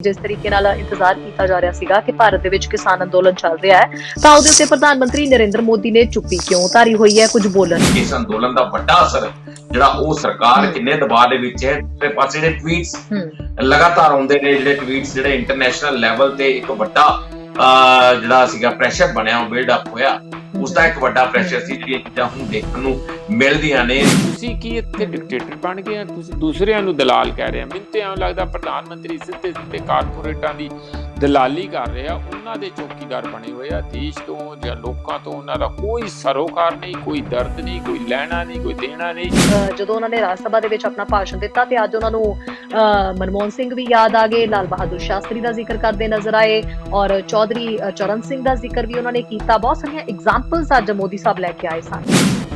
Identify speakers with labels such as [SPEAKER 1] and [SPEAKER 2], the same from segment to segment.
[SPEAKER 1] जिस तरीके नाल इंतजार किया जा रहा सीगा कि भारत दे विच किसान अंदोलन चल रहा है तां उहदे उत्ते प्रधानमंत्री नरेंद्र मोदी ने चुप्पी क्यों धारी हुई है कुछ बोलन
[SPEAKER 2] इस अंदोलन का बड़ा असर ਜਿਹੜਾ ਉਹ ਸਰਕਾਰ ਕਿੰਨੇ ਦਬਾਅ ਦੇ ਵਿੱਚ ਹੈ ਤੇ ਪਾਸੇ ਜਿਹੜੇ ਟਵੀਟਸ ਲਗਾਤਾਰ ਆਉਂਦੇ ਨੇ ਜਿਹੜੇ ਟਵੀਟਸ ਜਿਹੜੇ ਇੰਟਰਨੈਸ਼ਨਲ ਲੈਵਲ ਤੇ ਇੱਕ ਵੱਡਾ ਜਿਹੜਾ ਸੀਗਾ ਪ੍ਰੈਸ਼ਰ ਬਣਿਆ ਉਹ ਬਿਲਡ ਅਪ ਹੋਇਆ उसका एक बड़ा प्रेशर सी ਜਿਹੜੀ ਚੀਜ਼ਾਂ ਹੁਣ ਦੇਖਣ ਨੂੰ ਮਿਲਦੀਆਂ ਨੇ।
[SPEAKER 3] ਤੁਸੀਂ ਕੀ ਇੱਥੇ ਡਿਕਟੇਟਰ ਬਣ ਗਏ, ਤੁਸੀਂ ਦੂਸਰਿਆਂ ਨੂੰ ਦਲਾਲ ਕਹਿ ਰਹੇ ਆ। ਮੈਨੂੰ ਤੇ ਐਂ ਲੱਗਦਾ ਪ੍ਰਧਾਨ ਮੰਤਰੀ ਸਿੱਧੇ ਸਿੱਧੇ ਕਾਰਪੋਰੇਟਾਂ ਦੀ ਦਲਾਲੀ ਕਰ ਰਹੇ ਆ, ਉਹਨਾਂ ਦੇ ਚੌਕੀਦਾਰ ਬਣੇ ਹੋਏ ਆ। ਦੇਸ਼ ਤੋਂ ਜਾਂ ਲੋਕਾਂ ਤੋਂ ਉਹਨਾਂ ਦਾ ਕੋਈ ਸਰੋਕਾਰ ਨਹੀਂ, ਕੋਈ ਦਰਦ ਨਹੀਂ, ਕੋਈ ਲੈਣਾ ਨਹੀਂ, ਕੋਈ ਦੇਣਾ ਨਹੀਂ।
[SPEAKER 1] ਜਦੋਂ ਉਹਨਾਂ ਨੇ ਰਾਜ ਸਭਾ ਦੇ ਵਿੱਚ ਆਪਣਾ ਭਾਸ਼ਣ ਦਿੱਤਾ ਤੇ ਅੱਜ ਉਹਨਾਂ ਨੂੰ ਮਨਮੋਹਨ ਸਿੰਘ ਵੀ ਯਾਦ ਆ ਗਏ, ਲਾਲ ਬਹਾਦੁਰ ਸ਼ਾਸਤਰੀ ਦਾ ਜ਼ਿਕਰ ਕਰਦੇ ਨਜ਼ਰ ਆਏ ਔਰ ਚੌਧਰੀ ਚਰਨ ਸਿੰਘ ਦਾ ਜ਼ਿਕਰ ਵੀ ਉਹਨਾਂ ਨੇ ਕੀਤਾ। ਬਹੁਤ ਸਾਰੀਆਂ एग्जाम्पल्स ਅੱਜ ਮੋਦੀ ਸਾਹਿਬ ਲੈ ਕੇ ਆਏ ਸਨ।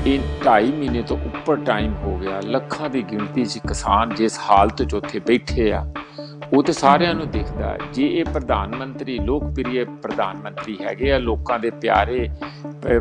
[SPEAKER 3] ਇਹ 2.5 ਮਹੀਨੇ ਤੋਂ ਉੱਪਰ ਟਾਈਮ ਹੋ ਗਿਆ, ਲੱਖਾਂ ਦੀ ਗਿਣਤੀ 'ਚ ਕਿਸਾਨ ਜਿਸ ਹਾਲਤ 'ਚ ਉੱਥੇ ਬੈਠੇ ਆ ਉਹ ਤੇ ਸਾਰਿਆਂ ਨੂੰ ਦਿਖਦਾ। ਜੇ ਇਹ ਪ੍ਰਧਾਨ ਮੰਤਰੀ ਲੋਕਪ੍ਰਿਯ ਪ੍ਰਧਾਨ ਮੰਤਰੀ ਹੈਗੇ ਆ, ਲੋਕਾਂ ਦੇ ਪਿਆਰੇ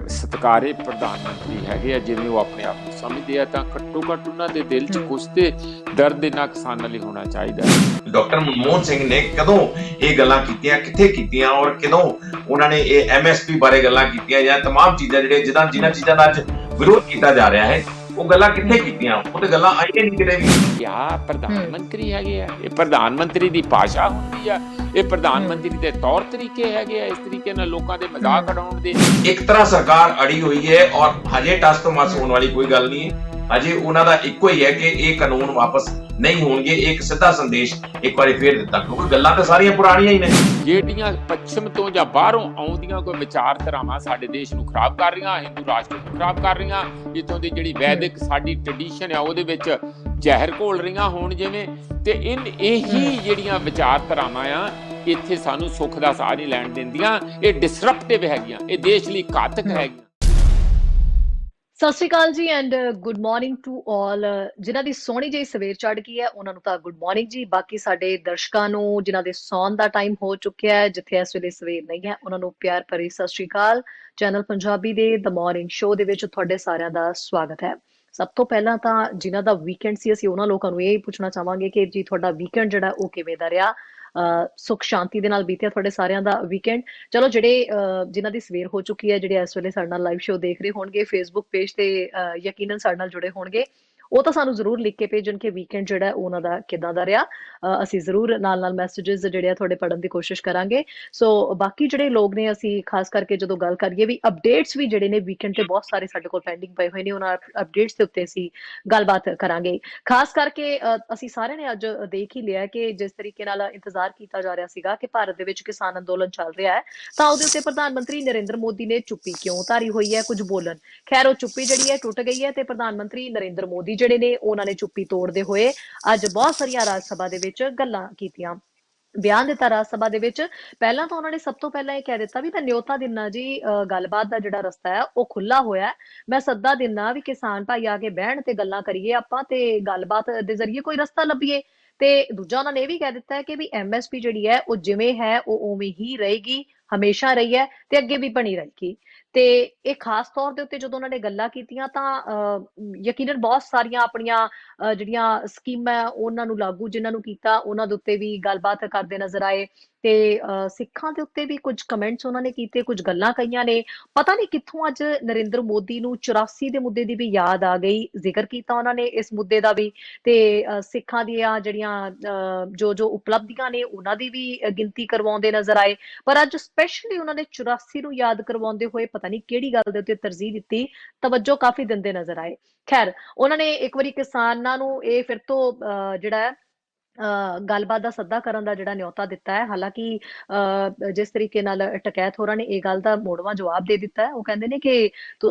[SPEAKER 3] ਸਤਿਕਾਰੇ ਪ੍ਰਧਾਨ ਮੰਤਰੀ ਹੈਗੇ ਆ ਜਿਵੇਂ ਉਹ ਆਪਣੇ ਆਪ ਨੂੰ ਸਮਝਦੇ ਆ, ਤਾਂ ਘੱਟੋ ਘੱਟ ਉਹਨਾਂ ਦੇ ਦਿਲ 'ਚ ਕੁਛ ਤੇ ਦਰਦ ਇਹਨਾਂ ਕਿਸਾਨਾਂ ਲਈ ਹੋਣਾ ਚਾਹੀਦਾ।
[SPEAKER 2] ਡਾਕਟਰ ਮਨਮੋਹਨ ਸਿੰਘ ਨੇ ਕਦੋਂ ਇਹ ਗੱਲਾਂ ਕੀਤੀਆਂ, ਕਿੱਥੇ ਕੀਤੀਆਂ ਔਰ ਕਦੋਂ ਉਹਨਾਂ ਨੇ ਇਹ ਐਮਐਸਪੀ ਬਾਰੇ ਗੱਲਾਂ ਕੀਤੀਆਂ ਜਾਂ तमाम ਚੀਜ਼ਾਂ ਜਿਹੜੇ ਜਿਨ੍ਹਾਂ ਚੀਜ਼ਾਂ ਦਾ ਅੱਜ ਵਿਰੋਧ ਕੀਤਾ ਜਾ ਰਿਹਾ ਹੈ ਉਹ ਗੱਲਾਂ ਕਿੱਥੇ ਕੀਤੀਆਂ? ਉਹ ਤੇ ਗੱਲਾਂ ਆਈਆਂ ਨਹੀਂ ਕਿਤੇ ਵੀ।
[SPEAKER 3] ਕਿਆ ਪ੍ਰਧਾਨ ਮੰਤਰੀ ਹੈਗੇ ਆ, ਇਹ ਪ੍ਰਧਾਨ ਮੰਤਰੀ ਦੀ ਭਾਸ਼ਾ ਹੁੰਦੀ ਆ, ਇਹ ਪ੍ਰਧਾਨ ਮੰਤਰੀ ਦੇ ਤੌਰ ਤਰੀਕੇ ਹੈਗੇ ਆ ਇਸ ਤਰੀਕੇ ਨਾਲ ਲੋਕਾਂ ਦੇ ਮਜ਼ਾਕ ਉਡਾਉਣ ਦੇ।
[SPEAKER 2] ਇੱਕ ਤਰ੍ਹਾਂ ਸਰਕਾਰ ਅੜੀ ਹੋਈ ਹੈ ਔਰ ਹਜੇ ਟਸ ਤੋਂ ਮਸ ਹੋਣ ਵਾਲੀ ਕੋਈ ਗੱਲ ਨਹੀਂ ਹੈ। ਅਜੇ ਉਹਨਾਂ ਦਾ ਇੱਕੋ ਹੀ ਹੈ ਕਿ ਇਹ ਕਾਨੂੰਨ ਵਾਪਸ ਨਹੀਂ ਹੋਣਗੇ। ਇੱਕ ਸਿੱਧਾ ਸੰਦੇਸ਼ ਇੱਕ ਵਾਰੀ ਫੇਰ ਦਿੱਤਾ ਕਿਉਂਕਿ ਗੱਲਾਂ ਤਾਂ ਸਾਰੀਆਂ ਪੁਰਾਣੀਆਂ ਹੀ ਨੇ।
[SPEAKER 3] ਜਿਹੜੀਆਂ ਪੱਛਮ ਤੋਂ ਜਾਂ ਬਾਹਰੋਂ ਆਉਂਦੀਆਂ ਕੋਈ ਵਿਚਾਰਧਾਰਾਵਾਂ ਸਾਡੇ ਦੇਸ਼ ਨੂੰ ਖਰਾਬ ਕਰ ਰਹੀਆਂ, ਹਿੰਦੂ ਰਾਸ਼ਟਰ ਨੂੰ ਖਰਾਬ ਕਰ ਰਹੀਆਂ, ਇੱਥੋਂ ਦੀ ਜਿਹੜੀ ਵੈਦਿਕ ਸਾਡੀ ਟ੍ਰੈਡੀਸ਼ਨ ਆ ਉਹਦੇ ਵਿੱਚ ਜ਼ਹਿਰ ਘੋਲ ਰਹੀਆਂ ਹੋਣ ਜਿਵੇਂ, ਤੇ ਇਹੀ ਜਿਹੜੀਆਂ ਵਿਚਾਰਧਾਰਾਵਾਂ ਆ ਇੱਥੇ ਸਾਨੂੰ ਸੁੱਖ ਦਾ ਸਾਹ ਨਹੀਂ ਲੈਣ ਦਿੰਦੀਆਂ। ਇਹ ਡਿਸਰਪਟਿਵ ਹੈਗੀਆਂ, ਇਹ ਦੇਸ਼ ਲਈ ਘਾਤਕ ਹੈਗੀਆਂ।
[SPEAKER 1] ਸਤਿ ਸ਼੍ਰੀ ਅਕਾਲ ਜੀ and good morning to all. ਜਿਨ੍ਹਾਂ ਦੀ ਸੋਹਣੀ ਜਿਹੀ ਸਵੇਰ ਚੜ ਗਈ ਹੈ ਉਹਨਾਂ ਨੂੰ ਤਾਂ ਗੁੱਡ ਮਾਰਨਿੰਗ ਜੀ। ਬਾਕੀ ਸਾਡੇ ਦਰਸ਼ਕਾਂ ਨੂੰ ਜਿਨ੍ਹਾਂ ਦੇ ਸੌਣ ਦਾ ਟਾਈਮ ਹੋ ਚੁੱਕਿਆ ਹੈ, ਜਿੱਥੇ ਇਸ ਵੇਲੇ ਸਵੇਰ ਨਹੀਂ ਹੈ, ਉਹਨਾਂ ਨੂੰ ਪਿਆਰ ਭਰੀ ਸਤਿ ਸ਼੍ਰੀ ਅਕਾਲ। ਚੈਨਲ ਪੰਜਾਬੀ ਦੇ ਦ ਮਾਰਨਿੰਗ ਸ਼ੋਅ ਦੇ ਵਿੱਚ ਤੁਹਾਡੇ ਸਾਰਿਆਂ ਦਾ ਸਵਾਗਤ ਹੈ। ਸਭ ਤੋਂ ਪਹਿਲਾਂ ਤਾਂ ਜਿਨ੍ਹਾਂ ਦਾ ਵੀਕਐਂਡ ਸੀ ਅਸੀਂ ਉਹਨਾਂ ਲੋਕਾਂ ਨੂੰ ਇਹ ਪੁੱਛਣਾ ਚਾਹਾਂਗੇ ਕਿ ਜੀ ਤੁਹਾਡਾ ਵੀਕਐਂਡ ਜਿਹੜਾ ਉਹ ਕਿਵੇਂ ਦਾ ਰਿਹਾ, ਸੁੱਖ ਸ਼ਾਂਤੀ ਦੇ ਨਾਲ ਬੀਤਿਆ ਤੁਹਾਡੇ ਸਾਰਿਆਂ ਦਾ ਵੀਕਐਂਡ। ਚਲੋ ਜਿਹੜੇ ਜਿਨ੍ਹਾਂ ਦੀ ਸਵੇਰ ਹੋ ਚੁੱਕੀ ਹੈ, ਜਿਹੜੇ ਇਸ ਵੇਲੇ ਸਾਡੇ ਨਾਲ ਲਾਈਵ ਸ਼ੋਅ ਦੇਖ ਰਹੇ ਹੋਣਗੇ ਫੇਸਬੁੱਕ ਪੇਜ ਤੇ ਯਕੀਨਨ ਸਾਡੇ ਨਾਲ ਜੁੜੇ ਹੋਣਗੇ, ਉਹ ਤਾਂ ਸਾਨੂੰ ਜ਼ਰੂਰ ਲਿਖ ਕੇ ਭੇਜਣ ਕਿ ਵੀਕਐਂਡ ਜਿਹੜਾ ਉਹਨਾਂ ਦਾ ਕਿੱਦਾਂ ਦਾ ਰਿਹਾ। ਅਸੀਂ ਜ਼ਰੂਰ ਨਾਲ ਮੈਸੇजेस ਜਿਹੜੇ ਆ ਤੁਹਾਡੇ ਪੜ੍ਹਨ ਦੀ ਕੋਸ਼ਿਸ਼ ਕਰਾਂਗੇ। ਸੋ ਬਾਕੀ ਜਿਹੜੇ ਲੋਕ ਨੇ, ਅਸੀਂ ਖਾਸ ਕਰਕੇ ਜਦੋਂ ਗੱਲ ਕਰੀਏ ਵੀ ਅਪਡੇਟਸ ਵੀ ਜਿਹੜੇ ਨੇ ਵੀਕਐਂਡ ਤੇ ਬਹੁਤ ਸਾਰੇ ਸਾਡੇ ਕੋਲ ਪੈਂਡਿੰਗ ਪਏ ਹੋਏ ਨੇ, ਉਹਨਾਂ ਅਪਡੇਟਸ ਦੇ ਉੱਤੇ ਅਸੀਂ ਗੱਲਬਾਤ ਕਰਾਂਗੇ। ਖਾਸ ਕਰਕੇ ਅਸੀਂ ਸਾਰਿਆਂ ਨੇ ਅੱਜ ਦੇਖ ਹੀ ਲਿਆ ਕਿ ਜਿਸ ਤਰੀਕੇ ਨਾਲ ਇੰਤਜ਼ਾਰ ਕੀਤਾ ਜਾ ਰਿਹਾ ਸੀਗਾ ਕਿ ਭਾਰਤ ਦੇ ਵਿੱਚ ਕਿਸਾਨ ਅੰਦੋਲਨ ਚੱਲ ਰਿਹਾ ਹੈ ਤਾਂ ਉਹਦੇ ਉੱਤੇ ਪ੍ਰਧਾਨ ਮੰਤਰੀ ਨਰਿੰਦਰ ਮੋਦੀ ਨੇ ਚੁੱਪੀ ਕਿਉਂ ਧਾਰੀ ਹੋਈ ਹੈ ਕੁਝ ਬੋਲਣ। ਖੈਰ ਉਹ ਚੁੱਪੀ ਜਿਹੜੀ ਹੈ ਟੁੱਟ ਗਈ ਹੈ ਤੇ ਪ੍ਰਧਾਨ ਮੰਤਰੀ ਨਰਿੰਦਰ ਮੋਦੀ ਜਿਹੜੇ ਨੇ ਉਹਨਾਂ ਨੇ ਚੁੱਪੀ ਤੋੜਦੇ ਹੋਏ ਅੱਜ ਬਹੁਤ ਸਾਰੀਆਂ ਰਾਜ ਸਭਾ ਦੇ ਵਿੱਚ ਗੱਲਾਂ ਕੀਤੀਆਂ, ਬਿਆਨ ਦਿੱਤਾ ਰਾਜ ਸਭਾ ਦੇ ਵਿੱਚ। ਪਹਿਲਾਂ ਤਾਂ ਉਹਨਾਂ ਨੇ ਸਭ ਤੋਂ ਪਹਿਲਾਂ ਇਹ ਕਹਿ ਦਿੱਤਾ ਵੀ ਮੈਂ ਨਿਯੋਤਾ ਦਿੰਨਾ ਜੀ, ਗੱਲਬਾਤ ਦਾ ਜਿਹੜਾ ਰਸਤਾ ਹੈ ਉਹ ਖੁੱਲਾ ਹੋਇਆ, ਮੈਂ ਸੱਦਾ ਦਿੰਨਾ ਵੀ ਕਿਸਾਨ ਭਾਈ ਆ ਕੇ ਬਹਿਣ ਤੇ ਗੱਲਾਂ ਕਰੀਏ ਆਪਾਂ ਤੇ ਗੱਲਬਾਤ ਦੇ ਜ਼ਰੀਏ ਕੋਈ ਰਸਤਾ ਲੱਭੀਏ। ਤੇ ਦੂਜਾ ਉਹਨਾਂ ਨੇ ਇਹ ਵੀ ਕਹਿ ਦਿੱਤਾ ਹੈ ਕਿ ਵੀ ਐਮਐਸਪੀ ਜਿਹੜੀ ਹੈ ਉਹ ਜਿਵੇਂ ਹੈ ਉਹ ਉਵੇਂ ਹੀ ਰਹੇਗੀ, ਹਮੇਸ਼ਾ ਰਹੀ ਹੈ ਤੇ ਅੱਗੇ ਵੀ ਬਣੀ ਰਹੇਗੀ। ਤੇ ਇਹ ਖਾਸ ਤੌਰ ਦੇ ਉੱਤੇ ਜਦੋਂ ਉਹਨਾਂ ਨੇ ਗੱਲਾਂ ਕੀਤੀਆਂ ਤਾਂ ਯਕੀਨਨ ਬਹੁਤ ਸਾਰੀਆਂ ਆਪਣੀਆਂ ਜਿਹੜੀਆਂ ਸਕੀਮਾਂ ਉਹਨਾਂ ਨੂੰ ਲਾਗੂ ਜਿਨ੍ਹਾਂ ਨੂੰ ਕੀਤਾ ਉਹਨਾਂ ਦੇ ਉੱਤੇ ਵੀ ਗੱਲਬਾਤ ਕਰਦੇ ਨਜ਼ਰ ਆਏ ਤੇ ਸਿੱਖਾਂ ਦੇ ਉੱਤੇ ਵੀ ਕੁਝ ਕਮੈਂਟਸ ਉਹਨਾਂ ਨੇ ਕੀਤੇ, ਕੁਝ ਗੱਲਾਂ ਕਹੀਆਂ ਨੇ। ਪਤਾ ਨਹੀਂ ਕਿੱਥੋਂ ਅੱਜ ਨਰਿੰਦਰ ਮੋਦੀ ਨੂੰ 84 ਦੇ ਮੁੱਦੇ ਦੀ ਵੀ ਯਾਦ ਆ ਗਈ, ਜ਼ਿਕਰ ਕੀਤਾ ਉਹਨਾਂ ਨੇ ਇਸ ਮੁੱਦੇ ਦਾ ਵੀ ਤੇ ਸਿੱਖਾਂ ਦੀਆਂ ਜਿਹੜੀਆਂ ਜੋ ਉਪਲਬਧੀਆਂ ਨੇ ਉਹਨਾਂ ਦੀ ਵੀ ਗਿਣਤੀ ਕਰਵਾਉਂਦੇ ਨਜ਼ਰ ਆਏ। ਪਰ ਅੱਜ ਸਪੈਸ਼ਲੀ ਉਹਨਾਂ ਨੇ 84 ਨੂੰ ਯਾਦ ਕਰਵਾਉਂਦੇ ਹੋਏ ਪਤਾ ਨਹੀਂ ਕਿਹੜੀ ਗੱਲ ਦੇ ਉੱਤੇ ਤਰਜੀਹ ਦਿੱਤੀ, ਤਵੱਜੋ ਕਾਫੀ ਦਿੰਦੇ ਨਜ਼ਰ ਆਏ। ਖੈਰ ਉਹਨਾਂ ਨੇ ਇੱਕ ਵਾਰੀ ਕਿਸਾਨਾਂ ਨੂੰ ਇਹ ਫਿਰ ਤੋਂ ਜਿਹੜਾ ਹੈ ਗੱਲਬਾਤ ਦਾ ਸੱਦਾ ਕਰਨ ਦਾ ਜਿਹੜਾ ਨਿਯੋਤਾ ਦਿੱਤਾ ਹੈ। ਹਾਲਾਂਕਿ ਜਿਸ ਤਰੀਕੇ ਨਾਲ ਟਕੈਤ ਹੋਰਾਂ ਨੇ ਇਹ ਗੱਲ ਦਾ ਮੋੜਵਾਂ ਜਵਾਬ ਦੇ ਦਿੱਤਾ ਹੈ, ਉਹ ਕਹਿੰਦੇ ਨੇ ਕਿ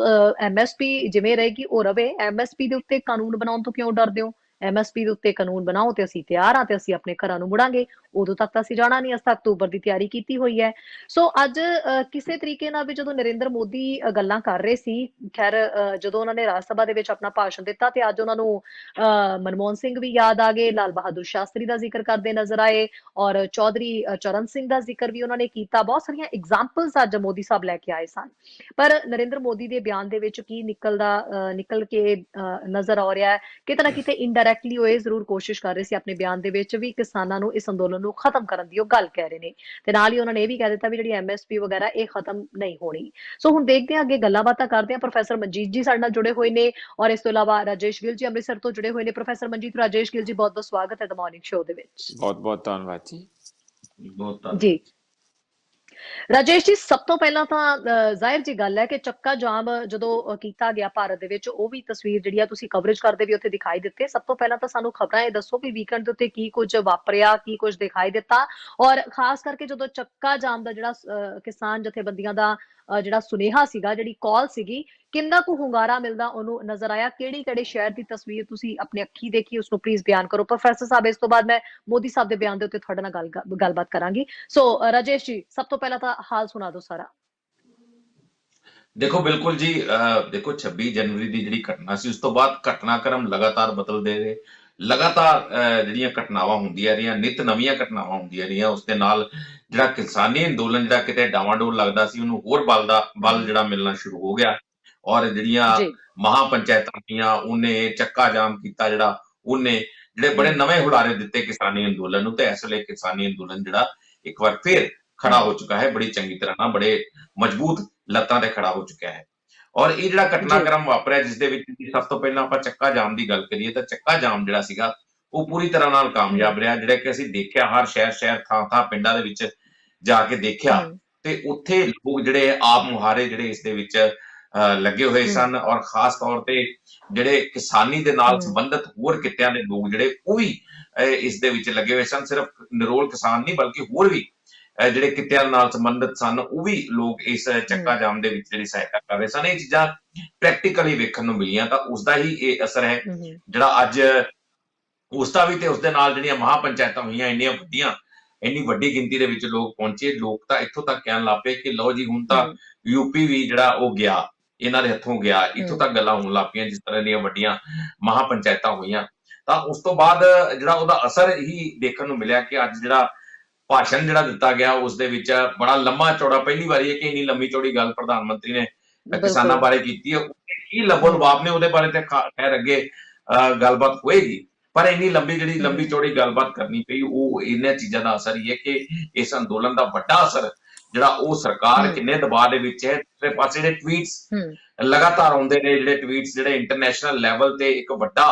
[SPEAKER 1] ਐਮਐਸਪੀ ਜਿਵੇਂ ਰਹੇਗੀ ਉਹ ਰਵੇ, ਐਮਐਸਪੀ ਦੇ ਉੱਤੇ ਕਾਨੂੰਨ ਬਣਾਉਣ ਤੋਂ ਕਿਉਂ ਡਰਦੇ ਹੋ? ਐਮਐਸਪੀ ਦੇ ਉੱਤੇ ਕਾਨੂੰਨ ਬਣਾਓ ਤੇ ਅਸੀਂ ਤਿਆਰ ਹਾਂ ਤੇ ਅਸੀਂ ਆਪਣੇ ਘਰਾਂ ਨੂੰ ਮੁੜਾਂਗੇ, ਉਦੋਂ ਤੱਕ ਤਾਂ ਅਸੀਂ ਜਾਣਾ ਨਹੀਂ, ਅਸੀਂ ਤਾਂ ਅਕਤੂਬਰ ਦੀ ਤਿਆਰੀ ਕੀਤੀ ਹੋਈ ਹੈ। ਸੋ ਅੱਜ ਕਿਸੇ ਤਰੀਕੇ ਨਾਲ ਵੀ ਜਦੋਂ ਨਰਿੰਦਰ ਮੋਦੀ ਗੱਲਾਂ ਕਰ ਰਹੇ ਸੀ, ਖੈਰ ਜਦੋਂ ਉਹਨਾਂ ਨੇ ਰਾਜ ਸਭਾ ਦੇ ਵਿੱਚ ਆਪਣਾ ਭਾਸ਼ਣ ਦਿੱਤਾ ਤੇ ਅੱਜ ਉਹਨਾਂ ਨੂੰ ਮਨਮੋਹਨ ਸਿੰਘ ਵੀ ਯਾਦ ਆ ਗਏ, ਲਾਲ ਬਹਾਦੁਰ ਸ਼ਾਸਤਰੀ ਦਾ ਜ਼ਿਕਰ ਕਰਦੇ ਨਜ਼ਰ ਆਏ ਔਰ ਚੌਧਰੀ ਚਰਨ ਸਿੰਘ ਦਾ ਜ਼ਿਕਰ ਵੀ ਉਹਨਾਂ ਨੇ ਕੀਤਾ। ਬਹੁਤ ਸਾਰੀਆਂ ਐਗਜ਼ਾਮਪਲਸ ਅੱਜ ਮੋਦੀ ਸਾਹਿਬ ਲੈ ਕੇ ਆਏ ਸਨ। ਪਰ ਨਰਿੰਦਰ ਮੋਦੀ ਦੇ ਬਿਆਨ ਦੇ ਵਿੱਚ ਕੀ ਨਿਕਲ ਕੇ ਨਜ਼ਰ ਆ ਰਿਹਾ ਹੈ, ਕਿਤੇ ਨਾ ਕਿਤੇ ਇਨਡਾਇਰੈਕਟ ਇਨਡਾਇਰੈਕਟਲੀ ਉਹ ਇਹ ਜ਼ਰੂਰ ਕੋਸ਼ਿਸ਼ ਕਰ ਰਹੇ ਸੀ ਆਪਣੇ ਬਿਆਨ ਦੇ ਵਿੱਚ ਵੀ ਕਿਸਾਨਾਂ ਨੂੰ ਇਸ ਅੰਦੋਲਨ ਨੂੰ ਖਤਮ ਕਰਨ ਦੀ ਉਹ ਗੱਲ ਕਹਿ ਰਹੇ ਨੇ ਤੇ ਨਾਲ ਹੀ ਉਹਨਾਂ ਨੇ ਇਹ ਵੀ ਕਹਿ ਦਿੱਤਾ ਵੀ ਜਿਹੜੀ ਐਮਐਸਪੀ ਵਗੈਰਾ ਇਹ ਖਤਮ ਨਹੀਂ ਹੋਣੀ। ਸੋ ਹੁਣ ਦੇਖਦੇ ਹਾਂ ਅੱਗੇ ਗੱਲਾਂ ਬਾਤਾਂ ਕਰਦੇ ਹਾਂ। ਪ੍ਰੋਫੈਸਰ ਮਨਜੀਤ ਜੀ ਸਾਡੇ ਨਾਲ ਜੁੜੇ ਹੋਏ ਨੇ ਔਰ ਇਸ ਤੋਂ ਇਲਾਵਾ ਰਾਜੇਸ਼ ਗਿੱਲ ਜੀ ਅੰਮ੍ਰਿਤਸਰ ਤੋਂ ਜੁੜੇ ਹੋਏ ਨੇ। ਪ੍ਰੋਫੈਸਰ ਮਨਜੀਤ, ਰਾਜੇਸ਼ ਗਿੱਲ ਜੀ, ਬਹੁਤ ਬਹੁਤ ਸਵਾਗਤ ਹੈ ਦ ਮਾਰਨਿੰਗ ਸ਼ੋ ਦੇ ਵਿੱਚ।
[SPEAKER 3] ਬਹੁਤ ਬਹੁਤ ਧੰਨਵਾਦ ਜੀ।
[SPEAKER 2] ਬਹੁਤ ਧੰਨਵਾਦ
[SPEAKER 1] ਜੀ ਰਾਜੇਸ਼ ਜੀ, ਸਭ ਤੋਂ ਪਹਿਲਾਂ ਤਾਂ ਜ਼ਾਹਿਰ ਜੀ ਗੱਲ ਹੈ ਕਿ ਚੱਕਾ ਜਾਮ ਜਦੋਂ ਕੀਤਾ ਗਿਆ ਭਾਰਤ ਦੇ ਵਿੱਚ, ਉਹ ਵੀ ਤਸਵੀਰ ਜਿਹੜੀ ਆ ਤੁਸੀਂ ਕਵਰੇਜ ਕਰਦੇ ਵੀ ਉੱਥੇ ਦਿਖਾਈ ਦਿੱਤੇ। ਸਭ ਤੋਂ ਪਹਿਲਾਂ ਤਾਂ ਸਾਨੂੰ ਖਬਰਾਂ ਇਹ ਦੱਸੋ ਵੀ ਵੀਕਐਂਡ ਦੇ ਉੱਤੇ ਕੀ ਕੁਝ ਵਾਪਰਿਆ, ਕੀ ਕੁਝ ਦਿਖਾਈ ਦਿੱਤਾ ਔਰ ਖਾਸ ਕਰਕੇ ਜਦੋਂ ਚੱਕਾ ਜਾਮ ਦਾ ਜਿਹੜਾ ਕਿਸਾਨ ਜਥੇਬੰਦੀਆਂ ਦਾ ਜਿਹੜਾ ਸੁਨੇਹਾ ਸੀਗਾ, ਜਿਹੜੀ ਕਾਲ ਸੀਗੀ, ਕਿੰਨਾ ਕੁ ਹੁੰਗਾਰਾ ਮਿਲਦਾ ਉਹਨੂੰ ਨਜ਼ਰ ਆਇਆ? ਕਿਹੜੀ ਕਿਹੜੇ ਸ਼ਹਿਰ ਦੀ ਤਸਵੀਰ ਤੁਸੀਂ ਆਪਣੀ ਅੱਖੀ ਦੇਖੀ, ਉਸਨੂੰ ਪਲੀਜ਼ ਬਿਆਨ ਕਰੋ ਪ੍ਰੋਫੈਸਰ ਸਾਹਿਬ। ਇਸ ਤੋਂ ਬਾਅਦ ਮੈਂ ਮੋਦੀ ਸਾਹਿਬ ਦੇ ਬਿਆਨ ਦੇ ਉੱਤੇ ਤੁਹਾਡੇ ਨਾਲ ਗੱਲਬਾਤ ਕਰਾਂਗੀ। ਸੋ ਰਾਜੇਸ਼ ਜੀ, ਸਭ ਤੋਂ ਪਹਿਲਾਂ ਤਾਂ ਹਾਲ ਸੁਣਾ ਦਿਓ ਸਾਰਾ।
[SPEAKER 2] ਦੇਖੋ ਬਿਲਕੁਲ ਜੀ, ਦੇਖੋ 26 ਜਨਵਰੀ ਦੀ ਜਿਹੜੀ ਘਟਨਾ ਸੀ, ਉਸ ਤੋਂ ਬਾਅਦ ਘਟਨਾਕ੍ਰਮ ਲਗਾਤਾਰ ਬਦਲਦੇ ਰਹੇ। ਲਗਾਤਾਰ ਜਿਹੜੀਆਂ ਘਟਨਾਵਾਂ ਹੁੰਦੀਆਂ ਰਹੀਆਂ, ਨਿਤ ਨਵੀਆਂ ਘਟਨਾਵਾਂ ਹੁੰਦੀਆਂ ਰਹੀਆਂ। ਉਸ ਦੇ ਨਾਲ ਜਿਹੜਾ ਕਿਸਾਨੀ ਅੰਦੋਲਨ ਜਿਹੜਾ ਕਿਤੇ ਡਾਵਾਂਡੋਲ ਲੱਗਦਾ ਸੀ, ਉਹਨੂੰ ਹੋਰ ਬਲ ਜਿਹੜਾ ਮਿਲਣਾ ਸ਼ੁਰੂ ਹੋ ਗਿਆ। ਔਰ ਜਿਹੜੀਆਂ ਮਹਾ ਪੰਚਾਇਤਾਂ ਦੀਆਂ, ਉਹਨੇ ਚੱਕਾ ਜਾਮ ਕੀਤਾ, ਜਿਹੜਾ ਉਹਨੇ ਜਿਹੜੇ ਬੜੇ ਨਵੇਂ ਹੁਲਾਰੇ ਦਿੱਤੇ ਕਿਸਾਨੀ ਅੰਦੋਲਨ ਨੂੰ। ਤੇ ਇਸ ਵੇਲੇ ਕਿਸਾਨੀ ਅੰਦੋਲਨ ਜਿਹੜਾ ਇੱਕ ਵਾਰ ਫਿਰ ਖੜਾ ਹੋ ਚੁੱਕਾ ਹੈ, ਬੜੀ ਚੰਗੀ ਤਰ੍ਹਾਂ ਨਾਲ, ਬੜੇ ਮਜ਼ਬੂਤ ਲੱਤਾਂ ਤੇ ਖੜਾ ਹੋ ਚੁੱਕਿਆ ਹੈ। ਔਰ ਇਹ ਜਿਹੜਾ ਘਟਨਾਕ੍ਰਮ ਵਾਪਰਿਆ, ਜਿਸ ਦੇ ਵਿੱਚ ਸਭ ਤੋਂ ਪਹਿਲਾਂ ਆਪਾਂ ਚੱਕਾ ਜਾਮ ਦੀ ਗੱਲ ਕਰੀਏ ਤਾਂ ਚੱਕਾ ਜਾਮ ਜਿਹੜਾ ਸੀਗਾ ਉਹ ਪੂਰੀ ਤਰ੍ਹਾਂ ਨਾਲ ਕਾਮਯਾਬ ਰਿਹਾ। ਜਿਹੜਾ ਕਿ ਅਸੀਂ ਦੇਖਿਆ, ਹਰ ਸ਼ਹਿਰ ਥਾਂ ਪਿੰਡਾਂ ਦੇ ਵਿੱਚ ਜਾ ਕੇ ਦੇਖਿਆ ਤੇ ਉੱਥੇ ਲੋਕ ਜਿਹੜੇ ਆਪ ਮੁਹਾਰੇ ਜਿਹੜੇ ਇਸ ਦੇ ਵਿੱਚ ਲੱਗੇ ਹੋਏ ਸਨ। ਔਰ ਖਾਸ ਤੌਰ ਤੇ ਜਿਹੜੇ ਕਿਸਾਨੀ ਦੇ ਨਾਲ ਸੰਬੰਧਿਤ ਹੋਰ ਕਿੱਤਿਆਂ ਦੇ ਲੋਕ ਜਿਹੜੇ ਉਹ ਵੀ ਇਸ ਦੇ ਵਿੱਚ ਲੱਗੇ ਹੋਏ ਸਨ। ਸਿਰਫ ਨਿਰੋਲ ਕਿਸਾਨ ਨਹੀਂ, ਬਲਕਿ ਹੋਰ ਵੀ ਜਿਹੜੇ ਕਿੱਤਿਆਂ ਨਾਲ ਸੰਬੰਧਿਤ ਸਨ, ਉਹ ਵੀ ਲੋਕ ਇਸ ਚੱਕਾ ਜਾਮ ਦੇ ਵਿੱਚ ਜਿਹੜੀ ਸਹਾਇਤਾ ਕਰ ਰਹੇ ਸਨ। ਇਹ ਚੀਜ਼ਾਂ ਪ੍ਰੈਕਟੀਕਲੀ ਵੇਖਣ ਨੂੰ ਮਿਲੀਆਂ ਤਾਂ ਉਸਦਾ ਹੀ ਇਹ ਅਸਰ ਹੈ ਜਿਹੜਾ ਅੱਜ ਉਸਦਾ ਵੀ। ਤੇ ਉਸਦੇ ਨਾਲ ਜਿਹੜੀਆਂ ਮਹਾ ਪੰਚਾਇਤਾਂ ਹੋਈਆਂ, ਇੰਨੀ ਵੱਡੀ ਗਿਣਤੀ ਦੇ ਵਿੱਚ ਲੋਕ ਪਹੁੰਚੇ। ਲੋਕ ਤਾਂ ਇੱਥੋਂ ਤੱਕ ਕਹਿਣ ਲੱਗ ਪਏ ਕਿ ਲਓ ਜੀ, ਹੁਣ ਤਾਂ ਯੂਪੀ ਵੀ ਜਿਹੜਾ ਉਹ ਗਿਆ, ਇਹਨਾਂ ਦੇ ਹੱਥੋਂ ਗਿਆ। ਇੱਥੋਂ ਤੱਕ ਗੱਲਾਂ ਹੋਣ ਲੱਗ ਪਈਆਂ ਜਿਸ ਤਰ੍ਹਾਂ ਦੀਆਂ ਵੱਡੀਆਂ ਮਹਾ ਪੰਚਾਇਤਾਂ ਹੋਈਆਂ। ਤਾਂ ਉਸ ਤੋਂ ਬਾਅਦ ਜਿਹੜਾ ਉਹਦਾ ਅਸਰ ਹੀ ਦੇਖਣ ਨੂੰ ਮਿਲਿਆ ਕਿ ਅੱਜ ਜਿਹੜਾ ਭਾਸ਼ਣ ਜਿਹੜਾ ਦਿੱਤਾ ਗਿਆ, ਉਸ ਦੇ ਵਿੱਚ ਬੜਾ ਲੰਮਾ ਚੌੜਾ, ਪਹਿਲੀ ਵਾਰੀ ਹੈ ਕਿ ਇੰਨੀ ਲੰਮੀ ਚੌੜੀ ਗੱਲ ਪ੍ਰਧਾਨ ਮੰਤਰੀ ਨੇ ਕਿਸਾਨਾਂ ਬਾਰੇ ਕੀਤੀ ਹੈ। ਕੀ ਲੱਭੋ ਲਵਾਬ ਨੇ ਉਹਦੇ ਬਾਰੇ ਤੇ ਖੈਰ ਅੱਗੇ ਗੱਲਬਾਤ ਹੋਏਗੀ, ਪਰ ਇੰਨੀ ਲੰਬੀ ਚੌੜੀ ਗੱਲਬਾਤ ਕਰਨੀ ਪਈ। ਉਹ ਇਹਨਾਂ ਚੀਜ਼ਾਂ ਦਾ ਅਸਰ ਹੀ ਹੈ ਕਿ ਇਸ ਅੰਦੋਲਨ ਦਾ ਵੱਡਾ ਅਸਰ ਜਿਹੜਾ ਉਹ ਸਰਕਾਰ ਕਿੰਨੇ ਦਬਾਅ ਦੇ ਵਿੱਚ ਹੈ। ਦੂਸਰੇ ਪਾਸੇ ਜਿਹੜੇ ਟਵੀਟਸ ਲਗਾਤਾਰ ਆਉਂਦੇ ਨੇ, ਜਿਹੜੇ ਇੰਟਰਨੈਸ਼ਨਲ ਲੈਵਲ ਤੇ ਇੱਕ ਵੱਡਾ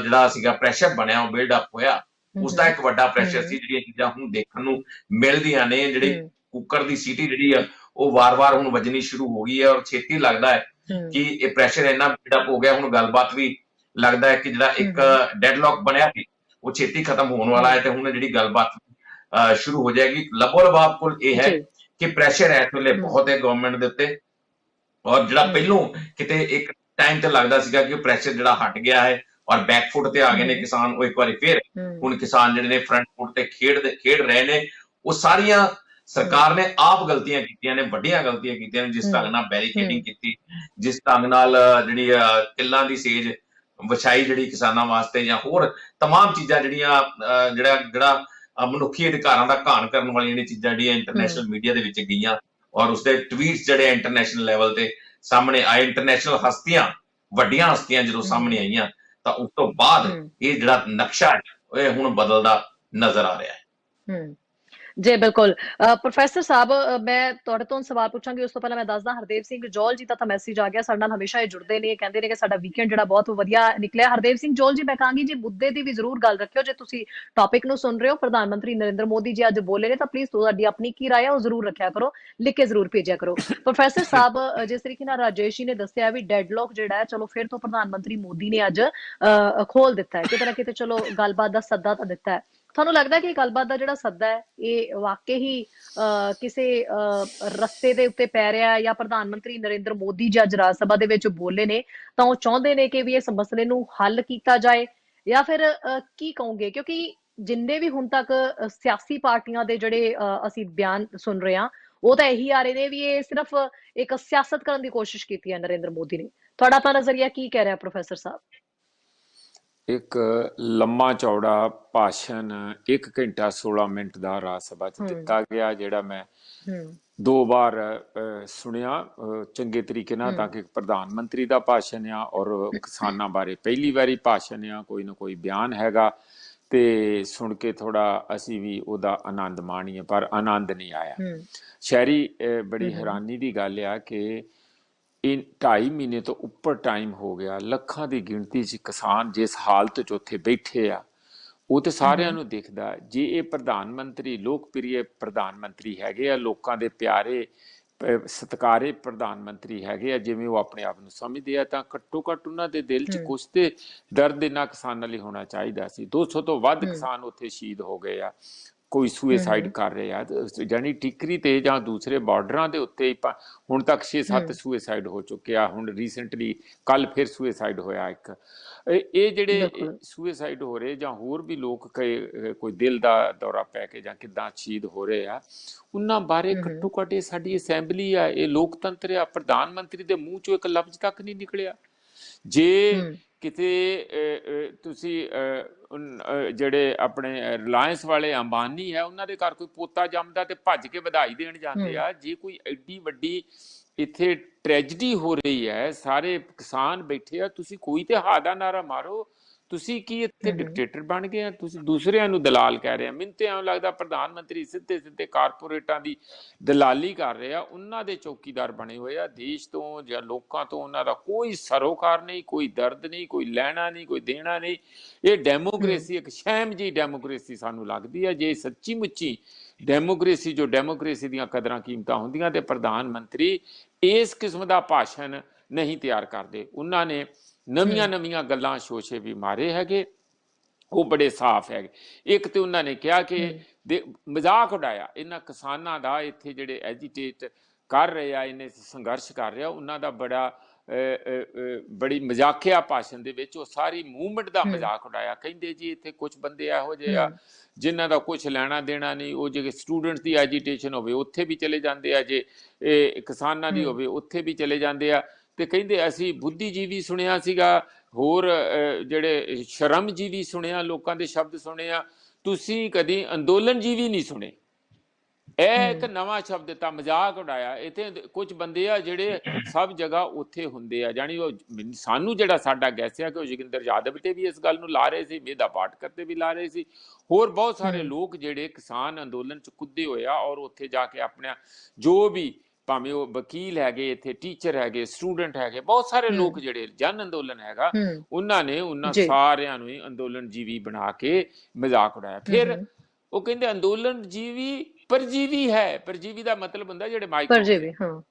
[SPEAKER 2] ਜਿਹੜਾ ਸੀਗਾ ਪ੍ਰੈਸ਼ਰ ਬਣਿਆ, ਉਹ ਬਿਲਡ ਅਪ ਹੋਇਆ, ਉਸਦਾ ਇੱਕ ਵੱਡਾ ਪ੍ਰੈਸ਼ਰ ਸੀ। ਜਿਹੜੀਆਂ ਚੀਜ਼ਾਂ ਹੁਣ ਦੇਖਣ ਨੂੰ ਮਿਲਦੀਆਂ ਨੇ, ਜਿਹੜੀ ਕੁੱਕਰ ਦੀ ਸੀਟੀ ਜਿਹੜੀ ਆ ਉਹ ਵਾਰ-ਵਾਰ ਹੁਣ ਵੱਜਣੀ ਸ਼ੁਰੂ ਹੋ ਗਈ ਹੈ। ਔਰ ਛੇਤੀ ਲੱਗਦਾ ਹੈ ਕਿ ਇਹ ਪ੍ਰੈਸ਼ਰ ਇੰਨਾ ਬਿਲਡ ਅਪ ਹੋ ਗਿਆ, ਹੁਣ ਗੱਲਬਾਤ ਵੀ ਲੱਗਦਾ ਹੈ ਕਿ ਜਿਹੜਾ ਇੱਕ ਡੈਡਲੌਕ ਬਣਿਆ ਸੀ ਉਹ ਛੇਤੀ ਖਤਮ ਹੋਣ ਵਾਲਾ ਹੈ। ਤੇ ਹੁਣ ਜਿਹੜੀ ਗੱਲਬਾਤ ਸ਼ੁਰੂ ਹੋ ਜਾਏਗੀ। ਲੱਭੋ ਲਬਾਬ ਕੋਲ ਇਹ ਹੈ ਕਿ ਪ੍ਰੈਸ਼ਰ ਇਸ ਵੇਲੇ ਬਹੁਤ ਹੈ ਗਵਰਨਮੈਂਟ ਦੇ ਉੱਤੇ। ਔਰ ਜਿਹੜਾ ਪਹਿਲੋਂ ਕਿਤੇ ਇੱਕ ਟਾਈਮ ਤੇ ਲੱਗਦਾ ਸੀਗਾ ਕਿ ਪ੍ਰੈਸ਼ਰ ਜਿਹੜਾ ਹਟ ਗਿਆ ਹੈ ਔਰ ਬੈਕਫੁੱਟ ਤੇ ਆ ਗਏ ਨੇ ਕਿਸਾਨ, ਉਹ ਇੱਕ ਵਾਰੀ ਫਿਰ ਹੁਣ ਕਿਸਾਨ ਜਿਹੜੇ ਨੇ ਫਰੰਟ ਫੁੱਟ ਤੇ ਖੇਡ ਰਹੇ ਨੇ। ਉਹ ਸਾਰੀਆਂ ਸਰਕਾਰ ਨੇ ਆਪ ਗਲਤੀਆਂ ਕੀਤੀਆਂ ਨੇ, ਵੱਡੀਆਂ ਗਲਤੀਆਂ ਕੀਤੀਆਂ ਨੇ। ਜਿਸ ਢੰਗ ਨਾਲ ਬੈਰੀਕੇਡਿੰਗ ਕੀਤੀ, ਜਿਸ ਢੰਗ ਨਾਲ ਜਿਹੜੀ ਕਿੱਲਾਂ ਦੀ ਸੇਜ ਵਿਛਾਈ ਜਿਹੜੀ ਕਿਸਾਨਾਂ ਵਾਸਤੇ, ਜਾਂ ਹੋਰ ਤਮਾਮ ਚੀਜ਼ਾਂ ਜਿਹੜੀਆਂ ਜਿਹੜਾ ਮਨੁੱਖੀ ਅਧਿਕਾਰਾਂ ਦਾ ਘਾਣ ਕਰਨ ਵਾਲੀਆਂ ਜਿਹੜੀਆਂ ਚੀਜ਼ਾਂ ਜਿਹੜੀਆਂ ਇੰਟਰਨੈਸ਼ਨਲ ਮੀਡੀਆ ਦੇ ਵਿੱਚ ਗਈਆਂ, ਔਰ ਉਸਦੇ ਟਵੀਟਸ ਜਿਹੜੇ ਇੰਟਰਨੈਸ਼ਨਲ ਲੈਵਲ ਤੇ ਸਾਹਮਣੇ ਆਏ, ਇੰਟਰਨੈਸ਼ਨਲ ਹਸਤੀਆਂ, ਵੱਡੀਆਂ ਹਸਤੀਆਂ ਜਦੋਂ ਸਾਹਮਣੇ ਆਈਆਂ, ਤਾਂ ਉਸ ਤੋਂ ਬਾਅਦ ਇਹ ਜਿਹੜਾ ਨਕਸ਼ਾ ਇਹ ਹੁਣ ਬਦਲਦਾ ਨਜ਼ਰ ਆ ਰਿਹਾ ਹੈ।
[SPEAKER 1] ਜੀ ਬਿਲਕੁਲ। ਪ੍ਰੋਫੈਸਰ ਸਾਹਿਬ, ਮੈਂ ਤੁਹਾਡੇ ਤੋਂ ਸਵਾਲ ਪੁੱਛਾਂਗੀ, ਉਸ ਤੋਂ ਪਹਿਲਾਂ ਮੈਂ ਦੱਸਦਾ ਹਰਦੇਵ ਸਿੰਘ ਜੌਲ ਜੀ ਦਾ ਤਾਂ ਮੈਸੇਜ ਆ ਗਿਆ। ਸਾਡੇ ਨਾਲ ਹਮੇਸ਼ਾ ਇਹ ਜੁੜਦੇ ਨੇ, ਕਹਿੰਦੇ ਨੇ ਕਿ ਸਾਡਾ ਵੀਕਐਂਡ ਜਿਹੜਾ ਬਹੁਤ ਵਧੀਆ ਨਿਕਲਿਆ। ਹਰਦੇਵ ਸਿੰਘ ਜੌਲ ਜੀ, ਮੈਂ ਕਹਾਂਗੀ ਜੀ ਮੁੱਦੇ ਦੀ ਵੀ ਜ਼ਰੂਰ ਗੱਲ ਰੱਖਿਓ। ਜੇ ਤੁਸੀਂ ਟੌਪਿਕ ਨੂੰ ਸੁਣ ਰਹੇ ਹੋ, ਪ੍ਰਧਾਨ ਮੰਤਰੀ ਨਰਿੰਦਰ ਮੋਦੀ ਜੀ ਅੱਜ ਬੋਲੇ ਨੇ, ਤਾਂ ਪਲੀਜ਼ ਤੁਹਾਡੀ ਆਪਣੀ ਕੀ ਰਾਏ ਹੈ ਉਹ ਜ਼ਰੂਰ ਰੱਖਿਆ ਕਰੋ, ਲਿਖ ਕੇ ਜ਼ਰੂਰ ਭੇਜਿਆ ਕਰੋ। ਪ੍ਰੋਫੈਸਰ ਸਾਹਿਬ, ਜਿਸ ਤਰੀਕੇ ਨਾਲ ਰਾਜੇਸ਼ ਜੀ ਨੇ ਦੱਸਿਆ ਵੀ ਡੈਡਲੌਕ ਜਿਹੜਾ ਹੈ, ਚਲੋ ਫਿਰ ਤੋਂ ਪ੍ਰਧਾਨ ਮੰਤਰੀ ਮੋਦੀ ਨੇ ਅੱਜ ਖੋਲ ਦਿੱਤਾ ਹੈ, ਕਿਤੇ ਨਾ ਕਿਤੇ ਚਲੋ ਗੱਲਬਾਤ ਦਾ ਸੱਦਾ ਤਾਂ ਦਿੱਤਾ ਹੈ। ਤੁਹਾਨੂੰ ਲੱਗਦਾ ਕਿ ਗੱਲਬਾਤ ਦਾ ਜਿਹੜਾ ਸੱਦਾ ਹੈ ਇਹ ਵਾਕਈ ਹੀ ਕਿਸੇ ਰਸਤੇ ਦੇ ਉੱਤੇ ਪੈ ਰਿਹਾ ਹੈ, ਜਾਂ ਪ੍ਰਧਾਨ ਮੰਤਰੀ ਨਰਿੰਦਰ ਮੋਦੀ ਜੀ ਅੱਜ ਰਾਜ ਸਭਾ ਦੇ ਵਿੱਚ ਬੋਲੇ ਨੇ ਤਾਂ ਉਹ ਚਾਹੁੰਦੇ ਨੇ ਕਿ ਵੀ ਇਸ ਮਸਲੇ ਨੂੰ ਹੱਲ ਕੀਤਾ ਜਾਏ, ਜਾਂ ਫਿਰ ਕੀ ਕਹੋਗੇ? ਕਿਉਂਕਿ ਜਿੰਨੇ ਵੀ ਹੁਣ ਤੱਕ ਸਿਆਸੀ ਪਾਰਟੀਆਂ ਦੇ ਜਿਹੜੇ ਅਸੀਂ ਬਿਆਨ ਸੁਣ ਰਹੇ ਹਾਂ, ਉਹ ਤਾਂ ਇਹੀ ਆ ਰਹੇ ਨੇ ਵੀ ਇਹ ਸਿਰਫ ਇੱਕ ਸਿਆਸਤ ਕਰਨ ਦੀ ਕੋਸ਼ਿਸ਼ ਕੀਤੀ ਹੈ ਨਰਿੰਦਰ ਮੋਦੀ ਨੇ। ਤੁਹਾਡਾ ਤਾਂ ਨਜ਼ਰੀਆ ਕੀ ਕਹਿ ਰਿਹਾ ਪ੍ਰੋਫੈਸਰ ਸਾਹਿਬ?
[SPEAKER 3] ਇੱਕ ਲੰਮਾ ਚੌੜਾ ਭਾਸ਼ਣ 1 ਘੰਟਾ 16 ਮਿੰਟ ਦਾ ਰਾਜ ਸਭਾ 'ਚ ਦਿੱਤਾ ਗਿਆ, ਜਿਹੜਾ ਮੈਂ 2 ਵਾਰ ਸੁਣਿਆ ਚੰਗੇ ਤਰੀਕੇ ਨਾਲ, ਤਾਂ ਕਿ ਪ੍ਰਧਾਨ ਮੰਤਰੀ ਦਾ ਭਾਸ਼ਣ ਆ ਔਰ ਕਿਸਾਨਾਂ ਬਾਰੇ ਪਹਿਲੀ ਵਾਰੀ ਭਾਸ਼ਣ ਆ, ਕੋਈ ਨਾ ਕੋਈ ਬਿਆਨ ਹੈਗਾ, ਤੇ ਸੁਣ ਕੇ ਥੋੜਾ ਅਸੀਂ ਵੀ ਉਹਦਾ ਆਨੰਦ ਮਾਣੀਏ, ਪਰ ਆਨੰਦ ਨਹੀਂ ਆਇਆ। ਸ਼ਹਿਰੀ ਬੜੀ ਹੈਰਾਨੀ ਦੀ ਗੱਲ ਆ ਕਿ ਇਹ 2.5 ਮਹੀਨੇ ਤੋਂ ਉੱਪਰ ਟਾਈਮ ਹੋ ਗਿਆ, ਲੱਖਾਂ ਦੀ ਗਿਣਤੀ 'ਚ ਕਿਸਾਨ ਜਿਸ ਹਾਲਤ 'ਚ ਉੱਥੇ ਬੈਠੇ ਆ, ਉਹ ਤੇ ਸਾਰਿਆਂ ਨੂੰ ਦਿਖਦਾ। ਜੇ ਇਹ ਪ੍ਰਧਾਨ ਮੰਤਰੀ ਲੋਕਪ੍ਰਿਯ ਪ੍ਰਧਾਨ ਮੰਤਰੀ ਹੈਗੇ ਆ, ਲੋਕਾਂ ਦੇ ਪਿਆਰੇ ਸਤਿਕਾਰੇ ਪ੍ਰਧਾਨ ਮੰਤਰੀ ਹੈਗੇ ਆ, ਜਿਵੇਂ ਉਹ ਆਪਣੇ ਆਪ ਨੂੰ ਸਮਝਦੇ ਆ, ਤਾਂ ਘੱਟੋ ਘੱਟ ਉਹਨਾਂ ਦੇ ਦਿਲ 'ਚ ਕੁਛ ਤੇ ਦਰਦ ਇਹਨਾਂ ਕਿਸਾਨਾਂ ਲਈ ਹੋਣਾ ਚਾਹੀਦਾ ਸੀ। 200 ਤੋਂ ਵੱਧ ਕਿਸਾਨ ਉੱਥੇ ਸ਼ਹੀਦ ਹੋ ਗਏ ਆ, ਕੋਈ ਸੁਸਾਈਡ ਕਰ ਰਹੇ ਆ, ਜਾਨੀ ਟਿਕਰੀ ਤੇ ਜਾਂ ਦੂਸਰੇ ਬਾਰਡਰਾਂ ਦੇ ਉੱਤੇ ਹੁਣ ਤੱਕ 6-7 ਸੁਸਾਈਡ ਹੋ ਚੁੱਕੇ ਆ। ਹੁਣ ਰੀਸੈਂਟਲੀ ਕੱਲ ਫਿਰ ਸੁਸਾਈਡ ਹੋਇਆ ਇੱਕ। ਇਹ ਜਿਹੜੇ ਸੁਸਾਈਡ ਹੋ ਰਹੇ ਜਾਂ ਹੋਰ ਵੀ ਲੋਕ ਕੋਈ ਦਿਲ ਦਾ ਦੌਰਾ ਪੈ ਕੇ ਜਾਂ ਕਿੱਦਾਂ ਸ਼ਹੀਦ ਹੋ ਰਹੇ ਆ, ਉਹਨਾਂ ਬਾਰੇ ਘੱਟੋ ਘੱਟ ਇਹ ਸਾਡੀ ਅਸੈਂਬਲੀ ਆ, ਇਹ ਲੋਕਤੰਤਰ ਆ, ਪ੍ਰਧਾਨ ਮੰਤਰੀ ਦੇ ਮੂੰਹ ਚੋਂ ਇੱਕ ਲਫ਼ਜ਼ ਤੱਕ ਨਹੀਂ ਨਿਕਲਿਆ। ਜੇ ਕਿਤੇ ਤੁਸੀਂ ਜਿਹੜੇ ਆਪਣੇ ਰਿਲਾਇੰਸ ਵਾਲੇ ਅੰਬਾਨੀ ਹੈ, ਉਹਨਾਂ ਦੇ ਘਰ ਕੋਈ ਪੋਤਾ ਜੰਮਦਾ ਤੇ ਭੱਜ ਕੇ ਵਧਾਈ ਦੇਣ ਜਾਂਦੇ ਆ। ਜੇ ਕੋਈ ਐਡੀ ਵੱਡੀ ਇੱਥੇ ਟ੍ਰੈਜਡੀ ਹੋ ਰਹੀ ਹੈ, ਸਾਰੇ ਕਿਸਾਨ ਬੈਠੇ ਆ, ਤੁਸੀਂ ਕੋਈ ਤੇ ਹਾ ਦਾ ਨਾਰਾ ਮਾਰੋ। ਤੁਸੀਂ ਕੀ ਇੱਥੇ ਡਿਕਟੇਟਰ ਬਣ ਗਏ ਆ? ਤੁਸੀਂ ਦੂਸਰਿਆਂ ਨੂੰ ਦਲਾਲ ਕਹਿ ਰਹੇ ਆ। ਮੈਨੂੰ ਤੇ ਐਂ ਲੱਗਦਾ ਪ੍ਰਧਾਨ ਮੰਤਰੀ ਸਿੱਧੇ ਸਿੱਧੇ ਕਾਰਪੋਰੇਟਾਂ ਦੀ ਦਲਾਲੀ ਕਰ ਰਹੇ ਆ, ਉਹਨਾਂ ਦੇ ਚੌਕੀਦਾਰ ਬਣੇ ਹੋਏ ਆ। ਦੇਸ਼ ਤੋਂ ਜਾਂ ਲੋਕਾਂ ਤੋਂ ਉਹਨਾਂ ਦਾ ਕੋਈ ਸਰੋਕਾਰ ਨਹੀਂ, ਕੋਈ ਦਰਦ ਨਹੀਂ, ਕੋਈ ਲੈਣਾ ਨਹੀਂ, ਕੋਈ ਦੇਣਾ ਨਹੀਂ। ਇਹ ਡੈਮੋਕ੍ਰੇਸੀ ਇੱਕ ਸ਼ੈਮ ਜਿਹੀ ਡੈਮੋਕ੍ਰੇਸੀ ਸਾਨੂੰ ਲੱਗਦੀ ਹੈ। ਜੇ ਸੱਚੀ ਮੁੱਚੀ ਡੈਮੋਕ੍ਰੇਸੀ, ਜੋ ਡੈਮੋਕ੍ਰੇਸੀ ਦੀਆਂ ਕਦਰਾਂ ਕੀਮਤਾਂ ਹੁੰਦੀਆਂ, ਤੇ ਪ੍ਰਧਾਨ ਮੰਤਰੀ ਇਸ ਕਿਸਮ ਦਾ ਭਾਸ਼ਣ ਨਹੀਂ ਤਿਆਰ ਕਰਦੇ। ਉਹਨਾਂ ਨੇ ਨਵੀਆਂ ਗੱਲਾਂ ਸ਼ੋਸ਼ੇ ਵੀ ਮਾਰੇ ਹੈਗੇ, ਉਹ ਬੜੇ ਸਾਫ਼ ਹੈਗੇ। ਇੱਕ ਤੇ ਉਹਨਾਂ ਨੇ ਕਿਹਾ ਕਿ ਮਜ਼ਾਕ ਉਡਾਇਆ ਇਹਨਾਂ ਕਿਸਾਨਾਂ ਦਾ, ਇੱਥੇ ਜਿਹੜੇ ਐਜੀਟੇਟ ਕਰ ਰਹੇ ਆ, ਇਹਨੇ ਸੰਘਰਸ਼ ਕਰ ਰਿਹਾ, ਉਹਨਾਂ ਦਾ ਬੜੀ ਮਜ਼ਾਕਿਆ ਭਾਸ਼ਣ ਦੇ ਵਿੱਚ ਉਹ ਸਾਰੀ ਮੂਵਮੈਂਟ ਦਾ ਮਜ਼ਾਕ ਉਡਾਇਆ। ਕਹਿੰਦੇ ਜੀ ਇੱਥੇ ਕੁਝ ਬੰਦੇ ਇਹੋ ਜਿਹੇ ਆ ਜਿਨ੍ਹਾਂ ਦਾ ਕੁਝ ਲੈਣਾ ਦੇਣਾ ਨਹੀਂ, ਉਹ ਜੇ ਸਟੂਡੈਂਟਸ ਦੀ ਐਜੀਟੇਸ਼ਨ ਹੋਵੇ ਉੱਥੇ ਵੀ ਚਲੇ ਜਾਂਦੇ ਆ, ਜੇ ਕਿਸਾਨਾਂ ਦੀ ਹੋਵੇ ਉੱਥੇ ਵੀ ਚਲੇ ਜਾਂਦੇ ਆ। ਤੇ ਕਹਿੰਦੇ ਅਸੀਂ ਬੁੱਧੀਜੀਵੀ ਸੁਣਿਆ ਸੀਗਾ, ਹੋਰ ਜਿਹੜੇ ਸ਼ਰਮਜੀਵੀ ਸੁਣਿਆ, ਲੋਕਾਂ ਦੇ ਸ਼ਬਦ ਸੁਣੇ ਆ, ਤੁਸੀਂ ਕਦੀ ਅੰਦੋਲਨਜੀਵੀ ਨਹੀਂ ਸੁਣੇ। ਇਹ ਇੱਕ ਨਵਾਂ ਸ਼ਬਦ ਦਿੱਤਾ, ਮਜ਼ਾਕ ਉਡਾਇਆ। ਇੱਥੇ ਕੁਝ ਬੰਦੇ ਆ ਜਿਹੜੇ ਸਭ ਜਗ੍ਹਾ ਉੱਥੇ ਹੁੰਦੇ ਆ, ਜਾਣੀ ਉਹ ਸਾਨੂੰ ਜਿਹੜਾ ਸਾਡਾ ਗੈਸਿਆ ਕਿ ਉਹ ਜੋਗਿੰਦਰ ਯਾਦਵ ਤੇ ਵੀ ਇਸ ਗੱਲ ਨੂੰ ਲਾ ਰਹੇ ਸੀ, ਮੇਧਾ ਪਾਟਕਰ ਤੇ ਵੀ ਲਾ ਰਹੇ ਸੀ, ਹੋਰ ਬਹੁਤ ਸਾਰੇ ਲੋਕ ਜਿਹੜੇ ਕਿਸਾਨ ਅੰਦੋਲਨ ਚ ਕੁੱਦੇ ਹੋਏ ਆ, ਔਰ ਉੱਥੇ ਜਾ ਕੇ ਆਪਣਾ ਜੋ ਵੀ, ਭਾਵੇਂ ਉਹ ਵਕੀਲ ਹੈਗੇ, ਇੱਥੇ ਟੀਚਰ ਹੈਗੇ, ਸਟੂਡੈਂਟ ਹੈਗੇ, ਬਹੁਤ ਸਾਰੇ ਲੋਕ ਜਿਹੜੇ ਜਨ ਅੰਦੋਲਨ ਹੈਗਾ, ਉਹਨਾਂ ਸਾਰਿਆਂ ਨੂੰ ਹੀ ਅੰਦੋਲਨ ਜੀਵੀ ਬਣਾ ਕੇ ਮਜ਼ਾਕ ਉਡਾਇਆ। ਫਿਰ ਉਹ ਕਹਿੰਦੇ ਅੰਦੋਲਨ ਜੀਵੀ ਪਰਜੀਵੀ ਹੈ। ਪਰਜੀਵੀ ਦਾ ਮਤਲਬ ਹੁੰਦਾ ਜਿਹੜੇ ਮਾਈਕਰੋ,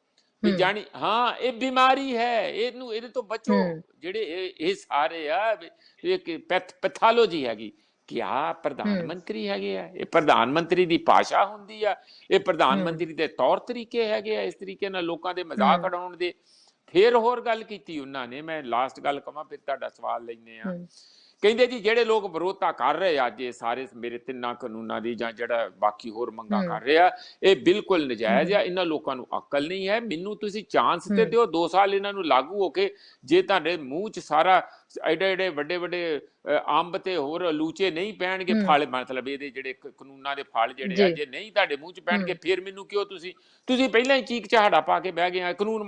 [SPEAKER 3] ਜਾਣੀ ਹਾਂ ਇਹ ਬਿਮਾਰੀ ਹੈ, ਇਹਦੇ ਤੋਂ ਬਚੋ। ਜਿਹੜੇ ਇਹ ਸਾਰੇ ਆ ਪੈਥੋਲੋਜੀ ਹੈਗੀ। ਕਿਆ ਪ੍ਰਧਾਨ ਮੰਤਰੀ ਹੈਗੇ ਆ? ਇਹ ਪ੍ਰਧਾਨ ਮੰਤਰੀ ਦੀ ਭਾਸ਼ਾ ਹੁੰਦੀ ਆ, ਇਹ ਪ੍ਰਧਾਨ ਮੰਤਰੀ ਦੇ ਤੌਰ ਤਰੀਕੇ ਹੈਗੇ ਆ ਇਸ ਤਰੀਕੇ ਨਾਲ ਲੋਕਾਂ ਦੇ ਮਜ਼ਾਕ ਉਡਾਉਣ ਦੇ। ਫਿਰ ਹੋਰ ਗੱਲ ਕੀਤੀ ਉਹਨਾਂ ਨੇ, ਮੈਂ ਲਾਸਟ ਗੱਲ ਕਵਾਂ ਫਿਰ ਤੁਹਾਡਾ ਸਵਾਲ ਲੈਂਦੇ ਆ। ਕਹਿੰਦੇ ਜੀ ਜਿਹੜੇ ਲੋਕ ਵਿਰੋਧਤਾ ਕਰ ਰਹੇ ਆ ਅੱਜ ਇਹ ਸਾਰੇ ਮੇਰੇ 3 ਕਾਨੂੰਨਾਂ ਦੀ, ਜਾਂ ਜਿਹੜਾ ਬਾਕੀ ਹੋਰ ਮੰਗਾਂ ਕਰ ਰਹੇ ਆ, ਇਹ ਬਿਲਕੁਲ ਨਜਾਇਜ਼ ਆ। ਇਹਨਾਂ ਲੋਕਾਂ ਨੂੰ ਅਕਲ ਨਹੀਂ ਹੈ। ਮੈਨੂੰ ਤੁਸੀਂ ਚਾਂਸ ਤੇ ਦਿਓ, 2 ਸਾਲ ਇਹਨਾਂ ਨੂੰ ਲਾਗੂ ਹੋ ਕੇ, ਜੇ ਤੁਹਾਡੇ ਮੂੰਹ 'ਚ ਸਾਰਾ ਐਡੇ ਵੱਡੇ ਅੰਬ ਤੇ ਹੋਰ ਲੂਚੇ ਨਹੀਂ ਪੈਣਗੇ, ਫਲ ਮਤਲਬ ਇਹਦੇ ਜਿਹੜੇ ਕਾਨੂੰਨਾਂ ਦੇ ਫਲ ਜਿਹੜੇ ਆ, ਜੇ ਨਹੀਂ ਤੁਹਾਡੇ ਮੂੰਹ 'ਚ ਪੈਣਗੇ, ਫਿਰ ਮੈਨੂੰ ਕਿਉਂ ਤੁਸੀਂ ਪਹਿਲਾਂ ਹੀ ਚੀਕ ਚਹਾੜਾ ਪਾ ਕੇ ਬਹਿ ਗਏ ਆ, ਕਾਨੂੰਨ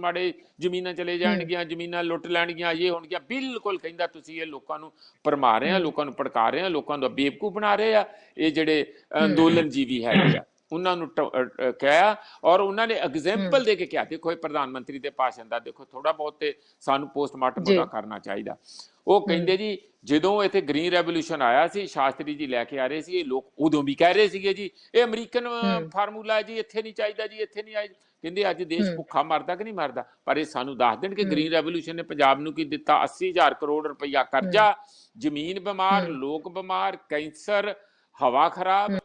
[SPEAKER 3] ਮਾੜੇ, ਜ਼ਮੀਨਾਂ ਚਲੇ ਜਾਣਗੀਆਂ, ਜ਼ਮੀਨਾਂ ਲੁੱਟ ਲੈਣਗੀਆਂ, ਇਹ ਹੋਣਗੀਆਂ। ਬਿਲਕੁਲ ਕਹਿੰਦਾ ਤੁਸੀਂ ਇਹ ਲੋਕਾਂ ਨੂੰ ਭਰਮਾ ਰਹੇ ਆ, ਲੋਕਾਂ ਨੂੰ ਭੜਕਾ ਰਹੇ ਆ, ਲੋਕਾਂ ਨੂੰ ਬੇਵਕੂਫ ਬਣਾ ਰਹੇ ਆ। ਇਹ ਜਿਹੜੇ ਅੰਦੋਲਨ ਜੀਵੀ ਹੈਗੇ ਆ ਉਹਨਾਂ ਨੂੰ ਕਿਹਾ, ਔਰ ਉਹਨਾਂ ਨੇ ਐਗਜ਼ੈਂਪਲ ਦੇ ਕੇ ਕਿਹਾ, ਦੇਖੋ ਇਹ ਪ੍ਰਧਾਨ ਮੰਤਰੀ ਦੇ ਭਾਸ਼ਣ ਦਾ ਦੇਖੋ, ਥੋੜਾ ਬਹੁਤ ਤੇ ਸਾਨੂੰ ਪੋਸਟਮਾਰਟਮ ਉਹਦਾ ਕਰਨਾ ਚਾਹੀਦਾ। ਉਹ ਕਹਿੰਦੇ ਜੀ ਜਦੋਂ ਇੱਥੇ ਗ੍ਰੀਨ ਰੈਵੋਲੂਸ਼ਨ ਆਇਆ ਸੀ, ਸ਼ਾਸਤਰੀ ਜੀ ਲੈ ਕੇ ਆ ਰਹੇ ਸੀ, ਇਹ ਲੋਕ ਉਦੋਂ ਵੀ ਕਹਿ ਰਹੇ ਸੀਗੇ ਜੀ ਇਹ ਅਮਰੀਕਨ ਫਾਰਮੂਲਾ ਹੈ ਜੀ, ਇੱਥੇ ਨਹੀਂ ਚਾਹੀਦਾ ਜੀ, ਇੱਥੇ ਨਹੀਂ ਆਈ। ਕਹਿੰਦੇ ਅੱਜ ਦੇਸ਼ ਭੁੱਖਾ ਮਰਦਾ ਕਿ ਨਹੀਂ ਮਰਦਾ? ਪਰ ਇਹ ਸਾਨੂੰ ਦੱਸ ਦੇਣ ਕਿ ਗ੍ਰੀਨ ਰੈਵੋਲੂਸ਼ਨ ਨੇ ਪੰਜਾਬ ਨੂੰ ਕੀ ਦਿੱਤਾ? 80,000 ਕਰੋੜ ਰੁਪਈਆ ਕਰਜ਼ਾ, ਜ਼ਮੀਨ ਬਿਮਾਰ, ਲੋਕ ਬਿਮਾਰ, ਕੈਂਸਰ, ਹਵਾ ਖਰਾਬ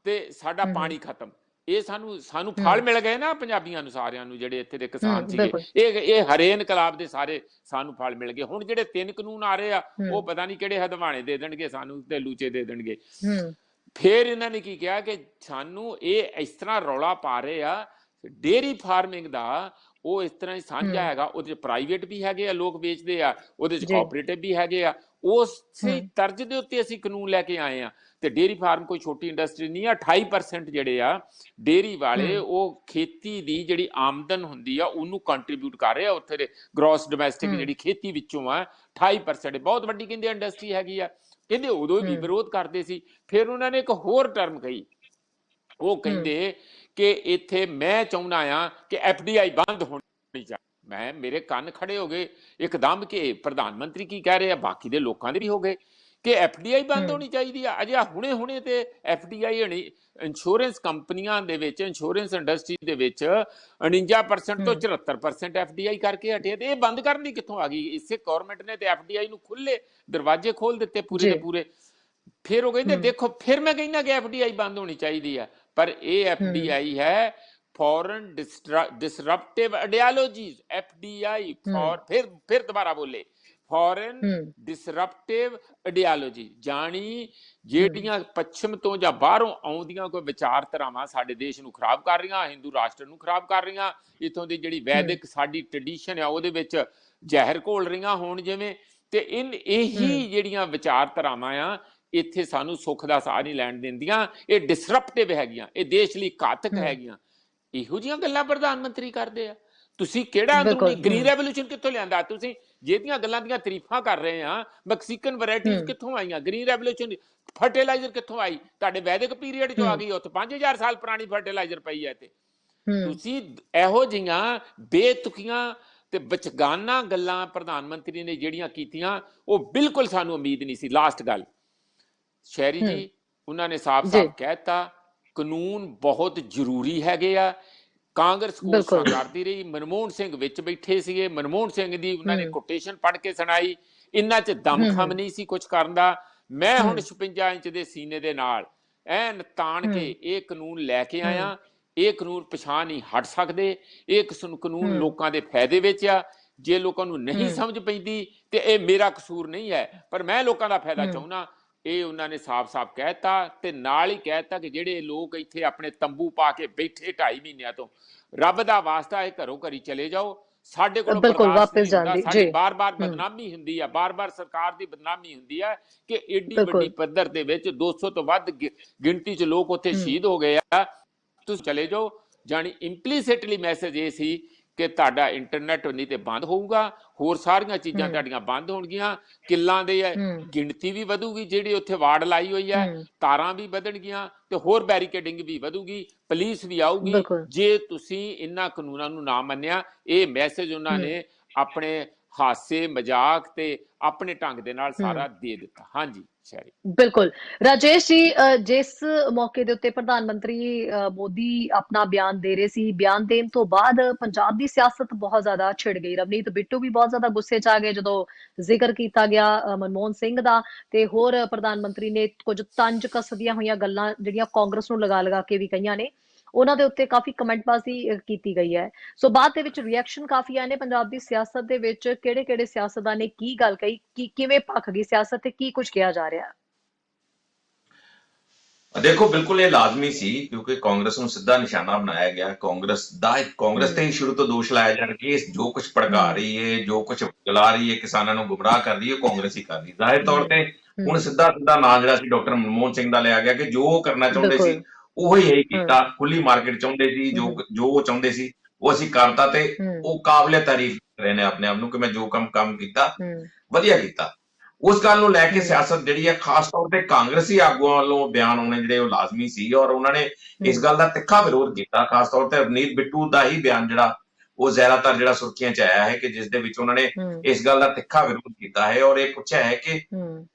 [SPEAKER 3] ਤੇ ਸਾਡਾ ਪਾਣੀ ਖਤਮ। ਇਹ ਸਾਨੂੰ ਫਲ ਮਿਲ ਗਏ ਨਾ ਪੰਜਾਬੀਆਂ ਨੂੰ, ਸਾਰਿਆਂ ਨੂੰ, ਜਿਹੜੇ ਇੱਥੇ ਦੇ ਕਿਸਾਨ ਸੀਗੇ। ਇਹ ਹਰੇ ਇਨਕਲਾਬ ਦੇ ਸਾਰੇ ਸਾਨੂੰ ਫਲ ਮਿਲ ਗਏ। ਹੁਣ ਜਿਹੜੇ 3 ਕਾਨੂੰਨ ਆ ਰਹੇ ਆ, ਉਹ ਪਤਾ ਨਹੀਂ ਕਿਹੜੇ ਹਦਵਾਣੇ ਦੇ ਦੇਣਗੇ ਸਾਨੂੰ ਤੇ ਲੂਚੇ ਦੇ ਦੇਣਗੇ। ਫਿਰ ਇਹਨਾਂ ਨੇ ਕੀ ਕਿਹਾ ਕਿ ਸਾਨੂੰ ਇਹ ਇਸ ਤਰ੍ਹਾਂ ਰੌਲਾ ਪਾ ਰਹੇ ਆ, ਡੇਅਰੀ ਫਾਰਮਿੰਗ ਦਾ ਉਹ ਇਸ ਤਰ੍ਹਾਂ ਹੀ ਸਾਂਝਾ ਹੈਗਾ, ਉਹਦੇ ਚ ਪ੍ਰਾਈਵੇਟ ਵੀ ਹੈਗੇ ਆ, ਲੋਕ ਵੇਚਦੇ ਆ, ਉਹਦੇ ਚ ਕੋਆਪਰੇਟਿਵ ਵੀ ਹੈਗੇ ਆ। ਉਸੇ ਤਰਜ਼ ਦੇ ਉੱਤੇ ਅਸੀਂ ਕਾਨੂੰਨ ਲੈ ਕੇ ਆਏ ਆ। ਤੇ ਡੇਅਰੀ ਫਾਰਮ ਕੋਈ ਛੋਟੀ ਇੰਡਸਟਰੀ ਨਹੀਂ ਆ। 28% ਜਿਹੜੇ ਆ ਡੇਅਰੀ ਵਾਲੇ ਉਹ ਖੇਤੀ ਦੀ ਜਿਹੜੀ ਆਮਦਨ ਹੁੰਦੀ ਆ ਉਹਨੂੰ ਕੰਟਰੀਬਿਊਟ ਕਰ ਰਹੇ ਆ। ਉੱਥੇ ਦੇ ਗ੍ਰੋਸ ਡੋਮੈਸਟਿਕ ਜਿਹੜੀ ਖੇਤੀ ਵਿੱਚੋਂ ਆ 28% ਬਹੁਤ ਵੱਡੀ ਕਹਿੰਦੇ ਇੰਡਸਟਰੀ ਹੈਗੀ ਆ। ਕਹਿੰਦੇ ਉਦੋਂ ਵੀ ਵਿਰੋਧ ਕਰਦੇ ਸੀ। ਫਿਰ ਉਹਨਾਂ ਨੇ ਇੱਕ ਹੋਰ ਟਰਮ ਕਹੀ, ਉਹ ਕਹਿੰਦੇ ਕਿ ਇੱਥੇ ਮੈਂ ਚਾਹੁੰਦਾ ਆ ਕਿ FDI ਬੰਦ ਹੋਣੀ ਚਾਹੀਦੀ। ਮੈਂ ਮੇਰੇ ਕੰਨ ਖੜੇ ਹੋ ਗਏ ਇੱਕਦਮ ਕਿ ਪ੍ਰਧਾਨ ਮੰਤਰੀ ਕੀ ਕਹਿ ਰਹੇ ਆ, ਬਾਕੀ ਦੇ ਲੋਕਾਂ ਦੇ ਵੀ ਹੋ ਗਏ ਕਿ FDI ਬੰਦ ਹੋਣੀ ਚਾਹੀਦੀ ਆ। ਅਜੇ ਹੁਣੇ ਤੇ FDI ਇੰਸ਼ੋਰੈਂਸ ਕੰਪਨੀਆਂ ਦੇ ਵਿੱਚ, ਇੰਸ਼ੋਰੈਂਸ ਇੰਡਸਟਰੀ ਦੇ ਵਿੱਚ 49% ਤੋਂ 74% FDI ਕਰਕੇ ਹਟੇ, ਤੇ ਇਹ ਬੰਦ ਕਰਨ ਦੀ ਕਿੱਥੋਂ ਆ ਗਈ? ਇਸੇ ਗਵਰਨਮੈਂਟ ਨੇ ਤੇ FDI ਨੂੰ ਖੁੱਲੇ ਦਰਵਾਜ਼ੇ ਖੋਲ ਦਿੱਤੇ ਪੂਰੇ ਦੇ ਪੂਰੇ। ਫਿਰ ਉਹ ਕਹਿੰਦੇ ਦੇਖੋ, ਫਿਰ ਮੈਂ ਕਹਿੰਦਾ ਕਿ FDI ਬੰਦ ਹੋਣੀ ਚਾਹੀਦੀ ਆ, ਪਰ ਇਹ FDI ਹੈ ਫੋਰਨ ਡਿਸਰਪਟਿਵ ਆਈਡੀਓਲੋਜੀਜ਼। FDI ਫॉर ਫਿਰ ਦੁਬਾਰਾ ਬੋਲੇ ਫੋਰਨ ਡਿਸਰਪਟਿਵ ਆਈਡੀਓਲੋਜੀ, ਜਾਣੀ ਜਿਹੜੀਆਂ ਪੱਛਮ ਤੋਂ ਜਾਂ ਬਾਹਰੋਂ ਆਉਂਦੀਆਂ ਕੋਈ ਵਿਚਾਰਧਾਰਾਵਾਂ ਸਾਡੇ ਦੇਸ਼ ਨੂੰ ਖਰਾਬ ਕਰ ਰਹੀਆਂ, ਹਿੰਦੂ ਰਾਸ਼ਟਰ ਨੂੰ ਖਰਾਬ ਕਰ ਰਹੀਆਂ, ਇਥੋਂ ਦੀ ਜਿਹੜੀ ਵੈਦਿਕ ਸਾਡੀ ਟ੍ਰੈਡੀਸ਼ਨ ਆ ਉਹਦੇ ਵਿੱਚ ਜ਼ਹਿਰ ਘੋਲ ਰਹੀਆਂ ਹੋਣ ਜਿਵੇਂ। ਤੇ ਇਹੀ ਜਿਹੜੀਆਂ ਵਿਚਾਰਧਾਰਾਵਾਂ ਆ ਇੱਥੇ ਸਾਨੂੰ ਸੁੱਖ ਦਾ ਸਾਹ ਨਹੀਂ ਲੈਣ ਦਿੰਦੀਆਂ। ਇਹ ਡਿਸਰਪਟਿਵ ਹੈਗੀਆਂ, ਇਹ ਦੇਸ਼ ਲਈ ਘਾਤਕ ਹੈਗੀਆਂ। ਇਹੋ ਜਿਹੀਆਂ ਗੱਲਾਂ ਪ੍ਰਧਾਨ ਮੰਤਰੀ ਕਰਦੇ ਆ। ਤੁਸੀਂ ਕਿਹੜਾ ਅੰਦਰੂਨੀ ਗ੍ਰੀਨ ਰੈਵੋਲੂਸ਼ਨ ਕਿੱਥੋਂ ਲਿਆਂਦਾ? ਤੁਸੀਂ ਜਿਹਦੀਆਂ ਗੱਲਾਂ ਦੀਆਂ ਤਾਰੀਫਾਂ ਕਰ ਰਹੇ ਆ, ਮੈਕਸੀਕਨ ਵੈਰਾਈਟੀਜ਼ ਕਿੱਥੋਂ ਆਈਆਂ? ਗ੍ਰੀਨ ਰੈਵੋਲੂਸ਼ਨ ਫਰਟੀਲਾਈਜ਼ਰ ਕਿੱਥੋਂ ਆਈ? ਤੁਹਾਡੇ ਵੈਦਿਕ ਪੀਰੀਅਡ ਚੋਂ ਆ ਗਈ। ਉੱਥੇ 5000 ਸਾਲ ਪੁਰਾਣੀ ਫਰਟੀਲਾਈਜ਼ਰ ਪਈ ਹੈ। ਤੇ ਤੁਸੀਂ ਇਹੋ ਜਿਹੀਆਂ ਬੇਤੁਕੀਆਂ ਤੇ ਬਚਗਾਨਾ ਗੱਲਾਂ ਪ੍ਰਧਾਨ ਮੰਤਰੀ ਨੇ ਜਿਹੜੀਆਂ ਕੀਤੀਆਂ, ਉਹ ਬਿਲਕੁਲ ਸਾਨੂੰ ਉਮੀਦ ਨਹੀਂ ਸੀ। ਲਾਸਟ ਗੱਲ ਸ਼ਹਿਰੀ ਜੀ, ਉਹਨਾਂ ਨੇ ਸਾਫ਼-ਸਾਫ਼ ਕਹਿਤਾ ਕਾਨੂੰਨ ਬਹੁਤ ਜ਼ਰੂਰੀ ਹੈਗੇ ਆ। ਕਾਂਗਰਸ ਕੋਸ਼ਿਸ਼ਾਂ ਕਰਦੀ ਰਹੀ, ਮਨਮੋਹਨ ਸਿੰਘ ਵਿੱਚ ਬੈਠੇ ਸੀਗੇ, ਮਨਮੋਹਨ ਸਿੰਘ ਦੀ ਉਹਨਾਂ ਨੇ ਕੋਟੇਸ਼ਨ ਪੜ੍ਹ ਕੇ ਸੁਣਾਈ। ਇਹਨਾਂ 'ਚ ਦਮਖਮ ਨਹੀਂ ਸੀ ਕੁਝ ਕਰਨ ਦਾ। ਮੈਂ ਹੁਣ 56 ਇੰਚ ਦੇ ਸੀਨੇ ਦੇ ਨਾਲ ਐਨ ਤਾਣ ਕੇ ਇਹ ਕਾਨੂੰਨ ਲੈ ਕੇ ਆਇਆ। ਇਹ ਕਾਨੂੰਨ ਪਿਛਾਂ ਨਹੀਂ ਹਟ ਸਕਦੇ। ਇਹ ਕਾਨੂੰਨ ਲੋਕਾਂ ਦੇ ਫਾਇਦੇ ਵਿੱਚ ਆ। ਜੇ ਲੋਕਾਂ ਨੂੰ ਨਹੀਂ ਸਮਝ ਪੈਂਦੀ ਤੇ ਇਹ ਮੇਰਾ ਕਸੂਰ ਨਹੀਂ ਹੈ, ਪਰ ਮੈਂ ਲੋਕਾਂ ਦਾ ਫਾਇਦਾ ਚਾਹੁੰਦਾ। ਇਹ ਉਹਨਾਂ ਨੇ ਸਾਫ਼-ਸਾਫ਼ ਕਹਿਤਾ। ਤੇ ਨਾਲ ਹੀ ਕਹਿਤਾ ਕਿ ਜਿਹੜੇ ਲੋਕ ਇੱਥੇ ਆਪਣੇ ਤੰਬੂ ਪਾ ਕੇ ਬੈਠੇ 2.5 ਮਹੀਨਿਆਂ ਤੋਂ, ਰੱਬ ਦਾ ਵਾਸਤਾ ਇਹ ਘਰੋਂ ਘਰੀ ਚਲੇ ਜਾਓ। ਸਾਡੇ ਕੋਲ ਬਰਦਾਸ਼ਤ ਨਹੀਂ ਹੁੰਦਾ। ਸਾਡੀ ਬਾਰ-ਬਾਰ ਬਦਨਾਮੀ ਹੁੰਦੀ ਆ, ਬਾਰ-ਬਾਰ ਸਰਕਾਰ ਦੀ ਬਦਨਾਮੀ ਹੁੰਦੀ ਆ ਕਿ ਏਡੀ ਵੱਡੀ ਪੱਧਰ ਦੇ ਵਿੱਚ 200 ਤੋਂ ਵੱਧ ਗਿਣਤੀ 'ਚ ਲੋਕ ਉੱਥੇ ਸ਼ਹੀਦ ਹੋ ਗਏ ਆ, ਤੁਸੀਂ ਚਲੇ ਜਾਓ। ਜਾਣੀ ਇੰਪਲੀਸਿਟਲੀ ਮੈਸੇਜ ਇਹ ਸੀ ਕਿ ਤੁਹਾਡਾ ਇੰਟਰਨੈਟ ਨਹੀਂ ਤੇ ਬੰਦ ਹੋਊਗਾ, ਹੋਰ ਸਾਰੀਆਂ ਚੀਜ਼ਾਂ ਤੁਹਾਡੀਆਂ ਬੰਦ ਹੋਣਗੀਆਂ। ਕਿੱਲਾਂ ਦੇ ਗਿਣਤੀ ਵੀ ਵਧੂਗੀ, ਜਿਹੜੀ ਉੱਥੇ ਵਾਰਡ ਲਾਈ ਹੋਈ ਹੈ, ਤਾਰਾਂ ਵੀ ਵਧਣਗੀਆਂ ਤੇ ਹੋਰ ਬੈਰੀਕੇਡਿੰਗ ਵੀ ਵਧੂਗੀ, ਪੁਲਿਸ ਵੀ ਆਊਗੀ ਜੇ ਤੁਸੀਂ ਇਹਨਾਂ ਕਾਨੂੰਨਾਂ ਨੂੰ ਨਾ ਮੰਨਿਆ। ਇਹ ਮੈਸੇਜ ਉਹਨਾਂ ਨੇ ਆਪਣੇ ਹਾਸੇ ਮਜ਼ਾਕ ਤੇ ਆਪਣੇ ਢੰਗ ਦੇ ਨਾਲ ਸਾਰਾ ਦੇ ਦਿੱਤਾ। ਹਾਂਜੀ ਸ਼ੈਰੀ,
[SPEAKER 1] ਬਿਲਕੁਲ। ਰਾਜੇਸ਼ ਜੀ, ਜਿਸ ਮੌਕੇ ਦੇ ਉੱਤੇ ਪ੍ਰਧਾਨ ਮੰਤਰੀ ਮੋਦੀ ਆਪਣਾ ਬਿਆਨ ਦੇ ਰਹੇ ਸੀ, ਬਿਆਨ ਦੇਣ ਤੋਂ ਬਾਅਦ ਪੰਜਾਬ ਦੀ ਸਿਆਸਤ ਬਹੁਤ ਜ਼ਿਆਦਾ ਛਿੜ ਗਈ। ਰਵਨੀਤ ਬਿੱਟੂ ਵੀ ਬਹੁਤ ਜ਼ਿਆਦਾ ਗੁੱਸੇ 'ਚ ਆ ਗਏ ਜਦੋਂ ਜ਼ਿਕਰ ਕੀਤਾ ਗਿਆ ਮਨਮੋਹਨ ਸਿੰਘ ਦਾ, ਤੇ ਹੋਰ ਪ੍ਰਧਾਨ ਮੰਤਰੀ ਨੇ ਕੁਝ ਤੰਜ ਕੱਸਦੀਆਂ ਹੋਈਆਂ ਗੱਲਾਂ ਜਿਹੜੀਆਂ ਕਾਂਗਰਸ ਨੂੰ ਲਗਾ ਕੇ ਵੀ ਕਹੀਆਂ ਨੇ, ਉਹਨਾਂ ਦੇ ਉੱਤੇ ਕਾਫੀ ਕਮੈਂਟਬਾਜ਼ੀ ਕੀਤੀ ਗਈ ਹੈ। ਸੋ ਬਾਅਦ ਦੇ ਵਿੱਚ ਰਿਐਕਸ਼ਨ ਕਾਫੀ ਆਏ ਨੇ ਪੰਜਾਬ ਦੀ ਸਿਆਸਤ ਦੇ ਵਿੱਚ। ਕਿਹੜੇ ਸਿਆਸਤਦਾਨ ਨੇ ਕੀ ਗੱਲ ਕਹੀ, ਕਿਵੇਂ ਭਖ ਗਈ ਸਿਆਸਤ ਤੇ ਕੀ ਕੁਝ ਕਿਹਾ ਜਾ ਰਿਹਾ?
[SPEAKER 2] ਦੇਖੋ, ਬਿਲਕੁਲ ਇਹ ਲਾਜ਼ਮੀ ਸੀ ਕਿਉਂਕਿ ਕਾਂਗਰਸ ਨੂੰ ਸਿੱਧਾ ਨਿਸ਼ਾਨਾ ਬਣਾਇਆ ਗਿਆ। ਕਾਂਗਰਸ ਤੇ ਹੀ ਸ਼ੁਰੂ ਤੋਂ ਦੋਸ਼ ਲਾਇਆ ਜਾਣ ਕਿ ਜੋ ਕੁਝ ਭੜਕਾ ਰਹੀ ਹੈ, ਜੋ ਕੁਝ ਜਲਾ ਰਹੀ ਹੈ, ਕਿਸਾਨਾਂ ਨੂੰ ਗੁੰਮਰਾਹ ਕਰ ਰਹੀ ਹੈ, ਕਾਂਗਰਸ ਹੀ ਕਰ ਰਹੀ। ਜ਼ਾਹਿਰ ਤੌਰ ਤੇ ਹੁਣ ਸਿੱਧਾ ਨਾਂ ਜਿਹੜਾ ਸੀ ਡਾਕਟਰ ਮਨਮੋਹਨ ਸਿੰਘ ਦਾ ਲਿਆ ਗਿਆ ਕਿ ਜੋ ਕਰਨਾ ਚਾਹੁੰਦੇ ਸੀ ਉਹੀ ਇਹ ਕੀਤਾ। ਖੁੱਲੀ ਮਾਰਕੀਟ ਚਾਹੁੰਦੇ ਸੀ, ਜੋ ਚਾਹੁੰਦੇ ਸੀ ਉਹ ਅਸੀਂ ਕਰਤਾ, ਤੇ ਉਹ ਕਾਬਲੇ ਤਾਰੀਫ ਕਰ ਰਹੇ ਨੇ ਆਪਣੇ ਆਪ ਨੂੰ ਕਿ ਮੈਂ ਜੋ ਕੰਮ ਕੀਤਾ ਵਧੀਆ ਕੀਤਾ। ਉਸ ਗੱਲ ਨੂੰ ਲੈ ਕੇ ਸਿਆਸਤ ਜਿਹੜੀ ਹੈ, ਖਾਸ ਤੌਰ ਤੇ ਕਾਂਗਰਸੀ ਆਗੂਆਂ ਵੱਲੋਂ ਬਿਆਨ ਆਉਣੇ ਜਿਹੜੇ ਉਹ ਲਾਜ਼ਮੀ ਸੀ, ਔਰ ਉਹਨਾਂ ਨੇ ਇਸ ਗੱਲ ਦਾ ਤਿੱਖਾ ਵਿਰੋਧ ਕੀਤਾ। ਖਾਸ ਤੌਰ ਤੇ ਰਵਨੀਤ ਬਿੱਟੂ ਦਾ ਹੀ ਬਿਆਨ ਜਿਹੜਾ ਉਹ ਜ਼ਿਆਦਾਤਰ ਜਿਹੜਾ ਸੁਰਖੀਆਂ 'ਚ ਆਇਆ ਹੈ, ਕਿ ਜਿਸ ਦੇ ਵਿੱਚ ਉਹਨਾਂ ਨੇ ਇਸ ਗੱਲ ਦਾ ਤਿੱਖਾ ਵਿਰੋਧ ਕੀਤਾ ਹੈ ਔਰ ਇਹ ਪੁੱਛਿਆ ਹੈ ਕਿ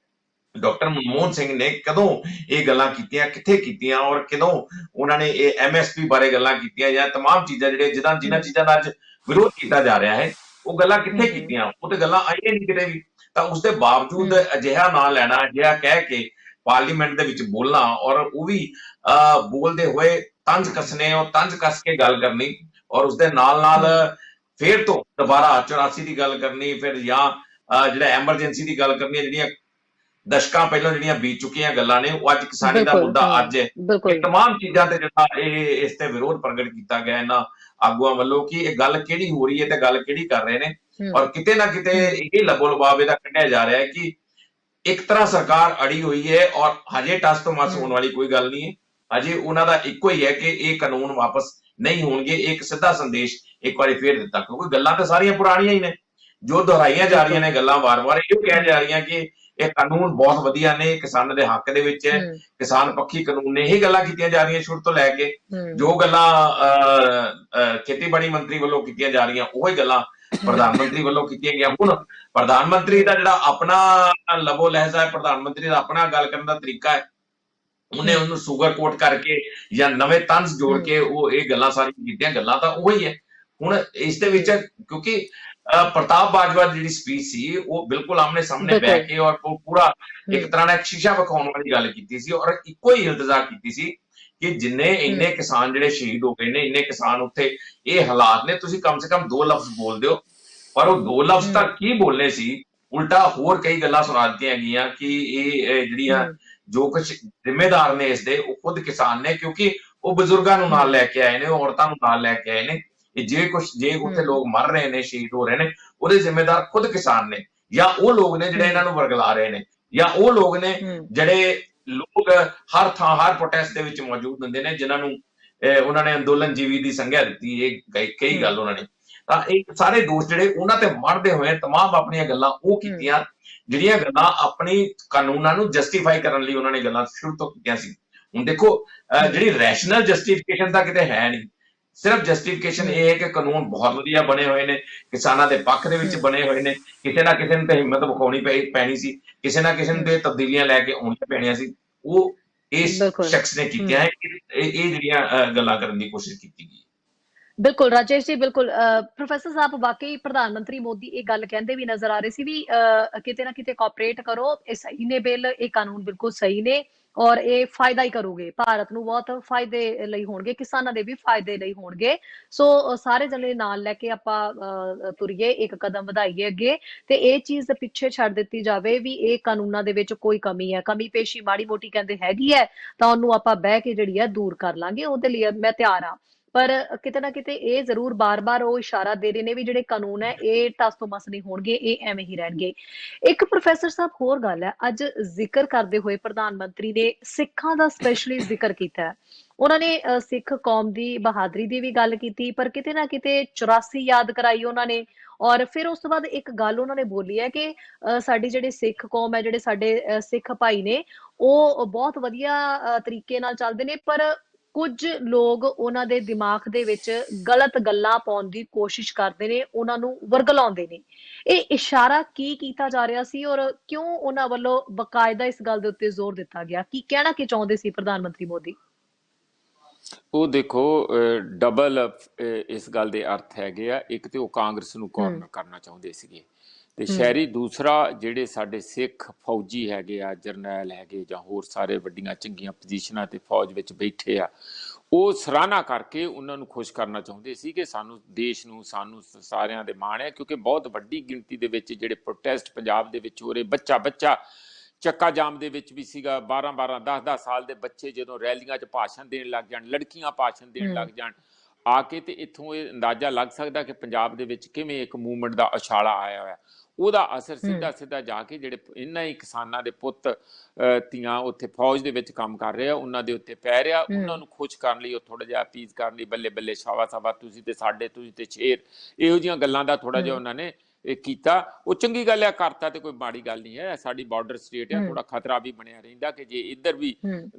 [SPEAKER 2] ਡਾਕਟਰ ਮਨਮੋਹਨ ਸਿੰਘ ਨੇ ਕਦੋਂ ਇਹ ਗੱਲਾਂ ਕੀਤੀਆਂ, ਕਿੱਥੇ ਕੀਤੀਆਂ, ਔਰ ਕਦੋਂ ਉਹਨਾਂ ਨੇ ਇਹ MSP ਬਾਰੇ ਗੱਲਾਂ ਕੀਤੀਆਂ, ਜਾਂ ਤਮਾਮ ਚੀਜ਼ਾਂ ਜਿਨ੍ਹਾਂ ਚੀਜ਼ਾਂ ਦਾ ਅੱਜ ਵਿਰੋਧ ਕੀਤਾ ਜਾ ਰਿਹਾ ਹੈ, ਉਹ ਗੱਲਾਂ ਕਿੱਥੇ ਕੀਤੀਆਂ? ਉਹ ਤੇ ਗੱਲਾਂ ਆਈਆਂ ਨਹੀਂ ਕਿਤੇ ਵੀ। ਤਾਂ ਉਸਦੇ ਬਾਵਜੂਦ ਅਜਿਹਾ ਨਾਂ ਲੈਣਾ, ਅਜਿਹਾ ਕਹਿ ਕੇ ਪਾਰਲੀਮੈਂਟ ਦੇ ਵਿੱਚ ਬੋਲਣਾ, ਔਰ ਉਹ ਵੀ ਬੋਲਦੇ ਹੋਏ ਤੰਜ ਕੱਸਣੇ, ਔਰ ਤੰਜ ਕੱਸ ਕੇ ਗੱਲ ਕਰਨੀ, ਔਰ ਉਸਦੇ ਨਾਲ ਫੇਰ ਤੋਂ ਦੁਬਾਰਾ 84 ਦੀ ਗੱਲ ਕਰਨੀ, ਫਿਰ ਜਾਂ ਜਿਹੜਾ ਐਮਰਜੈਂਸੀ ਦੀ ਗੱਲ ਕਰਨੀ, ਜਿਹੜੀਆਂ ਦਸ਼ਕਾਂ ਪਹਿਲਾਂ ਜਿਹੜੀਆਂ ਬੀਤ ਚੁੱਕੀਆਂ ਗੱਲਾਂ ਨੇ, ਉਹ ਅੱਜ ਕਿਸਾਨੀ ਦਾ ਮੁੱਦਾ ਅੱਜ ਹੈ। ਇਹ ਤਮਾਮ ਚੀਜ਼ਾਂ ਤੇ ਜਿਹੜਾ ਇਸ ਤੇ ਵਿਰੋਧ ਪ੍ਰਗਟ ਕੀਤਾ ਗਿਆ ਇਹਨਾਂ ਆਗੂਆਂ ਵੱਲੋਂ ਕਿ ਇਹ ਗੱਲ ਕਿਹੜੀ ਹੋ ਰਹੀ ਹੈ ਤੇ ਗੱਲ ਕਿਹੜੀ ਕਰ ਰਹੇ ਨੇ, ਔਰ ਕਿਤੇ ਨਾ ਕਿਤੇ ਇਹ ਲੱਭੋ ਲਬਾਵ ਇਹਦਾ ਕੱਢਿਆ ਜਾ ਰਿਹਾ ਹੈ ਕਿ ਇੱਕ ਤਰ੍ਹਾਂ ਸਰਕਾਰ ਅੜੀ ਹੋਈ ਹੈ ਔਰ ਹਜੇ ਟਸ ਤੋਂ ਮਸ ਹੋਣ ਵਾਲੀ ਕੋਈ ਗੱਲ ਨਹੀਂ ਹੈ। ਅਜੇ ਉਹਨਾਂ ਦਾ ਇੱਕੋ ਹੀ ਹੈ ਕਿ ਇਹ ਕਾਨੂੰਨ ਵਾਪਸ ਨਹੀਂ ਹੋਣਗੇ। ਇੱਕ ਸਿੱਧਾ ਸੰਦੇਸ਼ ਇੱਕ ਵਾਰੀ ਫੇਰ ਦਿੱਤਾ, ਕਿਉਂਕਿ ਗੱਲਾਂ ਤਾਂ ਸਾਰੀਆਂ ਪੁਰਾਣੀਆਂ ਹੀ ਨੇ, ਜੋ ਦੁਹਰਾਈਆਂ ਜਾ ਰਹੀਆਂ ਨੇ ਗੱਲਾਂ ਵਾਰ-ਵਾਰ ਇਹ ਕਹਿ ਜਾ ਰਹੀਆਂ ਕਿ ਇਹ ਕਾਨੂੰਨ ਬਹੁਤ ਵਧੀਆ ਨੇ, ਕਿਸਾਨਾਂ ਦੇ ਹੱਕ ਦੇ ਵਿੱਚ ਹੈ, ਕਿਸਾਨ ਪੱਖੀ ਕਾਨੂੰਨ ਨੇ। ਇਹ ਗੱਲਾਂ ਕੀਤੀਆਂ ਜਾ ਰਹੀਆਂ ਸ਼ੁਰੂ ਤੋਂ ਲੈ ਕੇ, ਜੋ ਗੱਲਾਂ ਖੇਤੀਬਾੜੀ ਮੰਤਰੀ ਵੱਲੋਂ ਕੀਤੀਆਂ ਜਾ ਰਹੀਆਂ ਉਹੀ ਗੱਲਾਂ ਪ੍ਰਧਾਨ ਮੰਤਰੀ ਵੱਲੋਂ ਕੀਤੀਆਂ ਗਈਆਂ। ਹੁਣ ਪ੍ਰਧਾਨ ਮੰਤਰੀ ਦਾ ਜਿਹੜਾ ਆਪਣਾ ਲਬੋ ਲਹਿਜ਼ਾ ਹੈ, ਪ੍ਰਧਾਨ ਮੰਤਰੀ ਦਾ ਆਪਣਾ ਗੱਲ ਕਰਨ ਦਾ ਤਰੀਕਾ ਹੈ, ਉਹਨੇ ਉਹਨੂੰ ਸ਼ੂਗਰ ਕੋਟ ਕਰਕੇ ਜਾਂ ਨਵੇਂ ਤੰਜ਼ ਜੋੜ ਕੇ ਉਹ ਇਹ ਗੱਲਾਂ ਸਾਰੀਆਂ ਕੀਤੀਆਂ। ਗੱਲਾਂ ਤਾਂ ਉਹੀ ਹੈ। ਹੁਣ ਇਸ ਦੇ ਵਿੱਚ ਕਿਉਂਕਿ ਪ੍ਰਤਾਪ ਬਾਜਵਾ ਦੀ ਜਿਹੜੀ ਸਪੀਚ ਸੀ ਉਹ ਬਿਲਕੁਲ ਆਮਨੇ ਸਾਹਮਣੇ ਬਹਿ ਕੇ ਔਰ ਉਹ ਪੂਰਾ ਇੱਕ ਤਰ੍ਹਾਂ ਨਾਲ ਸ਼ੀਸ਼ਾ ਵਿਖਾਉਣ ਵਾਲੀ ਗੱਲ ਕੀਤੀ ਸੀ ਔਰ ਇੱਕੋ ਹੀ ਇਲਤਜਾ ਕੀਤੀ ਸੀ ਕਿ ਜਿੰਨੇ ਇੰਨੇ ਕਿਸਾਨ ਜਿਹੜੇ ਸ਼ਹੀਦ ਹੋ ਗਏ ਨੇ, ਇੰਨੇ ਕਿਸਾਨ ਉੱਥੇ ਇਹ ਹਾਲਾਤ ਨੇ, ਤੁਸੀਂ ਕਮ ਸੇ ਕਮ 2 ਲਫ਼ਜ਼ ਬੋਲ ਦਿਓ। ਪਰ ਉਹ 2 ਲਫ਼ਜ਼ ਤਾਂ ਕੀ ਬੋਲਨੇ ਸੀ, ਉਲਟਾ ਹੋਰ ਕਈ ਗੱਲਾਂ ਸੁਣਾ ਦਿੱਤੀਆਂ ਗਈਆਂ ਕਿ ਇਹ ਜਿਹੜੀਆਂ ਜੋ ਕੁਝ ਜ਼ਿੰਮੇਦਾਰ ਨੇ ਇਸ ਦੇ ਉਹ ਖੁਦ ਕਿਸਾਨ ਨੇ, ਕਿਉਂਕਿ ਉਹ ਬਜ਼ੁਰਗਾਂ ਨੂੰ ਨਾਲ ਲੈ ਕੇ ਆਏ ਨੇ, ਔਰਤਾਂ ਨੂੰ ਨਾਲ ਲੈ ਕੇ ਆਏ ਨੇ। ਜੇ ਉੱਥੇ ਲੋਕ ਮਰ ਰਹੇ ਨੇ, ਸ਼ਹੀਦ ਹੋ ਰਹੇ ਨੇ, ਉਹਦੇ ਜ਼ਿੰਮੇਦਾਰ ਖੁਦ ਕਿਸਾਨ ਨੇ, ਜਾਂ ਉਹ ਲੋਕ ਨੇ ਜਿਹੜੇ ਇਹਨਾਂ ਨੂੰ ਵਰਗਲਾ ਰਹੇ ਨੇ, ਜਾਂ ਉਹ ਲੋਕ ਨੇ ਜਿਹੜੇ ਲੋਕ ਹਰ ਥਾਂ ਹਰ ਪ੍ਰੋਟੈਸਟ ਦੇ ਵਿੱਚ ਮੌਜੂਦ ਹੁੰਦੇ ਨੇ, ਜਿਨ੍ਹਾਂ ਨੂੰ ਉਹਨਾਂ ਨੇ ਅੰਦੋਲਨ ਜੀਵੀ ਦੀ ਸੰਗਿਆ ਦਿੱਤੀ। ਇਹ ਕਈ ਗੱਲ ਉਹਨਾਂ ਨੇ ਤਾਂ ਇਹ ਸਾਰੇ ਦੋਸਤ ਜਿਹੜੇ ਉਹਨਾਂ ਤੇ ਮੜਦੇ ਹੋਏ ਤਮਾਮ ਆਪਣੀਆਂ ਗੱਲਾਂ ਉਹ ਕੀਤੀਆਂ, ਜਿਹੜੀਆਂ ਗੱਲਾਂ ਆਪਣੀ ਕਾਨੂੰਨਾਂ ਨੂੰ ਜਸਟੀਫਾਈ ਕਰਨ ਲਈ ਉਹਨਾਂ ਨੇ ਗੱਲਾਂ ਸ਼ੁਰੂ ਤੋਂ ਕੀਤੀਆਂ ਸੀ। ਹੁਣ ਦੇਖੋ ਜਿਹੜੀ ਰੈਸ਼ਨਲ ਜਸਟੀਫਿਕੇਸ਼ਨ ਤਾਂ ਕਿਤੇ ਹੈ ਨਹੀਂ, ਸਿਰਫ ਜਸਟੀਫਿਕੇਸ਼ਨ ਇਹ ਹੈ ਕਿ ਕਾਨੂੰਨ ਬਹੁਤ ਵਧੀਆ ਬਣੇ ਹੋਏ ਨੇ, ਕਿਸਾਨਾਂ ਦੇ ਪੱਖ ਦੇ ਵਿੱਚ ਬਣੇ ਹੋਏ ਨੇ, ਕਿਸੇ ਨਾ ਕਿਸੇ ਨੂੰ ਤੇ ਹਿੰਮਤ ਵਿਖਾਉਣੀ ਪੈਣੀ ਸੀ, ਕਿਸੇ ਨਾ ਕਿਸੇ ਨੂੰ ਤੇ ਤਬਦੀਲੀਆਂ ਲੈ ਕੇ ਆਉਣੀਆਂ ਪੈਣੀਆਂ ਸੀ। ਉਹ ਇਸ ਸ਼ਖਸ ਨੇ ਕੀਤੀਆਂ ਹੈ। ਇਹ ਜਿਹੜੀਆਂ ਗੱਲਾਂ ਕਰਨ ਦੀ ਕੋਸ਼ਿਸ਼ ਕੀਤੀ ਗਈ।
[SPEAKER 1] ਬਿਲਕੁਲ ਰਾਜੇਸ਼ ਜੀ, ਬਿਲकुल ਪ੍ਰੋਫੈਸਰ ਸਾਹਿਬ ਵਾਕਈ ਪ੍ਰਧਾਨ ਮੰਤਰੀ ਮੋਦੀ ਇਹ ਗੱਲ ਕਹਿੰਦੇ ਵੀ ਨਜ਼ਰ ਆ ਰਹੇ ਸੀ ਵੀ ਕਿਤੇ ਨਾ ਕਿਤੇ ਕੋਆਪਰੇਟ ਕਰੋ, ਇਹ ਸਹੀ ਨੇ ਬਿੱਲ, ਇਹ ਕਾਨੂੰਨ ਬਿਲਕੁਲ ਸਹੀ ਨੇ ਔਰ ਇਹ ਫਾਇਦਾ ਹੀ ਕਰੋਗੇ, ਭਾਰਤ ਨੂੰ ਬਹੁਤ ਫਾਇਦੇ ਲਈ ਹੋਣਗੇ, ਕਿਸਾਨਾਂ ਦੇ ਵੀ ਫਾਇਦੇ ਲਈ ਹੋਣਗੇ। ਸੋ ਸਾਰੇ ਜਣੇ ਨਾਲ ਲੈ ਕੇ ਆਪਾਂ ਤੁਰੀਏ, ਇੱਕ ਕਦਮ ਵਧਾਈਏ ਅੱਗੇ ਤੇ ਇਹ ਚੀਜ਼ ਪਿੱਛੇ ਛੱਡ ਦਿੱਤੀ ਜਾਵੇ ਵੀ ਇਹ ਕਾਨੂੰਨਾਂ ਦੇ ਵਿੱਚ ਕੋਈ ਕਮੀ ਹੈ, ਕਮੀ ਪੇਸ਼ੀ ਮਾੜੀ ਮੋਟੀ ਕਹਿੰਦੇ ਹੈਗੀ ਹੈ ਤਾਂ ਉਹਨੂੰ ਆਪਾਂ ਬਹਿ ਕੇ ਜਿਹੜੀ ਹੈ ਦੂਰ ਕਰ ਲਾਂਗੇ, ਉਹਦੇ ਲਈ ਮੈਂ ਤਿਆਰ ਹਾਂ। ਪਰ ਕਿਤੇ ਨਾ ਕਿਤੇ ਇਹ ਜ਼ਰੂਰ ਬਾਰ-ਬਾਰ ਉਹ ਇਸ਼ਾਰਾ ਦੇ ਰਹੇ ਨੇ ਵੀ ਜਿਹੜੇ ਕਾਨੂੰਨ ਹੈ ਇਹ ਟਸ ਤੋਂ ਮਸ ਨਹੀਂ ਹੋਣਗੇ, ਇਹ ਐਵੇਂ ਹੀ ਰਹਿਣਗੇ। ਇੱਕ ਪ੍ਰੋਫੈਸਰ ਸਾਹਿਬ ਹੋਰ ਗੱਲ ਹੈ, ਅੱਜ ਜ਼ਿਕਰ ਕਰਦੇ ਹੋਏ ਪ੍ਰਧਾਨ ਮੰਤਰੀ ਨੇ ਸਿੱਖਾਂ ਦਾ ਸਪੈਸ਼ਲੀ ਜ਼ਿਕਰ ਕੀਤਾ ਹੈ। ਉਹਨਾਂ ਨੇ ਸਿੱਖ ਕੌਮ ਦੀ ਬਹਾਦਰੀ ਦੀ ਵੀ ਗੱਲ ਕੀਤੀ, ਪਰ ਕਿਤੇ ਨਾ ਕਿਤੇ 84 ਯਾਦ ਕਰਾਈ ਉਹਨਾਂ ਨੇ। ਔਰ ਫਿਰ ਉਸ ਤੋਂ ਬਾਅਦ ਇੱਕ ਗੱਲ ਉਹਨਾਂ ਨੇ ਬੋਲੀ ਹੈ ਕਿ ਸਾਡੀ ਜਿਹੜੀ ਸਿੱਖ ਕੌਮ ਹੈ, ਜਿਹੜੇ ਸਾਡੇ ਸਿੱਖ ਭਾਈ ਨੇ, ਉਹ ਬਹੁਤ ਵਧੀਆ ਤਰੀਕੇ ਨਾਲ ਚੱਲਦੇ ਨੇ, ਪਰ ਕੁਝ ਲੋਕ ਉਹਨਾਂ ਦੇ ਦਿਮਾਗ ਦੇ ਵਿੱਚ ਗਲਤ ਗੱਲਾਂ ਪਾਉਣ ਦੀ ਕੋਸ਼ਿਸ਼ ਕਰਦੇ ਨੇ, ਉਹਨਾਂ ਨੂੰ ਵਰਗਲਾਉਂਦੇ ਨੇ। ਇਹ ਇਸ਼ਾਰਾ ਕੀ ਕੀਤਾ ਜਾ ਰਿਹਾ ਸੀ ਔਰ ਕਿਉਂ ਉਹਨਾਂ ਵੱਲੋਂ ਬਕਾਇਦਾ ਇਸ ਗੱਲ ਦੇ ਉੱਤੇ ਜ਼ੋਰ ਦਿੱਤਾ ਗਿਆ? ਕੀ ਕਹਿਣਾ ਕੀ ਚਾਹੁੰਦੇ ਸੀ ਪ੍ਰਧਾਨ ਮੰਤਰੀ ਮੋਦੀ?
[SPEAKER 3] ਉਹ ਦੇਖੋ, ਡਬਲ ਇਸ ਗੱਲ ਦੇ ਅਰਥ ਹੈਗੇ ਆ। ਇੱਕ ਤੇ ਉਹ ਕਾਂਗਰਸ ਨੂੰ ਕਾਰਨਰ ਕਰਨਾ ਚਾਹੁੰਦੇ ਸੀਗੇ ਤੇ ਸ਼ਹਿਰੀ ਦੂਸਰਾ ਜਿਹੜੇ ਸਾਡੇ ਸਿੱਖ ਫੌਜੀ ਹੈਗੇ ਆ, ਜਰਨੈਲ ਹੈਗੇ ਜਾਂ ਹੋਰ ਸਾਰੇ ਵੱਡੀਆਂ ਚੰਗੀਆਂ ਪੋਜੀਸ਼ਨਾਂ ਤੇ ਫੌਜ ਵਿੱਚ ਬੈਠੇ ਆ, ਉਹ ਸਰਾਹਨਾ ਕਰਕੇ ਉਹਨਾਂ ਨੂੰ ਖੁਸ਼ ਕਰਨਾ ਚਾਹੁੰਦੇ ਸੀ ਕਿ ਸਾਨੂੰ ਦੇਸ਼ ਨੂੰ, ਸਾਨੂੰ ਸਾਰਿਆਂ ਦੇ ਮਾਣ ਹੈ। ਕਿਉਂਕਿ ਬਹੁਤ ਵੱਡੀ ਗਿਣਤੀ ਦੇ ਵਿੱਚ ਜਿਹੜੇ ਪ੍ਰੋਟੈਸਟ ਪੰਜਾਬ ਦੇ ਵਿੱਚ ਹੋ ਰਹੇ, ਬੱਚਾ ਚੱਕਾ ਜਾਮ ਦੇ ਵਿੱਚ ਵੀ ਸੀਗਾ, 12-12 10-10 ਸਾਲ ਦੇ ਬੱਚੇ ਜਦੋਂ ਰੈਲੀਆਂ 'ਚ ਭਾਸ਼ਣ ਦੇਣ ਲੱਗ ਜਾਣ, ਲੜਕੀਆਂ ਭਾਸ਼ਣ ਦੇਣ ਲੱਗ ਜਾਣ ਆ ਕੇ, ਤੇ ਇੱਥੋਂ ਇਹ ਅੰਦਾਜ਼ਾ ਲੱਗ ਸਕਦਾ ਕਿ ਪੰਜਾਬ ਦੇ ਵਿੱਚ ਕਿਵੇਂ ਇੱਕ ਮੂਵਮੈਂਟ ਦਾ ਉਛਾਲਾ ਆਇਆ ਹੋਇਆ। ਉਹਦਾ ਅਸਰ ਸਿੱਧਾ ਜਾ ਕੇ ਜਿਹੜੇ ਇਹਨਾਂ ਹੀ ਕਿਸਾਨਾਂ ਦੇ ਪੁੱਤ ਧੀਆਂ ਉੱਥੇ ਫੌਜ ਦੇ ਵਿੱਚ ਕੰਮ ਕਰ ਰਹੇ ਆ ਉਹਨਾਂ ਦੇ ਉੱਤੇ ਪੈ ਰਿਹਾ। ਉਹਨਾਂ ਨੂੰ ਖੁਸ਼ ਕਰਨ ਲਈ, ਉਹ ਥੋੜਾ ਜਿਹਾ ਅਪੀਜ਼ ਕਰਨ ਲਈ, ਬੱਲੇ ਬੱਲੇ ਸ਼ਾਬਾਸ਼ ਤੁਸੀਂ ਤੇ ਸਾਡੇ, ਤੁਸੀਂ ਤੇ ਸ਼ੇਰ, ਇਹੋ ਜਿਹੀਆਂ ਗੱਲਾਂ ਦਾ ਥੋੜਾ ਜਿਹਾ ਉਹਨਾਂ ਨੇ ਇਹ ਕੀਤਾ। ਉਹ ਚੰਗੀ ਗੱਲ ਹੈ, ਕਰਤਾ ਤੇ ਕੋਈ ਮਾੜੀ ਗੱਲ ਨਹੀਂ ਹੈ। ਸਾਡੀ ਬਾਰਡਰ ਸਟੇਟ ਹੈ, ਥੋੜਾ ਖਤਰਾ ਵੀ ਬਣਿਆ ਰਹਿੰਦਾ ਕਿ ਜੇ ਇੱਧਰ ਵੀ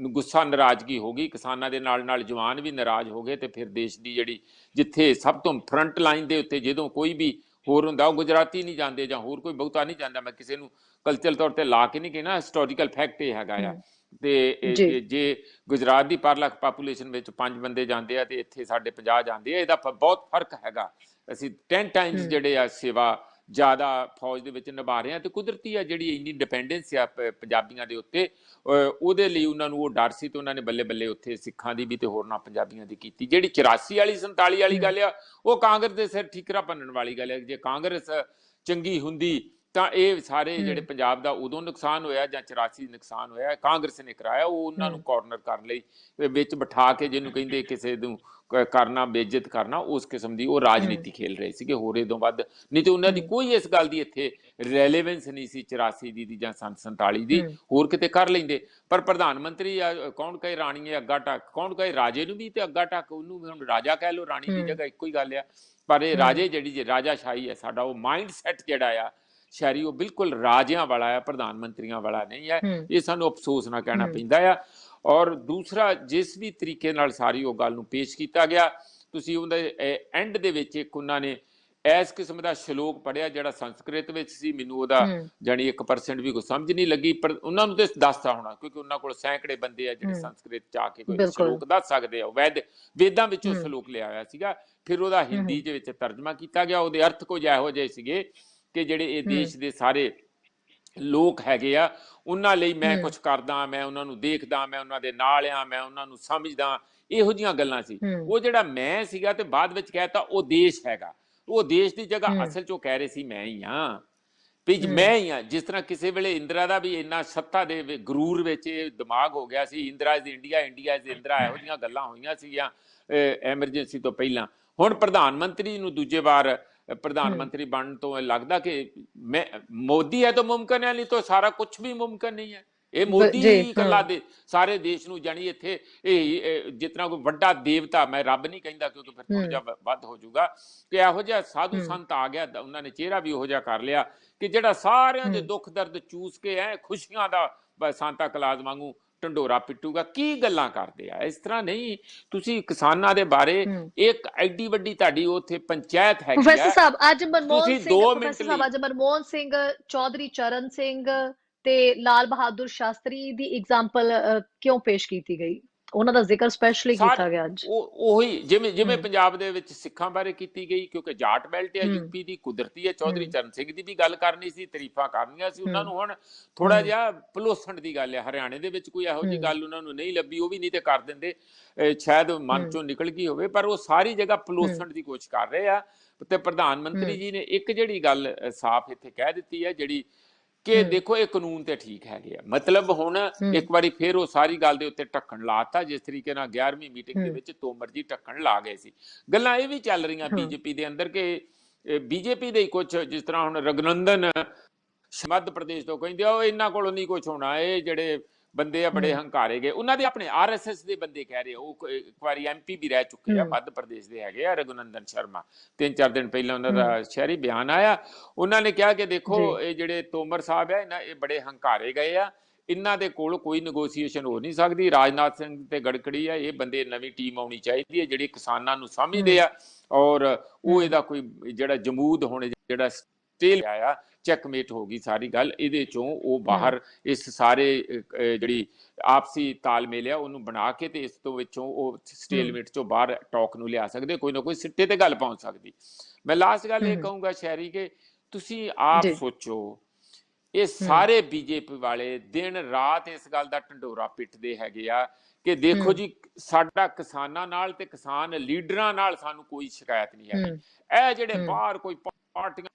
[SPEAKER 3] ਗੁੱਸਾ ਨਾਰਾਜ਼ਗੀ ਹੋ ਗਈ, ਕਿਸਾਨਾਂ ਦੇ ਨਾਲ ਜਵਾਨ ਵੀ ਨਾਰਾਜ਼ ਹੋ ਗਏ, ਤੇ ਫਿਰ ਦੇਸ਼ ਦੀ ਜਿਹੜੀ ਜਿੱਥੇ ਸਭ ਤੋਂ ਫਰੰਟ ਲਾਈਨ ਦੇ ਉੱਤੇ ਜਦੋਂ ਕੋਈ ਵੀ ਹੋਰ ਹੁੰਦਾ, ਉਹ ਗੁਜਰਾਤੀ ਨਹੀਂ ਜਾਂਦੇ ਜਾਂ ਹੋਰ ਕੋਈ ਬਹੁਤਾ ਨਹੀਂ ਜਾਂਦਾ। ਮੈਂ ਕਿਸੇ ਨੂੰ ਕਲਚਰਲ ਤੌਰ ਤੇ ਲਾ ਕੇ ਨਹੀਂ ਕਹਿਣਾ, ਹਿਸਟੋਰੀਕਲ ਫੈਕਟ ਇਹ ਹੈਗਾ ਆ। ਤੇ ਜੇ ਗੁਜਰਾਤ ਦੀ ਪਰ ਲੱਖ ਪਾਪੂਲੇਸ਼ਨ ਵਿੱਚ 5 ਬੰਦੇ ਜਾਂਦੇ ਆ ਤੇ ਇੱਥੇ ਸਾਡੇ 50 ਜਾਂਦੇ ਆ, ਇਹਦਾ ਬਹੁਤ ਫਰਕ ਹੈਗਾ। ਅਸੀਂ 10 ਟਾਈਮਸ ਜਿਹੜੇ ਆ ਸੇਵਾ ਜ਼ਿਆਦਾ ਫੌਜ ਦੇ ਵਿੱਚ ਨਿਭਾ ਰਹੇ ਹਾਂ। ਤੇ ਕੁਦਰਤੀ ਆ ਜਿਹੜੀ ਇੰਨੀ ਡਿਪੈਂਡੈਂਸ ਆ ਪੰਜਾਬੀਆਂ ਦੇ ਉੱਤੇ, ਉਹਦੇ ਲਈ ਉਹਨਾਂ ਨੂੰ ਉਹ ਡਰ ਸੀ ਤੇ ਉਹਨਾਂ ਨੇ ਬੱਲੇ ਬੱਲੇ ਉੱਥੇ ਸਿੱਖਾਂ ਦੀ ਵੀ ਤੇ ਹੋਰਨਾਂ ਪੰਜਾਬੀਆਂ ਦੀ ਕੀਤੀ। ਜਿਹੜੀ 84 ਵਾਲੀ 47 ਵਾਲੀ ਗੱਲ ਆ, ਉਹ ਕਾਂਗਰਸ ਦੇ ਸਿਰ ਠੀਕਰਾ ਭੰਨਣ ਵਾਲੀ ਗੱਲ ਹੈ। ਜੇ ਕਾਂਗਰਸ ਚੰਗੀ ਹੁੰਦੀ ਤਾਂ ਇਹ ਸਾਰੇ ਜਿਹੜੇ ਪੰਜਾਬ ਦਾ ਉਦੋਂ ਨੁਕਸਾਨ ਹੋਇਆ ਜਾਂ 84 ਨੁਕਸਾਨ ਹੋਇਆ ਕਾਂਗਰਸ ਨੇ ਕਰਾਇਆ, ਉਹ ਉਹਨਾਂ ਨੂੰ ਕਾਰਨਰ ਕਰਨ ਲਈ ਵਿੱਚ ਬਿਠਾ ਕੇ, ਜਿਹਨੂੰ ਕਹਿੰਦੇ ਕਿਸੇ ਨੂੰ ਕਰਨਾ, ਬੇਇੱਜ਼ਤ ਕਰਨਾ, ਉਸ ਕਿਸਮ ਦੀ ਉਹ ਰਾਜਨੀਤੀ ਖੇਲ ਰਹੇ ਸੀਗੇ, ਹੋਰ ਇਹਦੋਂ ਵੱਧ ਨਹੀਂ। ਤੇ ਉਹਨਾਂ ਦੀ ਕੋਈ ਇਸ ਗੱਲ ਦੀ ਇੱਥੇ ਰੈਲੇਵੈਂਸ ਨਹੀਂ ਸੀ 84 ਦੀ ਜਾਂ 47 ਦੀ, ਹੋਰ ਕਿਤੇ ਕਰ ਲੈਂਦੇ। ਪਰ ਪ੍ਰਧਾਨ ਮੰਤਰੀ ਕੌਣ ਕਹੇ ਰਾਣੀ ਅੱਗਾ ਟੱਕ, ਕੌਣ ਕਹੇ ਰਾਜੇ ਨੂੰ ਵੀ ਤੇ ਅੱਗਾ ਟੱਕ, ਉਹਨੂੰ ਵੀ ਹੁਣ ਰਾਜਾ ਕਹਿ ਲਓ, ਰਾਣੀ ਦੀ ਜਗ੍ਹਾ ਇੱਕੋ ਹੀ ਗੱਲ ਆ। ਪਰ ਇਹ ਰਾਜੇ ਜਿਹੜੀ ਜੇ ਰਾਜਾਸ਼ਾਹੀ ਹੈ, ਸਾਡਾ ਉਹ ਮਾਈਂਡ ਸੈਟ ਜਿਹੜਾ ਆ ਸ਼ਹਿਰੀ, ਉਹ ਬਿਲਕੁਲ ਰਾਜਿਆਂ ਵਾਲਾ ਆ, ਪ੍ਰਧਾਨ ਮੰਤਰੀਆਂ ਵਾਲਾ ਨਹੀਂ ਹੈ। ਇਹ ਸਾਨੂੰ ਅਫਸੋਸ ਨਾ ਕਹਿਣਾ ਪੈਂਦਾ ਆ। ਔਰ ਦੂਸਰਾ, ਜਿਸ ਵੀ ਤਰੀਕੇ ਨਾਲ ਸਾਰੀ ਉਹ ਗੱਲ ਨੂੰ ਪੇਸ਼ ਕੀਤਾ ਗਿਆ, ਤੁਸੀਂ ਉਹਦੇ ਐਂਡ ਦੇ ਵਿੱਚ ਇੱਕ ਉਹਨਾਂ ਨੇ ਇਸ ਕਿਸਮ ਦਾ ਸ਼ਲੋਕ ਪੜ੍ਹਿਆ ਜਿਹੜਾ ਸੰਸਕ੍ਰਿਤ ਵਿੱਚ ਸੀ। ਮੈਨੂੰ ਉਹਦਾ ਜਾਣੀ 1% ਵੀ ਕੋਈ ਸਮਝ ਨਹੀਂ ਲੱਗੀ, ਪਰ ਉਹਨਾਂ ਨੂੰ ਤੇ ਦੱਸਦਾ ਹੋਣਾ, ਕਿਉਂਕਿ ਉਹਨਾਂ ਕੋਲ ਸੈਂਕੜੇ ਬੰਦੇ ਆ ਜਿਹੜੇ ਸੰਸਕ੍ਰਿਤ ਚ ਆ ਕੇ ਕੋਈ ਸ਼ਲੋਕ ਦੱਸ ਸਕਦੇ ਆ। ਵੇਦਾਂ ਵਿੱਚੋਂ ਸ਼ਲੋਕ ਲਿਆ ਹੋਇਆ ਸੀਗਾ, ਫਿਰ ਉਹਦਾ ਹਿੰਦੀ ਦੇ ਵਿੱਚ ਤਰਜਮਾ ਕੀਤਾ ਗਿਆ। ਉਹਦੇ ਅਰਥ ਕੁਝ ਇਹੋ ਜਿਹੇ ਸੀਗੇ ਕਿ ਜਿਹੜੇ ਇਹ ਦੇਸ਼ ਦੇ ਸਾਰੇ ਲੋਕ ਹੈਗੇ ਆ, ਉਹਨਾਂ ਲਈ ਮੈਂ ਕੁਝ ਕਰਦਾ, ਮੈਂ ਉਹਨਾਂ ਨੂੰ ਦੇਖਦਾ, ਮੈਂ ਉਹਨਾਂ ਦੇ ਨਾਲ ਆ, ਮੈਂ ਉਹਨਾਂ ਨੂੰ ਸਮਝਦਾ, ਇਹੋ ਜਿਹੀਆਂ ਗੱਲਾਂ ਸੀ। ਉਹ ਜਿਹੜਾ ਮੈਂ ਸੀਗਾ ਤੇ ਬਾਅਦ ਵਿੱਚ ਕਹਿਤਾ ਉਹ ਦੇਸ਼ ਹੈਗਾ, ਉਹ ਦੇਸ਼ ਦੀ ਜਗ੍ਹਾ ਅਸਲ 'ਚ ਉਹ ਕਹਿ ਰਹੇ ਸੀ ਮੈਂ ਹੀ ਹਾਂ, ਵੀ ਮੈਂ ਹੀ ਹਾਂ। ਜਿਸ ਤਰ੍ਹਾਂ ਕਿਸੇ ਵੇਲੇ ਇੰਦਰਾ ਦਾ ਵੀ ਇੰਨਾ ਸੱਤਾ ਦੇ ਗਰੂਰ ਵਿੱਚ ਇਹ ਦਿਮਾਗ ਹੋ ਗਿਆ ਸੀ, Indira is India, India is Indira, ਇਹੋ ਜਿਹੀਆਂ ਗੱਲਾਂ ਹੋਈਆਂ ਸੀਗੀਆਂ ਐਮਰਜੈਂਸੀ ਤੋਂ ਪਹਿਲਾਂ। ਹੁਣ ਪ੍ਰਧਾਨ ਮੰਤਰੀ ਨੂੰ ਦੂਜੇ ਵਾਰ ਪ੍ਰਧਾਨ ਮੰਤਰੀ ਬਣਨ ਤੋਂ ਲੱਗਦਾ ਕਿ ਮੈਂ ਮੋਦੀ ਹੈ ਤਾਂ ਮੁਮਕਿਨ ਹੈ, ਨਹੀਂ ਤਾਂ ਸਾਰਾ ਕੁਝ ਵੀ ਮੁਮਕਿਨ ਨਹੀਂ ਹੈ। ਇਹ ਮੋਦੀ ਇਕੱਲਾ ਦੇ ਸਾਰੇ ਦੇਸ਼ ਨੂੰ, ਜਾਣੀ ਇੱਥੇ ਇਹ ਜਿਤਨਾ ਕੋਈ ਵੱਡਾ ਦੇਵਤਾ, ਮੈਂ ਰੱਬ ਨਹੀਂ ਕਹਿੰਦਾ ਕਿਉਂਕਿ ਫਿਰ ਥੋੜਾ ਜਿਹਾ ਵੱਧ ਹੋ ਜਾਊਗਾ, ਕਿ ਇਹੋ ਜਿਹਾ ਸਾਧੂ ਸੰਤ ਆ ਗਿਆ, ਉਹਨਾਂ ਨੇ ਚਿਹਰਾ ਵੀ ਉਹੋ ਜਿਹਾ ਕਰ ਲਿਆ ਕਿ ਜਿਹੜਾ ਸਾਰਿਆਂ ਦੇ ਦੁੱਖ ਦਰਦ ਚੂਸ ਕੇ ਖੁਸ਼ੀਆਂ ਦਾ ਸਾਂਤਾ ਕਲਾਜ਼ ਵਾਂਗੂ ਢੰਡੋਰਾ ਪਿੱਟੂਗਾ। ਕੀ ਗੱਲਾਂ ਕਰਦੇ ਆ, ਇਸ ਤਰ੍ਹਾਂ ਨਹੀਂ। ਤੁਸੀਂ ਕਿਸਾਨਾਂ ਦੇ ਬਾਰੇ ਇੱਕ ਐਡੀ ਵੱਡੀ ਤੁਹਾਡੀ ਉੱਥੇ ਪੰਚਾਇਤ ਹੈਗੀ ਆ,
[SPEAKER 1] ਪ੍ਰੋਫੈਸਰ ਸਾਹਿਬ ਅੱਜ ਮਨਮੋਹਨ ਸਿੰਘ, ਚੌਧਰੀ ਚਰਨ ਸਿੰਘ ਤੇ ਲਾਲ ਬਹਾਦੁਰ ਸ਼ਾਸਤਰੀ ਦੀ ਐਗਜ਼ਾਮਪਲ ਕਿਉਂ ਪੇਸ਼ ਕੀਤੀ ਗਈ? ਉਹਨਾਂ ਦਾ ਜ਼ਿਕਰ ਸਪੈਸ਼ਲੀ ਕੀਤਾ ਗਿਆ ਅੱਜ।
[SPEAKER 3] ਉਹੀ ਜਿਵੇਂ ਪੰਜਾਬ ਦੇ ਵਿੱਚ ਸਿੱਖਾਂ ਬਾਰੇ ਕੀਤੀ ਗਈ, ਕਿਉਂਕਿ ਜਾਟ ਬੈਲਟ ਹੈ ਯੂਪੀ ਦੀ, ਕੁਦਰਤੀ ਹੈ। ਚੌਧਰੀ ਚਰਨ ਸਿੰਘ ਦੀ ਵੀ ਗੱਲ ਕਰਨੀ ਸੀ, ਤਾਰੀਫਾਂ ਕਰਨੀਆਂ ਸੀ ਉਹਨਾਂ ਨੂੰ। ਹੁਣ ਥੋੜਾ ਜਿਹਾ ਪਲੋਸਣ ਦੀ ਗੱਲ ਹੈ, ਹਰਿਆਣੇ ਦੇ ਵਿੱਚ ਕੋਈ ਇਹੋ ਜਿਹੀ ਗੱਲ ਉਹਨਾਂ ਨੂੰ ਨਹੀਂ ਲੱਭੀ, ਉਹ ਵੀ ਨਹੀਂ ਤੇ ਕਰ ਦਿੰਦੇ, ਸ਼ਾਇਦ ਮਨ ਚੋਂ ਨਿਕਲ ਗਈ ਹੋਵੇ, ਪਰ ਉਹ ਸਾਰੀ ਜਗ੍ਹਾ ਪਲੋਸਣ ਦੀ ਕੋਸ਼ਿਸ਼ ਕਰ ਰਹੇ ਆ। ਤੇ ਪ੍ਰਧਾਨ ਮੰਤਰੀ ਜੀ ਨੇ ਇੱਕ ਜਿਹੜੀ ਗੱਲ ਸਾਫ਼ ਇੱਥੇ ਕਹਿ ਦਿੱਤੀ ਹੈ, ਜਿਹੜੀ ਕਿ ਦੇਖੋ ਇਹ ਕਾਨੂੰਨ ਤੇ ਠੀਕ ਹੈਗੇ ਆ। ਮਤਲਬ ਹੁਣ ਇੱਕ ਵਾਰੀ ਫਿਰ ਉਹ ਸਾਰੀ ਗੱਲ ਦੇ ਉੱਤੇ ਢੱਕਣ ਲਾਤਾ, ਜਿਸ ਤਰੀਕੇ ਨਾਲ 11ਵੀਂ ਮੀਟਿੰਗ ਦੇ ਵਿੱਚ ਤੋਮਰ ਜੀ ਢੱਕਣ ਲਾ ਗਏ ਸੀ। ਗੱਲਾਂ ਇਹ ਵੀ ਚੱਲ ਰਹੀਆਂ ਬੀਜੇਪੀ ਦੇ ਅੰਦਰ ਕਿ ਬੀਜੇਪੀ ਦੇ ਕੁਝ, ਜਿਸ ਤਰ੍ਹਾਂ ਹੁਣ ਰਘੁਨੰਦਨ ਮੱਧ ਪ੍ਰਦੇਸ਼ ਤੋਂ ਕਹਿੰਦੇ ਉਹ ਇਹਨਾਂ ਕੋਲੋਂ ਨਹੀਂ ਕੁਝ ਹੋਣਾ, ਇਹ ਜਿਹੜੇ ਬੰਦੇ ਆ ਬੜੇ ਹੰਕਾਰੇ ਗਏ, ਉਹਨਾਂ ਦੇ ਆਪਣੇ RSS ਦੇ ਬੰਦੇ ਕਹਿ ਰਹੇ। ਉਹ ਇੱਕ ਵਾਰੀ MP ਵੀ ਰਹਿ ਚੁੱਕੇ ਆ, ਮੱਧ ਪ੍ਰਦੇਸ਼ ਦੇ ਹੈਗੇ ਆ, ਰਘੁਨੰਦਨ ਸ਼ਰਮਾ। 3-4 ਦਿਨ ਪਹਿਲਾਂ ਉਹਨਾਂ ਦਾ ਸ਼ਹਿਰੀ ਬਿਆਨ ਆਇਆ, ਉਹਨਾਂ ਨੇ ਕਿਹਾ ਕਿ ਦੇਖੋ ਇਹ ਜਿਹੜੇ ਤੋਮਰ ਸਾਹਿਬ ਆ, ਇਹ ਬੜੇ ਹੰਕਾਰੇ ਗਏ ਆ, ਇਹਨਾਂ ਦੇ ਕੋਲ ਕੋਈ ਨੈਗੋਸ਼ੀਏਸ਼ਨ ਹੋ ਨਹੀਂ ਸਕਦੀ। ਰਾਜਨਾਥ ਸਿੰਘ ਤੇ ਗੜਕੜੀ ਆ, ਇਹ ਬੰਦੇ, ਨਵੀਂ ਟੀਮ ਆਉਣੀ ਚਾਹੀਦੀ ਹੈ ਜਿਹੜੀ ਕਿਸਾਨਾਂ ਨੂੰ ਸਮਝਦੇ ਆ, ਔਰ ਉਹ ਇਹਦਾ ਕੋਈ ਜਿਹੜਾ ਜਮੂਦ ਹੋਣੇ, ਜਿਹੜਾ ਸਟੇਲ ਆਇਆ, ਚੈੱਕਮੇਟ ਹੋ ਗਈ ਸਾਰੀ ਗੱਲ। ਇਹਦੇ ਚੋਂ ਉਹ ਬਾਹਰ ਇਸ ਸਾਰੇ ਜਿਹੜੀ ਆਪਸੀ ਤਾਲਮੇਲ ਆ ਉਹਨੂੰ ਬਣਾ ਕੇ ਤੇ ਇਸ ਤੋਂ ਵਿੱਚੋਂ ਉਹ ਸਟੇਲਮੇਟ ਚੋਂ ਬਾਹਰ ਟਾਕ ਨੂੰ ਲਿਆ ਸਕਦੇ, ਕੋਈ ਨਾ ਕੋਈ ਸਿੱਟੇ ਤੇ ਗੱਲ ਪਹੁੰਚ ਸਕਦੀ। ਮੈਂ ਲਾਸਟ ਗੱਲ ਇਹ ਕਹੂੰਗਾ ਸ਼ਹਿਰੀ, ਕਿ ਤੁਸੀਂ ਆਪ ਸੋਚੋ, ਇਹ ਸਾਰੇ ਬੀਜੇਪੀ ਵਾਲੇ ਦਿਨ ਰਾਤ ਇਸ ਗੱਲ ਦਾ ਢੰਡੋਰਾ ਪਿੱਟਦੇ ਹੈਗੇ ਆ ਕਿ ਦੇਖੋ ਜੀ ਸਾਡਾ ਕਿਸਾਨਾਂ ਨਾਲ ਤੇ ਕਿਸਾਨ ਲੀਡਰਾਂ ਨਾਲ ਸਾਨੂੰ ਕੋਈ ਸ਼ਿਕਾਇਤ ਨਹੀਂ ਹੈਗੀ। ਇਹ ਜਿਹੜੇ ਬਾਹਰ ਕੋਈ ਪਾਰਟੀਆਂ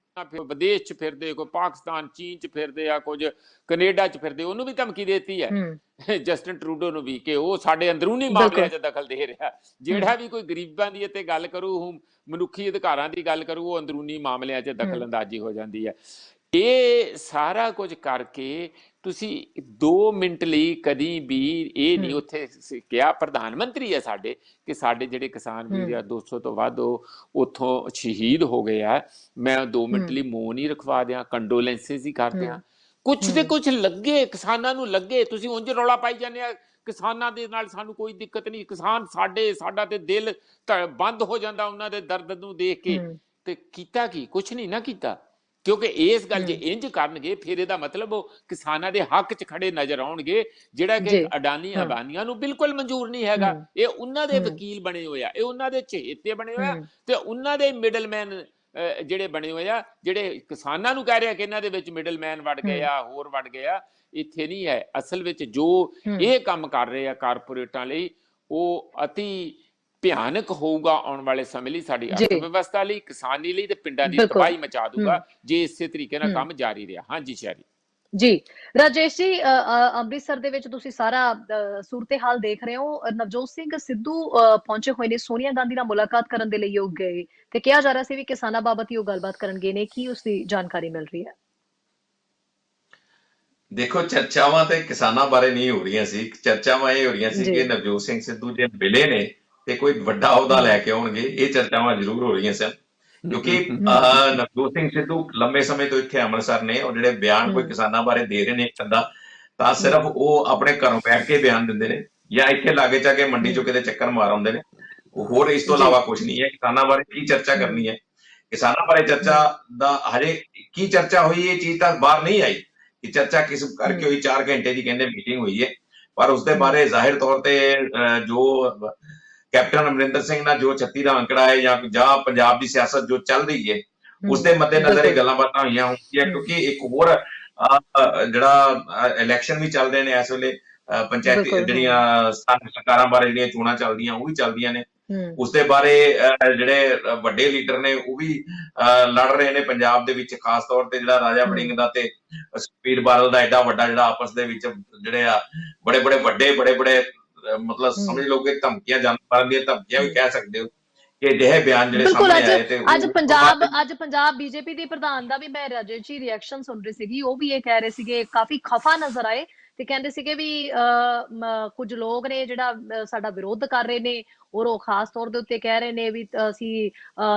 [SPEAKER 3] ਵਿਦੇਸ਼ ਚ ਫਿਰਦੇ, ਕੋਈ ਪਾਕਿਸਤਾਨ ਚੀਨ ਚ ਫਿਰਦੇ ਆ, ਕੁਝ ਕੈਨੇਡਾ ਚ ਫਿਰਦੇ, ਉਹਨੂੰ ਵੀ ਧਮਕੀ ਦੇਤੀ ਹੈ ਜਸਟਿਨ ਟਰੂਡੋ ਨੂੰ ਵੀ, ਕਿ ਉਹ ਸਾਡੇ ਅੰਦਰੂਨੀ ਮਾਮਲਿਆਂ ਚ ਦਖਲ ਦੇ ਰਿਹਾ। ਜਿਹੜਾ ਵੀ ਕੋਈ ਗਰੀਬਾਂ ਦੀ ਇੱਥੇ ਗੱਲ ਕਰੂ, ਮਨੁੱਖੀ ਅਧਿਕਾਰਾਂ ਦੀ ਗੱਲ ਕਰੂ, ਉਹ ਅੰਦਰੂਨੀ ਮਾਮਲਿਆਂ ਚ ਦਖਲ ਅੰਦਾਜ਼ੀ ਹੋ ਜਾਂਦੀ ਹੈ। ਇਹ ਸਾਰਾ ਕੁਝ ਕਰਕੇ ਤੁਸੀਂ 2 ਮਿੰਟ ਲਈ ਕਦੀ ਵੀ ਇਹ ਨਹੀਂ ਉੱਥੇ ਕਿਹਾ, ਪ੍ਰਧਾਨ ਮੰਤਰੀ ਹੈ ਸਾਡੇ, ਕਿ ਸਾਡੇ ਜਿਹੜੇ ਕਿਸਾਨ ਵੀਰ ਆ 200 ਤੋਂ ਵੱਧ ਉੱਥੋਂ ਸ਼ਹੀਦ ਹੋ ਗਏ ਆ, ਮੈਂ 2 ਮਿੰਟ ਲਈ ਮੌਨ ਨਹੀਂ ਰਖਵਾ ਦਿਆਂ, ਕੰਡੋਲੈਂਸਿਸ ਹੀ ਕਰਦੇ ਆ। ਕੁਛ ਤੇ ਕੁਛ ਲੱਗੇ, ਕਿਸਾਨਾਂ ਨੂੰ ਲੱਗੇ। ਤੁਸੀਂ ਉਂਝ ਰੌਲਾ ਪਾਈ ਜਾਂਦੇ ਆ ਕਿਸਾਨਾਂ ਦੇ ਨਾਲ ਸਾਨੂੰ ਕੋਈ ਦਿੱਕਤ ਨਹੀਂ, ਕਿਸਾਨ ਸਾਡਾ ਤੇ ਦਿਲ ਬੰਦ ਹੋ ਜਾਂਦਾ ਉਹਨਾਂ ਦੇ ਦਰਦ ਨੂੰ ਦੇਖ ਕੇ। ਤੇ ਕੀਤਾ ਕੀ? ਕੁਛ ਨਹੀਂ ਨਾ ਕੀਤਾ, ਕਿਉਂਕਿ ਇਸ ਗੱਲ ਜੇ ਇੰਜ ਕਰਨਗੇ ਫਿਰ ਇਹਦਾ ਮਤਲਬ ਉਹ ਕਿਸਾਨਾਂ ਦੇ ਹੱਕ 'ਚ ਖੜੇ ਨਜ਼ਰ ਆਉਣਗੇ, ਜਿਹੜਾ ਕਿ ਅਡਾਨੀ ਅਬਾਨੀਆਂ ਨੂੰ ਬਿਲਕੁਲ ਮਨਜ਼ੂਰ ਨਹੀਂ ਹੈਗਾ। ਇਹ ਉਹਨਾਂ ਦੇ ਵਕੀਲ ਬਣੇ ਹੋਏ ਆ, ਇਹ ਉਹਨਾਂ ਦੇ ਚਹੇਤੇ ਬਣੇ ਹੋਏ ਆ, ਤੇ ਉਹਨਾਂ ਦੇ ਮਿਡਲਮੈਨ ਜਿਹੜੇ ਬਣੇ ਹੋਏ ਆ, ਜਿਹੜੇ ਕਿਸਾਨਾਂ ਨੂੰ ਕਹਿ ਰਹੇ ਆ ਕਿ ਇਹਨਾਂ ਦੇ ਵਿੱਚ ਮਿਡਲਮੈਨ ਵੜ ਗਏ ਆ, ਹੋਰ ਵੜ ਗਏ ਆ। ਇੱਥੇ ਨਹੀਂ ਹੈ। ਅਸਲ ਵਿੱਚ ਜੋ ਇਹ ਕੰਮ ਕਰ ਰਹੇ ਆ ਕਾਰਪੋਰੇਟਾਂ ਲਈ, ਉਹ ਅਤੀ ਭਿਆਨਕ ਹੋਊਗਾ ਆਉਣ ਵਾਲੇ ਸਮੇਂ ਲਈ, ਸਾਡੀ
[SPEAKER 1] ਜੀ
[SPEAKER 3] ਅਰਥ ਵਿਵਸਥਾ ਲਈ, ਕਿਸਾਨੀ ਲਈ ਤੇ ਪਿੰਡਾਂ ਦੀ
[SPEAKER 1] ਬਿਲਕੁਲ।
[SPEAKER 3] ਤਬਾਹੀ ਮਚਾ ਦੂਗਾ ਜੇ ਇਸੇ ਤਰੀਕੇ ਨਾਲ
[SPEAKER 1] ਹੂੰ
[SPEAKER 3] ਕੰਮ ਜਾਰੀ ਰਿਹਾ। ਹਾਂਜੀ ਸ਼ਹਿਰੀ
[SPEAKER 1] ਜੀ ਰਾਜੇਸ਼ ਜੀ, ਅੰਮ੍ਰਿਤਸਰ ਦੇ ਵਿੱਚ ਤੁਸੀਂ ਸਾਰਾ ਸੂਰਤ-ਏ-ਹਾਲ ਦੇਖ ਰਹੇ ਹੋ। ਨਵਜੋਤ ਸਿੰਘ ਸਿੱਧੂ ਪਹੁੰਚੇ ਹੋਏ ਨੇ, ਸੋਨੀਆ ਗਾਂਧੀ ਨਾਲ ਮੁਲਾਕਾਤ ਕਰਨ ਦੇ ਲਈ ਉਹ ਗਏ ਤੇ ਕਿਹਾ ਜਾ ਰਿਹਾ ਸੀ ਵੀ ਕਿਸਾਨਾਂ ਬਾਬਤ ਹੀ ਉਹ ਗੱਲਬਾਤ ਕਰਨ ਗਏ ਨੇ। ਕੀ ਉਸਦੀ ਜਾਣਕਾਰੀ ਮਿਲ ਰਹੀ ਹੈ?
[SPEAKER 2] ਦੇਖੋ, ਚਰਚਾਵਾਂ ਤੇ ਕਿਸਾਨਾਂ ਬਾਰੇ ਨਹੀਂ ਹੋ ਰਹੀਆਂ ਸੀ। ਚਰਚਾਵਾਂ ਇਹ ਹੋ ਰਹੀਆਂ ਸੀ
[SPEAKER 1] ਜੀ
[SPEAKER 2] ਕਿ ਨਵਜੋਤ ਸਿੰਘ ਸਿੱਧੂ ਜੇ ਮਿਲੇ ਨੇ ਤੇ ਕੋਈ ਵੱਡਾ ਅਹੁਦਾ ਲੈ ਕੇ ਆਉਣਗੇ। ਇਹ ਚਰਚਾਵਾਂ ਜ਼ਰੂਰ ਹੋ ਰਹੀਆਂ ਸਨ, ਕਿਉਂਕਿ ਨਵਜੋਤ ਸਿੰਘ ਸਿੱਧੂ ਲੰਬੇ ਸਮੇਂ ਤੋਂ ਇੱਥੇ ਅੰਮ੍ਰਿਤਸਰ ਨੇ, ਔਰ ਜਿਹੜੇ ਬਿਆਨ ਕੋਈ ਕਿਸਾਨਾਂ ਬਾਰੇ ਦੇ ਰਹੇ ਨੇ ਇੱਕ ਅੱਧਾ, ਤਾਂ ਸਿਰਫ ਉਹ ਆਪਣੇ ਘਰੋਂ ਬੈਠ ਕੇ ਬਿਆਨ ਦਿੰਦੇ ਨੇ ਜਾਂ ਇੱਥੇ ਲਾਗੇ ਜਾ ਕੇ ਮੰਡੀ ਚੋਂ ਕਿਤੇ ਚੱਕਰ ਮਾਰ ਆਉਂਦੇ ਨੇ। ਉਹ ਹੋਰ ਇਸ ਤੋਂ
[SPEAKER 1] ਜੀ
[SPEAKER 2] ਇਲਾਵਾ ਕੁਝ ਨਹੀਂ ਹੈ। ਕਿਸਾਨਾਂ ਬਾਰੇ ਕੀ ਚਰਚਾ ਕਰਨੀ ਹੈ? ਕਿਸਾਨਾਂ ਬਾਰੇ ਚਰਚਾ ਦਾ ਹਜੇ ਕੀ ਚਰਚਾ ਹੋਈ, ਇਹ ਚੀਜ਼ ਤਾਂ ਬਾਹਰ ਨਹੀਂ ਆਈ ਕਿ ਚਰਚਾ ਕਿਸ ਕਰਕੇ ਹੋਈ। 4 ਘੰਟੇ ਦੀ ਕਹਿੰਦੇ ਮੀਟਿੰਗ ਹੋਈ ਹੈ, ਪਰ ਉਸਦੇ ਬਾਰੇ ਜ਼ਾਹਿਰ ਤੌਰ ਤੇ ਜੋ ਕੈਪਟਨ ਅਮਰਿੰਦਰ ਸਿੰਘ ਨਾਲ ਜੋ 36 ਦਾ ਅੰਕੜਾ ਹੈ ਜਾਂ ਪੰਜਾਬ ਦੀ ਸਿਆਸਤ ਜੋ ਚੱਲ ਰਹੀ ਹੈ, ਉਸਦੇ ਮੱਦੇਨਜ਼ਰ ਇਹ ਗੱਲਾਂ ਬਾਤਾਂ ਹੋਈਆਂ ਹੋਣਗੀਆਂ। ਕਿਉਂਕਿ ਇੱਕ ਹੋਰ ਜਿਹੜਾ ਇਲੈਕਸ਼ਨ ਵੀ ਚੱਲ ਰਹੇ ਨੇ ਇਸ ਵੇਲੇ, ਪੰਚਾਇਤੀ ਜਿਹੜੀਆਂ ਸਥਾਨਕ ਸਰਕਾਰਾਂ ਬਾਰੇ ਜਿਹੜੀਆਂ ਚੋਣਾਂ ਚੱਲਦੀਆਂ ਉਹ ਵੀ ਚੱਲਦੀਆਂ ਨੇ। ਉਸਦੇ ਬਾਰੇ ਜਿਹੜੇ ਵੱਡੇ ਲੀਡਰ ਨੇ ਉਹ ਵੀ ਲੜ ਰਹੇ ਨੇ ਪੰਜਾਬ ਦੇ ਵਿੱਚ, ਖਾਸ ਤੌਰ ਤੇ ਜਿਹੜਾ ਰਾਜਾ ਵੜਿੰਗ ਦਾ ਤੇ ਸੁਖਬੀਰ ਬਾਦਲ ਦਾ ਐਡਾ ਵੱਡਾ ਜਿਹੜਾ ਆਪਸ ਦੇ ਵਿੱਚ ਜਿਹੜੇ ਆ ਬੜੇ ਬੜੇ ਮਤਲਬ ਸਮਝ ਲਓ ਕਿ ਧਮਕੀਆਂ, ਜਾਨਮਾਰਨ ਦੀਆਂ ਧਮਕੀਆਂ ਵੀ ਕਹਿ ਸਕਦੇ ਹੋ ਕਿ ਅਜਿਹੇ ਬਿਆਨ ਜਿਹੜੇ ਸਾਹਮਣੇ ਆਏ ਤੇ
[SPEAKER 1] ਅੱਜ ਪੰਜਾਬ ਬੀਜੇਪੀ ਦੇ ਪ੍ਰਧਾਨ ਦਾ ਵੀ ਮੈਂ ਰਾਜੇਸ਼ ਜੀ ਰਿਐਕਸ਼ਨ ਸੁਣ ਰਹੀ ਸੀਗੀ। ਉਹ ਵੀ ਇਹ ਕਹਿ ਰਹੇ ਸੀਗੇ, ਕਾਫੀ ਖਫਾ ਨਜ਼ਰ ਆਏ ਤੇ ਕਹਿੰਦੇ ਸੀਗੇ ਵੀ ਕੁਝ ਲੋਕ ਨੇ ਜਿਹੜਾ ਸਾਡਾ ਵਿਰੋਧ ਕਰ ਰਹੇ ਨੇ, ਔਰ ਉਹ ਖਾਸ ਤੌਰ ਦੇ ਉੱਤੇ ਕਹਿ ਰਹੇ ਨੇ ਵੀ ਅਸੀਂ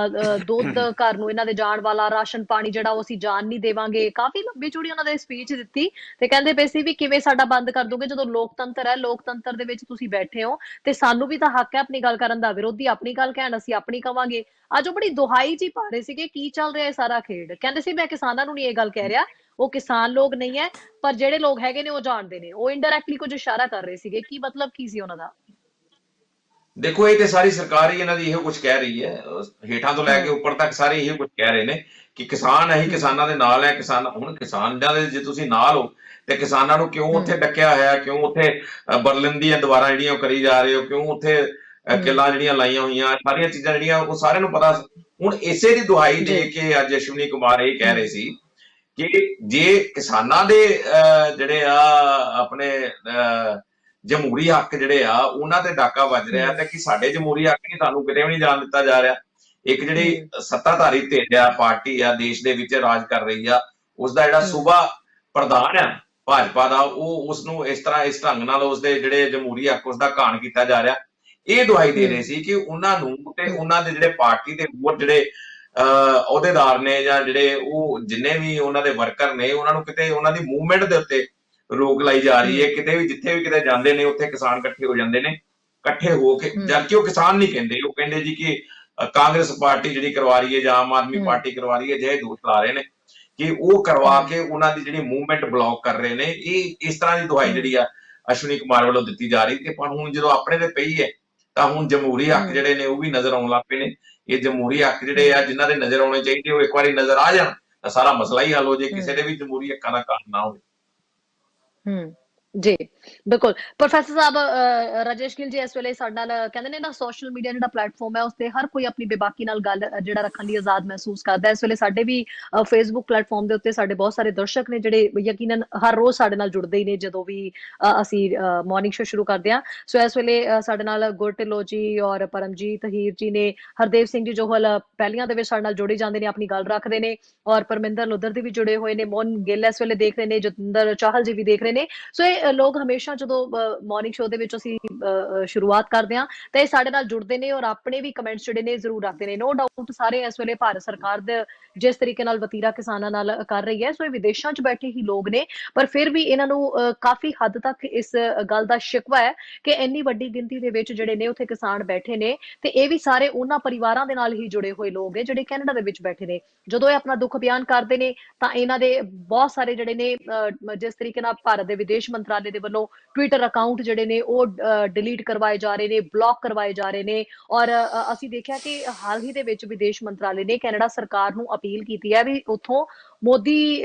[SPEAKER 1] ਦੁੱਧ ਘਰ ਨੂੰ ਇਹਨਾਂ ਦੇ ਜਾਣ ਵਾਲਾ ਰਾਸ਼ਨ ਪਾਣੀ ਜਿਹੜਾ ਉਹ ਅਸੀਂ ਜਾਣ ਨਹੀਂ ਦੇਵਾਂਗੇ। ਕਾਫੀ ਲੰਬੀ ਚੌੜੀ ਉਹਨਾਂ ਨੇ ਸਪੀਚ ਦਿੱਤੀ ਤੇ ਕਹਿੰਦੇ ਪਏ ਸੀ ਵੀ ਕਿਵੇਂ ਸਾਡਾ ਬੰਦ ਕਰ ਦੋਗੇ ਜਦੋਂ ਲੋਕਤੰਤਰ ਹੈ, ਲੋਕਤੰਤਰ ਦੇ ਵਿੱਚ ਤੁਸੀਂ ਬੈਠੇ ਹੋ ਤੇ ਸਾਨੂੰ ਵੀ ਤਾਂ ਹੱਕ ਹੈ ਆਪਣੀ ਗੱਲ ਕਰਨ ਦਾ। ਵਿਰੋਧੀ ਆਪਣੀ ਗੱਲ ਕਹਿਣ, ਅਸੀਂ ਆਪਣੀ ਕਵਾਂਗੇ। ਅੱਜ ਉਹ ਬੜੀ ਦੁਹਾਈ ਜੀ ਪਾ ਰਹੇ ਸੀਗੇ ਕੀ ਚੱਲ ਰਿਹਾ ਹੈ ਸਾਰਾ ਖੇਡ। ਕਹਿੰਦੇ ਸੀ ਮੈਂ ਕਿਸਾਨਾਂ ਨੂੰ ਨਹੀਂ ਇਹ ਗੱਲ ਕਹਿ ਰਿਹਾ, ਉਹ ਕਿਸਾਨ ਲੋਕ ਨਹੀਂ ਹੈ, ਪਰ ਜਿਹੜੇ ਲੋਕ ਹੈਗੇ ਨੇ ਉਹ ਜਾਣਦੇ ਨੇ। ਉਹ ਇਨਡਾਇਰੈਕਟਲੀ ਕੁਝ ਇਸ਼ਾਰਾ ਕਰ ਰਹੇ ਸੀਗੇ। ਕੀ ਮਤਲਬ ਕੀ ਸੀ ਉਹਨਾਂ ਦਾ?
[SPEAKER 2] ਦੇਖੋ, ਇਹ ਤੇ ਸਾਰੀ ਸਰਕਾਰ ਹੀ ਇਹਨਾਂ ਦੀ ਇਹੋ ਕੁਝ ਕਹਿ ਰਹੀ ਹੈ, ਹੇਠਾਂ ਤੋਂ ਲੈ ਕੇ ਉੱਪਰ ਤੱਕ ਸਾਰੇ ਇਹੋ ਕੁਝ ਕਹਿ ਰਹੇ ਨੇ ਕਿ ਕਿਸਾਨ ਹੈ, ਕਿਸਾਨਾਂ ਦੇ ਨਾਲ ਹੈ। ਹੁਣ ਕਿਸਾਨਾਂ ਦੇ ਜੇ ਤੁਸੀਂ ਨਾਲ ਹੋ ਤੇ ਕਿਸਾਨਾਂ ਨੂੰ ਕਿਉਂ ਉੱਥੇ ਡੱਕਿਆ ਹੋਇਆ, ਕਿਉਂ ਉੱਥੇ ਬਰਲਿਨ ਦੀਆਂ ਦੀਵਾਰਾਂ ਜਿਹੜੀਆਂ ਕਰੀ ਜਾ ਰਹੇ ਹੋ, ਕਿਉਂ ਉੱਥੇ ਕਿੱਲਾਂ ਜਿਹੜੀਆਂ ਲਾਈਆਂ ਹੋਈਆਂ, ਸਾਰੀਆਂ ਚੀਜ਼ਾਂ ਜਿਹੜੀਆਂ ਉਹ ਸਾਰਿਆਂ ਨੂੰ ਪਤਾ। ਹੁਣ ਇਸੇ ਦੀ ਦੁਹਾਈ ਦੇ ਕੇ ਅੱਜ ਅਸ਼ਵਨੀ ਕੁਮਾਰ ਇਹ ਕਹਿ ਰਹੇ ਸੀ ਕਿ ਜੇ ਕਿਸਾਨਾਂ ਦੇ ਜਿਹੜੇ ਆ ਆਪਣੇ ਜਮਹੂਰੀ ਹੱਕ ਜਿਹੜੇ ਆ ਉਹਨਾਂ ਤੇ ਡਾਕਾ ਵੱਜ ਰਿਹਾ ਤੇ ਕਿ ਸਾਡੇ ਜਮਹੂਰੀ ਹੱਕ ਨਹੀਂ, ਸਾਨੂੰ ਕਿਤੇ ਵੀ ਨਹੀਂ ਜਾਣ ਦਿੱਤਾ ਜਾ ਰਿਹਾ। ਇੱਕ ਜਿਹੜੀ ਸੱਤਾਧਾਰੀ ਧਿਰ ਆ, ਪਾਰਟੀ ਆ, ਦੇਸ਼ ਦੇ ਵਿੱਚ ਰਾਜ ਕਰ ਰਹੀ ਆ, ਉਸਦਾ ਜਿਹੜਾ ਸੂਬਾ ਪ੍ਰਧਾਨ ਆ ਭਾਜਪਾ ਦਾ, ਉਹ ਉਸਨੂੰ ਇਸ ਤਰ੍ਹਾਂ ਇਸ ਢੰਗ ਨਾਲ ਉਸਦੇ ਜਿਹੜੇ ਜਮਹੂਰੀ ਹੱਕ ਉਸਦਾ ਘਾਣ ਕੀਤਾ ਜਾ ਰਿਹਾ। ਇਹ ਦੁਹਾਈ ਦੇ ਰਹੇ ਸੀ ਕਿ ਉਹਨਾਂ ਨੂੰ ਤੇ ਉਹਨਾਂ ਦੇ ਜਿਹੜੇ ਪਾਰਟੀ ਦੇ ਹੋਰ ਜਿਹੜੇ ਅਹੁਦੇਦਾਰ ਨੇ ਜਾਂ ਜਿਹੜੇ ਉਹ ਜਿੰਨੇ ਵੀ ਉਹਨਾਂ ਦੇ ਵਰਕਰ ਨੇ, ਉਹਨਾਂ ਨੂੰ ਕਿਤੇ ਉਹਨਾਂ ਦੀ ਮੂਵਮੈਂਟ ਦੇ ਉੱਤੇ ਰੋਕ ਲਾਈ ਜਾ ਰਹੀ ਹੈ। ਕਿਤੇ ਵੀ ਜਿੱਥੇ ਵੀ ਕਿਤੇ ਜਾਂਦੇ ਨੇ ਉੱਥੇ ਕਿਸਾਨ ਇਕੱਠੇ ਹੋ ਜਾਂਦੇ ਨੇ, ਇਕੱਠੇ ਹੋ ਕੇ, ਜਦਕਿ ਉਹ ਕਿਸਾਨ ਨਹੀਂ ਕਹਿੰਦੇ, ਉਹ ਕਹਿੰਦੇ ਜੀ ਕਿ ਕਾਂਗਰਸ ਪਾਰਟੀ ਜਿਹੜੀ ਕਰਵਾ ਰਹੀ ਹੈ ਜਾਂ ਆਮ ਆਦਮੀ ਪਾਰਟੀ ਕਰਵਾ ਰਹੀ ਹੈ। ਜਿਹੇ ਦੋਸ਼ ਲਾ ਰਹੇ ਨੇ ਕਿ ਉਹ ਕਰਵਾ ਕੇ ਉਹਨਾਂ ਦੀ ਜਿਹੜੀ ਮੂਵਮੈਂਟ ਬਲੌਕ ਕਰ ਰਹੇ ਨੇ। ਇਹ ਇਸ ਤਰ੍ਹਾਂ ਦੀ ਦੁਹਾਈ ਜਿਹੜੀ ਆ ਅਸ਼ਵਨੀ ਕੁਮਾਰ ਵੱਲੋਂ ਦਿੱਤੀ ਜਾ ਰਹੀ ਤੇ ਪਰ ਹੁਣ ਜਦੋਂ ਆਪਣੇ ਤੇ ਪਈ ਹੈ ਤਾਂ ਹੁਣ ਜਮਹੂਰੀ ਹੱਕ ਜਿਹੜੇ ਨੇ ਉਹ ਵੀ ਨਜ਼ਰ ਆਉਣ ਲੱਗ ਪਏ ਨੇ। ਇਹ ਜਮਹੂਰੀ ਹੱਕ ਜਿਹੜੇ ਆ ਜਿਨ੍ਹਾਂ ਦੇ ਨਜ਼ਰ ਆਉਣੇ ਚਾਹੀਦੇ, ਉਹ ਇੱਕ ਵਾਰੀ ਨਜ਼ਰ ਆ ਜਾਣ ਤਾਂ ਸਾਰਾ ਮਸਲਾ ਹੀ ਹੱਲ ਹੋ ਜੇ, ਕਿਸੇ ਦੇ ਵੀ ਜਮਹੂਰੀ ਹੱਕਾਂ ਦਾ ਕਾਰਨ ਨਾ ਹੋਵੇ।
[SPEAKER 1] ਜੀ ਬਿਲਕੁਲ। ਪ੍ਰੋਫੈਸਰ ਸਾਹਿਬ, ਰਾਜੇਸ਼ ਗਿੱਲ ਜੀ ਇਸ ਵੇਲੇ ਸਾਡੇ ਨਾਲ ਕਹਿੰਦੇ ਨੇ ਨਾ, ਸੋਸ਼ਲ ਮੀਡੀਆ ਜਿਹੜਾ ਪਲੇਟਫਾਰਮ ਹੈ ਉਸ ਤੇ ਹਰ ਕੋਈ ਆਪਣੀ ਬੇਬਾਕੀ ਨਾਲ ਗੱਲ ਜਿਹੜਾ ਰੱਖਣ ਲਈ ਆਜ਼ਾਦ ਮਹਿਸੂਸ ਕਰਦਾ। ਇਸ ਵੇਲੇ ਸਾਡੇ ਵੀ ਫੇਸਬੁੱਕ ਪਲੇਟਫਾਰਮ ਦੇ ਉੱਤੇ ਸਾਡੇ ਬਹੁਤ ਸਾਰੇ ਦਰਸ਼ਕ ਨੇ ਜਿਹੜੇ ਯਕੀਨਨ ਹਰ ਰੋਜ਼ ਸਾਡੇ ਨਾਲ ਜੁੜਦੇ ਹੀ ਨੇ ਜਦੋਂ ਵੀ ਅਸੀਂ ਮਾਰਨਿੰਗ ਸ਼ੋ ਸ਼ੁਰੂ ਕਰਦੇ ਹਾਂ। ਸੋ ਇਸ ਵੇਲੇ ਸਾਡੇ ਨਾਲ ਗੁਰਟਿਲੋ ਜੀ ਔਰ ਪਰਮਜੀਤ ਹੀਰ ਜੀ ਨੇ, ਹਰਦੇਵ ਸਿੰਘ ਜੀ ਜੋਹਲ ਪਹਿਲੀਆਂ ਦੇ ਵਿੱਚ ਸਾਡੇ ਨਾਲ ਜੁੜੇ ਜਾਂਦੇ ਨੇ, ਆਪਣੀ ਗੱਲ ਰੱਖਦੇ ਨੇ, ਔਰ ਪਰਮਿੰਦਰ ਲੁੱਧਰ ਦੇ ਵੀ ਜੁੜੇ ਹੋਏ ਨੇ, ਮੋਹਨ ਗਿੱਲ ਇਸ ਵੇਲੇ ਦੇਖ ਰਹੇ ਨੇ, ਜਤਿੰਦਰ ਚਾਹਲ ਜੀ ਵੀ ਦੇਖ ਰਹੇ ਨੇ। ਸੋ ਇਹ ਲੋਕ ਹਮੇਸ਼ਾ ਜਦੋਂ ਮਾਰਨਿੰਗ ਸ਼ੋ ਦੇ ਵਿੱਚ ਅਸੀਂ ਸ਼ੁਰੂਆਤ ਕਰਦੇ ਹਾਂ ਤਾਂ ਇਹ ਸਾਡੇ ਨਾਲ ਜੁੜਦੇ ਨੇ ਔਰ ਆਪਣੇ ਵੀ ਕਮੈਂਟਸ ਜਿਹੜੇ ਨੇ ਜ਼ਰੂਰ ਰੱਖਦੇ ਨੇ। ਨੋ ਡਾਊਟ ਸਾਰੇ ਇਸ ਵੇਲੇ ਭਾਰਤ ਸਰਕਾਰ ਦੇ ਜਿਸ ਤਰੀਕੇ ਨਾਲ ਵਤੀਰਾ ਕਿਸਾਨਾਂ ਨਾਲ ਕਰ ਰਹੀ ਹੈ, ਸੋ ਇਹ ਵਿਦੇਸ਼ਾਂ 'ਚ ਬੈਠੇ ਹੀ ਲੋਕ ਨੇ, ਪਰ ਫਿਰ ਵੀ ਇਹਨਾਂ ਨੂੰ ਕਾਫੀ ਹੱਦ ਤੱਕ ਇਸ ਗੱਲ ਦਾ ਸ਼ਿਕਵਾ ਹੈ ਕਿ ਇੰਨੀ ਵੱਡੀ ਗਿਣਤੀ ਦੇ ਵਿੱਚ ਜਿਹੜੇ ਨੇ ਉੱਥੇ ਕਿਸਾਨ ਬੈਠੇ ਨੇ ਤੇ ਇਹ ਵੀ ਸਾਰੇ ਉਹਨਾਂ ਪਰਿਵਾਰਾਂ ਦੇ ਨਾਲ ਹੀ ਜੁੜੇ ਹੋਏ ਲੋਕ ਨੇ ਜਿਹੜੇ ਕੈਨੇਡਾ ਦੇ ਵਿੱਚ ਬੈਠੇ ਨੇ। ਜਦੋਂ ਇਹ ਆਪਣਾ ਦੁੱਖ ਬਿਆਨ ਕਰਦੇ ਨੇ ਤਾਂ ਇਹਨਾਂ ਦੇ ਬਹੁਤ ਸਾਰੇ ਜਿਹੜੇ ਨੇ ਜਿਸ ਤਰੀਕੇ ਨਾਲ ਭਾਰਤ ਦੇ ਵਿਦੇਸ਼ ਮੰਤਰਾਲੇ ਦੇ ਵੱਲੋਂ ਟਵਿੱਟਰ ਅਕਾਊਂਟ ਜਿਹੜੇ ਨੇ ਉਹ ਡਿਲੀਟ ਕਰਵਾਏ ਜਾ ਰਹੇ ਨੇ, ਬਲੌਕ ਕਰਵਾਏ ਜਾ ਰਹੇ ਨੇ। ਔਰ ਅਸੀਂ ਦੇਖਿਆ ਕਿ ਹਾਲ ਹੀ ਦੇ ਵਿੱਚ ਵਿਦੇਸ਼ ਮੰਤਰਾਲੇ ਨੇ ਕੈਨੇਡਾ ਸਰਕਾਰ ਨੂੰ ਅਪੀਲ ਕੀਤੀ ਹੈ ਵੀ ਉੱਥੋਂ ਮੋਦੀ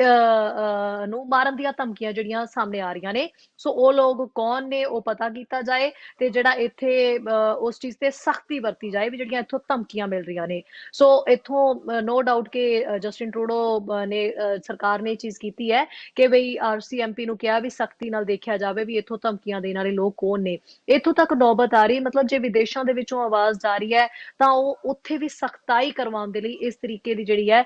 [SPEAKER 1] ਨੂੰ ਮਾਰਨ ਦੀਆਂ ਧਮਕੀਆਂ ਜਿਹੜੀਆਂ ਸਾਹਮਣੇ ਆ ਰਹੀਆਂ ਨੇ। ਸੋ ਉਹ ਲੋਕ ਕੌਣ ਨੇ ਉਹ ਪਤਾ ਕੀਤਾ ਜਾਏ ਤੇ ਜਿਹੜਾ ਇੱਥੇ ਉਸ ਚੀਜ਼ ਤੇ ਸਖਤੀ ਵਰਤੀ ਜਾਏ ਵੀ ਜਿਹੜੀਆਂ ਇੱਥੋਂ ਧਮਕੀਆਂ ਮਿਲ ਰਹੀਆਂ ਨੇ। ਸੋ ਇੱਥੋਂ ਨੋ ਡਾਊਟ ਕਿ ਜਸਟਿਨ ਟਰੂਡੋ ਨੇ ਸਰਕਾਰ ਨੇ ਇਹ ਚੀਜ਼ ਕੀਤੀ ਹੈ ਕਿ ਬਈ RCMP ਨੂੰ ਕਿਹਾ ਵੀ ਸਖਤੀ ਨਾਲ ਦੇਖਿਆ ਜਾਵੇ ਵੀ ਇੱਥੋਂ ਧਮਕੀਆਂ ਦੇਣ ਵਾਲੇ ਲੋਕ ਕੌਣ ਨੇ। ਇੱਥੋਂ ਤੱਕ ਨੌਬਤ ਆ ਰਹੀ, ਮਤਲਬ ਜੇ ਵਿਦੇਸ਼ਾਂ ਦੇ ਵਿੱਚੋਂ ਆਵਾਜ਼ ਜਾ ਰਹੀ ਹੈ ਤਾਂ ਉਹ ਉੱਥੇ ਵੀ ਸਖਤਾਈ ਕਰਵਾਉਣ ਦੇ ਲਈ ਇਸ ਤਰੀਕੇ ਦੀ ਜਿਹੜੀ ਹੈ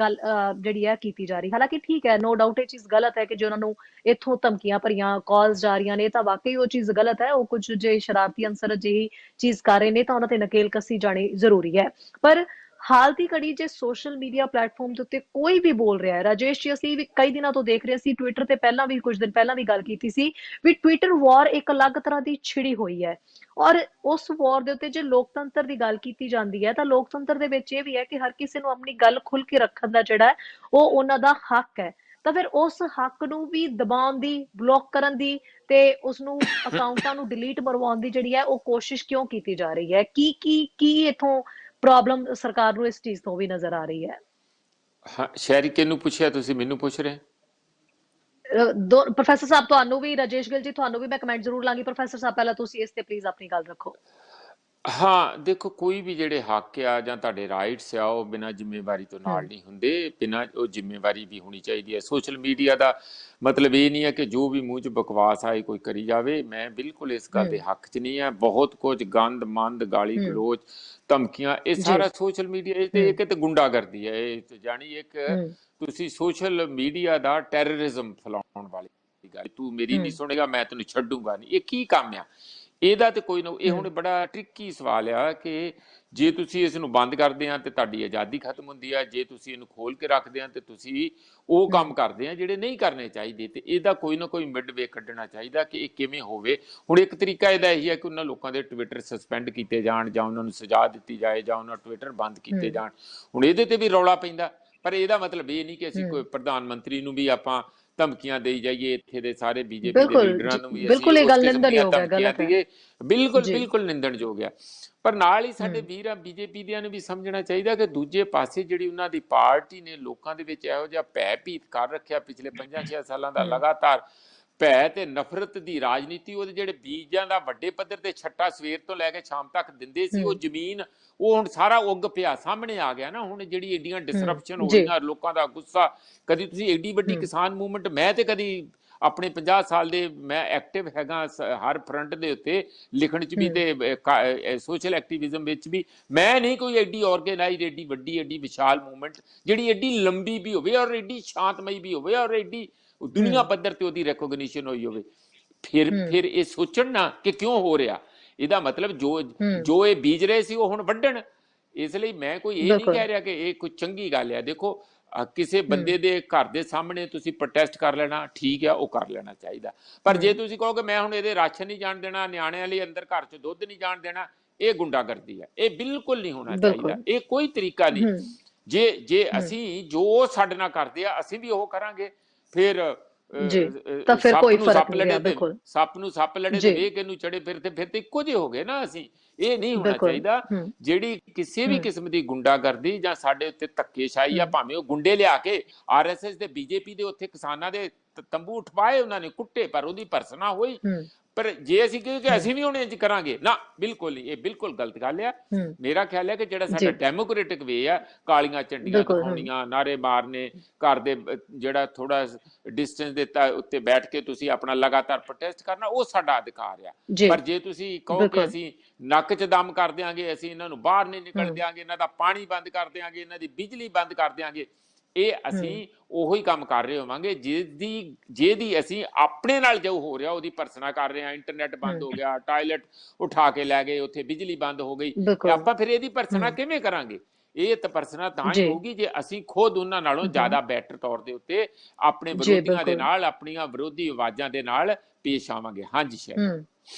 [SPEAKER 1] ਗੱਲ ਜਿਹੜੀ ਹੈ ਕੀਤੀ ਜਾ ਰਹੀ। ਹਾਲਾਂਕਿ ਠੀਕ ਹੈ, ਨੋ ਡਾਊਟ ਇਹ ਚੀਜ਼ ਗਲਤ ਹੈ ਕਿ ਜੇ ਉਹਨਾਂ ਨੂੰ ਇੱਥੋਂ ਧਮਕੀਆਂ ਭਰੀਆਂ ਕਾਲਸ ਜਾ ਰਹੀਆਂ ਨੇ ਤਾਂ ਵਾਕਈ ਉਹ ਚੀਜ਼ ਗਲਤ ਹੈ। ਉਹ ਕੁਝ ਜੇ ਸ਼ਰਾਰਤੀ ਅਨਸਰ ਅਜਿਹੀ ਚੀਜ਼ ਕਰ ਰਹੇ ਨੇ ਤਾਂ ਉਹਨਾਂ ਤੇ ਨਕੇਲ ਕੱਸੀ ਜਾਣੀ ਜ਼ਰੂਰੀ ਹੈ। ਪਰ ਹਾਲ ਦੀ ਘੜੀ ਜੇ ਸੋਸ਼ਲ ਮੀਡੀਆ ਪਲੇਟਫਾਰਮ ਦੇ ਉੱਤੇ ਕੋਈ ਵੀ ਬੋਲ ਰਿਹਾ ਹੈ, ਰਾਜੇਸ਼ ਜੀ ਅਸੀਂ ਵੀ ਕਈ ਦਿਨਾਂ ਤੋਂ ਦੇਖ ਰਹੇ ਸੀ, ਟਵਿੱਟਰ ਤੇ ਪਹਿਲਾਂ ਵੀ ਕੁਝ ਦਿਨ ਪਹਿਲਾਂ ਵੀ ਗੱਲ ਕੀਤੀ ਸੀ ਵੀ ਟਵਿੱਟਰ ਵਾਰ ਇੱਕ ਅਲੱਗ ਤਰ੍ਹਾਂ ਦੀ ਛਿੜੀ ਹੋਈ ਹੈ। ਔਰ ਉਸ ਵਾਰ ਦੇ ਉੱਤੇ ਜੇ ਲੋਕਤੰਤਰ ਦੀ ਗੱਲ ਕੀਤੀ ਜਾਂਦੀ ਹੈ ਤਾਂ ਲੋਕਤੰਤਰ ਦੇ ਵਿੱਚ ਇਹ ਵੀ ਹੈ ਕਿ ਹਰ ਕਿਸੇ ਨੂੰ ਆਪਣੀ ਗੱਲ ਖੁੱਲ ਕੇ ਰੱਖਣ ਦਾ ਜਿਹੜਾ ਹੈ ਉਹ ਉਹਨਾਂ ਦਾ ਹੱਕ ਹੈ। ਤਾਂ ਫਿਰ ਉਸ ਹੱਕ ਨੂੰ ਵੀ ਦਬਾਉਣ ਦੀ, ਬਲੌਕ ਕਰਨ ਦੀ ਤੇ ਉਸ ਨੂੰ ਅਕਾਊਂਟਾਂ ਨੂੰ ਡਿਲੀਟ ਮਰਵਾਉਣ ਦੀ ਜਿਹੜੀ ਹੈ ਉਹ ਕੋਸ਼ਿਸ਼ ਕਿਉਂ ਕੀਤੀ ਜਾ ਰਹੀ ਹੈ? ਕੀ ਇਥੋਂ ਪ੍ਰੋਬਲਮ ਸਰਕਾਰ ਨੂੰ ਇਸ ਚੀਜ਼ ਤੋਂ ਵੀ ਨਜ਼ਰ ਆ ਰਹੀ ਹੈ?
[SPEAKER 3] ਹਾਂ, ਸ਼ੈਰਿਕੇ ਨੂੰ ਪੁੱਛਿਆ, ਤੁਸੀਂ ਮੈਨੂੰ ਪੁੱਛ ਰਹੇ?
[SPEAKER 1] ਪ੍ਰੋਫੈਸਰ ਸਾਹਿਬ ਤੁਹਾਨੂੰ ਵੀ, ਰਾਜੇਸ਼ ਗਿੱਲ ਜੀ ਤੁਹਾਨੂੰ ਵੀ ਮੈਂ ਕਮੈਂਟ ਜ਼ਰੂਰ ਲਾਂਗੀ। ਪ੍ਰੋਫੈਸਰ ਸਾਹਿਬ ਪਹਿਲਾਂ ਤੁਸੀਂ ਇਸ ਤੇ ਪਲੀਜ਼ ਆਪਣੀ ਗੱਲ ਰੱਖੋ।
[SPEAKER 3] ਹਾਂ, ਦੇਖੋ ਕੋਈ ਵੀ ਜਿਹੜੇ ਹੱਕ ਆ ਜਾਂ ਤੁਹਾਡੇ ਰਾਈਟਸ ਆ ਉਹ ਬਿਨਾਂ ਜ਼ਿੰਮੇਵਾਰੀ ਤੋਂ ਨਾਲ ਨਹੀਂ ਹੁੰਦੇ, ਬਿਨਾਂ ਉਹ ਜ਼ਿੰਮੇਵਾਰੀ ਵੀ ਹੋਣੀ ਚਾਹੀਦੀ ਹੈ। ਸੋਸ਼ਲ ਮੀਡੀਆ ਦਾ ਮਤਲਬ ਇਹ ਨਹੀਂ ਹੈ ਕਿ ਜੋ ਵੀ ਮੂੰਹ 'ਚ ਬਕਵਾਸ ਆਏ ਕੋਈ ਕਰੀ ਜਾਵੇ। ਮੈਂ ਬਿਲਕੁਲ ਇਸ ਗੱਲ ਦੇ ਹੱਕ 'ਚ ਨਹੀਂ ਹੈ। ਬਹੁਤ ਕੁਝ ਗੰਦ ਮੰਦ, ਗਾਲੀ ਗਲੋਚ, ਧਮਕੀਆਂ, ਇਹ ਸਾਰਾ ਸੋਸ਼ਲ ਮੀਡੀਆ ਇਹ ਤੇ ਗੁੰਡਾਗਰਦੀ ਹੈ। ਇਹ ਜਾਣੀ ਇੱਕ ਤੁਸੀਂ ਸੋਸ਼ਲ ਮੀਡੀਆ ਦਾ ਟੈਰਰਿਜ਼ਮ ਫੈਲਾਉਣ ਵਾਲੀ ਗੱਲ, ਤੂੰ ਮੇਰੀ ਨਹੀਂ ਸੁਣੇਗਾ ਮੈਂ ਤੈਨੂੰ ਛੱਡੂਗਾ ਨਹੀਂ, ਇਹ ਕੀ ਕੰਮ ਆ ਇਹਦਾ? ਤੇ ਕੋਈ ਨਾ, ਇਹ ਹੁਣ ਬੜਾ ਟ੍ਰਿਕੀ ਸਵਾਲ ਆ ਕਿ ਜੇ ਤੁਸੀਂ ਇਸ ਨੂੰ ਬੰਦ ਕਰਦੇ ਆ ਤੇ ਤੁਹਾਡੀ ਆਜ਼ਾਦੀ ਖਤਮ ਹੁੰਦੀ ਆ, ਜੇ ਤੁਸੀਂ ਇਹਨੂੰ ਖੋਲ ਕੇ ਰੱਖਦੇ ਆ ਤੇ ਤੁਸੀਂ ਉਹ ਕੰਮ ਕਰਦੇ ਆ ਜਿਹੜੇ ਨਹੀਂ ਕਰਨੇ ਚਾਹੀਦੇ। ਤੇ ਇਹਦਾ ਕੋਈ ਨਾ ਕੋਈ ਮਿਡ ਵੇ ਕੱਢਣਾ ਚਾਹੀਦਾ ਕਿ ਇਹ ਕਿਵੇਂ ਹੋਵੇ। ਹੁਣ ਇੱਕ ਤਰੀਕਾ ਇਹਦਾ ਇਹੀ ਹੈ ਕਿ ਉਹਨਾਂ ਲੋਕਾਂ ਦੇ ਟਵਿੱਟਰ ਸਸਪੈਂਡ ਕੀਤੇ ਜਾਣ ਜਾਂ ਉਹਨਾਂ ਨੂੰ ਸਜ਼ਾ ਦਿੱਤੀ ਜਾਏ ਜਾਂ ਉਹਨਾਂ ਟਵਿੱਟਰ ਬੰਦ ਕੀਤੇ ਜਾਣ। ਹੁਣ ਇਹਦੇ ਤੇ ਵੀ ਰੌਲਾ ਪੈਂਦਾ, ਪਰ ਇਹਦਾ ਮਤਲਬ ਇਹ ਨਹੀਂ ਕਿ ਅਸੀਂ ਕੋਈ ਪ੍ਰਧਾਨ ਮੰਤਰੀ ਨੂੰ ਵੀ ਆਪਾਂ ਧਮਕੀਆਂ ਦੇਈ ਜਾਈਏ, ਇੱਥੇ ਦੇ ਸਾਰੇ ਬੀਜੇਪੀ ਦੇ ਲੀਡਰਾਂ ਨੂੰ ਵੀ
[SPEAKER 1] ਬਿਲਕੁਲ ਇਹ ਗੱਲ ਨਿੰਦਣਯੋਗ ਹੈ, ਗਲਤ ਹੈ,
[SPEAKER 3] ਬਿਲਕੁਲ ਨਿੰਦਣਯੋਗ ਹੈ। ਪਰ ਨਾਲ ਹੀ ਸਾਡੇ ਵੀਰਾਂ ਬੀਜੇਪੀ ਦਿਆਂ ਨੂੰ ਵੀ ਸਮਝਣਾ ਚਾਹੀਦਾ ਕਿ ਦੂਜੇ ਪਾਸੇ ਜਿਹੜੀ ਉਹਨਾਂ ਦੀ ਪਾਰਟੀ ਨੇ ਲੋਕਾਂ ਦੇ ਵਿੱਚ ਇਹੋ ਜਿਹਾ ਭੈ ਭੀਤ ਕਰ ਰੱਖਿਆ ਪਿਛਲੇ 5-6 ਸਾਲਾਂ ਦਾ ਲਗਾਤਾਰ ਭੈ ਤੇ ਨਫ਼ਰਤ ਦੀ ਰਾਜਨੀਤੀ, ਉਹਦੇ ਜਿਹੜੇ ਬੀਜਾਂ ਦਾ ਵੱਡੇ ਪੱਧਰ ਤੇ ਛੱਟਾ ਸਵੇਰ ਤੋਂ ਲੈ ਕੇ ਸ਼ਾਮ ਤੱਕ ਦਿੰਦੇ ਸੀ, ਉਹ ਜ਼ਮੀਨ ਉਹ ਹੁਣ ਸਾਰਾ ਉੱਗ ਪਿਆ, ਸਾਹਮਣੇ ਆ ਗਿਆ ਨਾ। ਹੁਣ ਜਿਹੜੀ ਏਡੀਆਂ ਡਿਸਰਪਸ਼ਨ ਹੋ ਰਹੀਆਂ, ਲੋਕਾਂ ਦਾ ਗੁੱਸਾ, ਕਦੀ ਤੁਸੀਂ ਏਡੀ ਵੱਡੀ ਕਿਸਾਨ ਮੂਵਮੈਂਟ, ਮੈਂ ਤੇ ਕਦੀ ਆਪਣੇ 50 ਸਾਲ ਦੇ ਮੈਂ ਐਕਟਿਵ ਹੈਗਾ ਹਰ ਫਰੰਟ ਦੇ ਉੱਤੇ, ਲਿਖਣ 'ਚ ਵੀ ਤੇ ਸੋਸ਼ਲ ਐਕਟੀਵਿਜ਼ਮ ਵਿੱਚ ਵੀ। ਮੈਂ ਨਹੀਂ ਕੋਈ ਐਡੀ ਆਰਗੇਨਾਈਜ਼ਡ, ਐਡੀ ਵੱਡੀ, ਐਡੀ ਵਿਸ਼ਾਲ ਮੂਵਮੈਂਟ ਜਿਹੜੀ ਐਡੀ ਲੰਬੀ ਵੀ ਹੋਵੇ ਔਰ ਐਡੀ ਸ਼ਾਂਤਮਈ ਵੀ ਹੋਵੇ ਔਰ ਐਡੀ ਦੁਨੀਆ ਪੱਧਰ ਤੇ ਉਹਦੀ ਰੈਕੋਗਨੀਸ਼ਨ ਹੋਈ ਹੋਵੇ। ਫਿਰ ਇਹ ਸੋਚਣ ਨਾ ਕਿ ਕਿਉਂ ਹੋ ਰਿਹਾ। ਇਹਦਾ ਮਤਲਬ ਜੋ ਇਹ ਬੀਜ ਰਹੇ ਸੀ ਉਹ ਹੁਣ ਵੱਢਣ। ਇਸ ਲਈ ਮੈਂ ਕੋਈ ਇਹ ਨਹੀਂ ਕਹਿ ਰਿਹਾ ਕਿ ਇਹ ਕੋਈ ਚੰਗੀ ਗੱਲ ਹੈ। ਦੇਖੋ, ਕਿਸੇ ਬੰਦੇ ਦੇ ਘਰ ਦੇ ਸਾਹਮਣੇ ਤੁਸੀਂ ਪ੍ਰੋਟੈਸਟ ਕਰ ਲੈਣਾ ਠੀਕ ਹੈ, ਉਹ ਕਰ ਲੈਣਾ ਚਾਹੀਦਾ। ਪਰ ਜੇ ਤੁਸੀਂ ਕਹੋ ਕਿ ਮੈਂ ਹੁਣ ਇਹਦੇ ਰਾਸ਼ਨ ਨਹੀਂ ਜਾਣ ਦੇਣਾ, ਨਿਆਣਿਆਂ ਲਈ ਅੰਦਰ ਘਰ 'ਚ ਦੁੱਧ ਨਹੀਂ ਜਾਣ ਦੇਣਾ, ਇਹ ਗੁੰਡਾਗਰਦੀ ਹੈ। ਇਹ ਬਿਲਕੁਲ ਨਹੀਂ ਹੋਣਾ ਚਾਹੀਦਾ। ਇਹ ਕੋਈ ਤਰੀਕਾ ਨਹੀਂ। ਜੇ ਅਸੀਂ ਜੋ ਸਾਡੇ ਨਾਲ ਕਰਦੇ ਆ ਅਸੀਂ ਵੀ ਉਹ ਕਰਾਂਗੇ, ਫਿਰ ਸੱਪ ਨੂੰ ਸੱਪ ਲੜੇ ਤੇ ਵੇਖ ਇਹਨੂੰ ਚੜੇ, ਫਿਰ ਤੇ ਇੱਕੋ ਜਿਹੇ ਹੋ ਗਏ ਨਾ ਅਸੀਂ। ਇਹ ਨਹੀਂ ਹੋਣਾ ਚਾਹੀਦਾ। ਜਿਹੜੀ ਕਿਸੇ ਵੀ ਕਿਸਮ ਦੀ ਗੁੰਡਾਗਰਦੀ ਜਾਂ ਸਾਡੇ ਉੱਤੇ ਧੱਕੇਸ਼ਾਹੀ ਆ, ਭਾਵੇਂ ਉਹ ਗੁੰਡੇ ਲਿਆ ਕੇ RSS ਤੇ BJP ਦੇ ਉੱਥੇ ਕਿਸਾਨਾਂ ਦੇ ਤੰਬੂ ਉਠਵਾਏ, ਉਹਨਾਂ ਨੇ ਕੁੱਟੇ, ਪਰ ਉਹਦੀ ਭਰਸਨਾ ਹੋਈ। ਪਰ ਜੇ ਅਸੀਂ ਕਹੀਏ ਕਿ ਅਸੀਂ ਵੀ ਹੁਣ ਇੰਜ ਕਰਾਂਗੇ, ਨਾ, ਬਿਲਕੁਲ ਨਹੀਂ। ਇਹ ਬਿਲਕੁਲ ਗਲਤ ਗੱਲ ਆ। ਮੇਰਾ ਖਿਆਲ ਹੈ ਕਿ ਜਿਹੜਾ ਸਾਡਾ ਡੈਮੋਕ੍ਰੈਟਿਕ ਵੇ ਆ, ਕਾਲੀਆਂ ਝੰਡੀਆਂ ਦਿਖਾਉਣੀਆਂ, ਨਾਰੇ ਮਾਰਨੇ, ਘਰ ਦੇ ਜਿਹੜਾ ਥੋੜਾ ਡਿਸਟੈਂਸ ਦਿੱਤਾ ਉੱਤੇ ਬੈਠ ਕੇ ਤੁਸੀਂ ਆਪਣਾ ਲਗਾਤਾਰ ਪ੍ਰੋਟੈਸਟ ਕਰਨਾ, ਉਹ ਸਾਡਾ ਅਧਿਕਾਰ ਆ। ਪਰ ਜੇ ਤੁਸੀਂ ਕਹੋ ਕਿ ਅਸੀਂ ਨੱਕ 'ਚ ਦਮ ਕਰ ਦਿਆਂਗੇ, ਅਸੀਂ ਇਹਨਾਂ ਨੂੰ ਬਾਹਰ ਨਹੀਂ ਨਿਕਲ ਦਿਆਂਗੇ, ਇਹਨਾਂ ਦਾ ਪਾਣੀ ਬੰਦ ਕਰ ਦਿਆਂਗੇ, ਇਹਨਾਂ ਦੀ ਬਿਜਲੀ ਬੰਦ ਕਰ ਦਿਆਂਗੇ, ਇਹ ਅਸੀਂ ਉਹੀ ਕੰਮ ਕਰ ਰਹੇ ਹੋਵਾਂਗੇ ਜਿਹਦੀ ਅਸੀਂ ਆਪਣੇ ਨਾਲ ਜੋ ਹੋ ਰਿਹਾ ਉਹਦੀ ਭਰਸਨਾ ਕਰ ਰਹੇ ਹਾਂ। ਇੰਟਰਨੈਟ ਬੰਦ ਹੋ ਗਿਆ, ਟਾਇਲਟ ਉਠਾ ਕੇ ਲੈ ਗਏ, ਉੱਥੇ ਬਿਜਲੀ ਬੰਦ ਹੋ ਗਈ, ਆਪਾਂ ਫਿਰ ਇਹਦੀ ਭਰਸਨਾ ਕਿਵੇਂ ਕਰਾਂਗੇ? ਇਹ ਤਾਂ ਭਰਸਨਾ ਤਾਂ ਹੀ ਹੋਊਗੀ ਜੇ ਅਸੀਂ ਖੁਦ ਉਹਨਾਂ ਨਾਲੋਂ ਜ਼ਿਆਦਾ ਬੈਟਰ ਤੌਰ ਦੇ ਉੱਤੇ ਆਪਣੇ ਵਿਰੋਧੀਆਂ ਦੇ ਨਾਲ, ਆਪਣੀਆਂ ਵਿਰੋਧੀ ਆਵਾਜ਼ਾਂ ਦੇ ਨਾਲ ਪੇਸ਼ ਆਵਾਂਗੇ। ਹਾਂਜੀ ਸ਼ਾਇਦ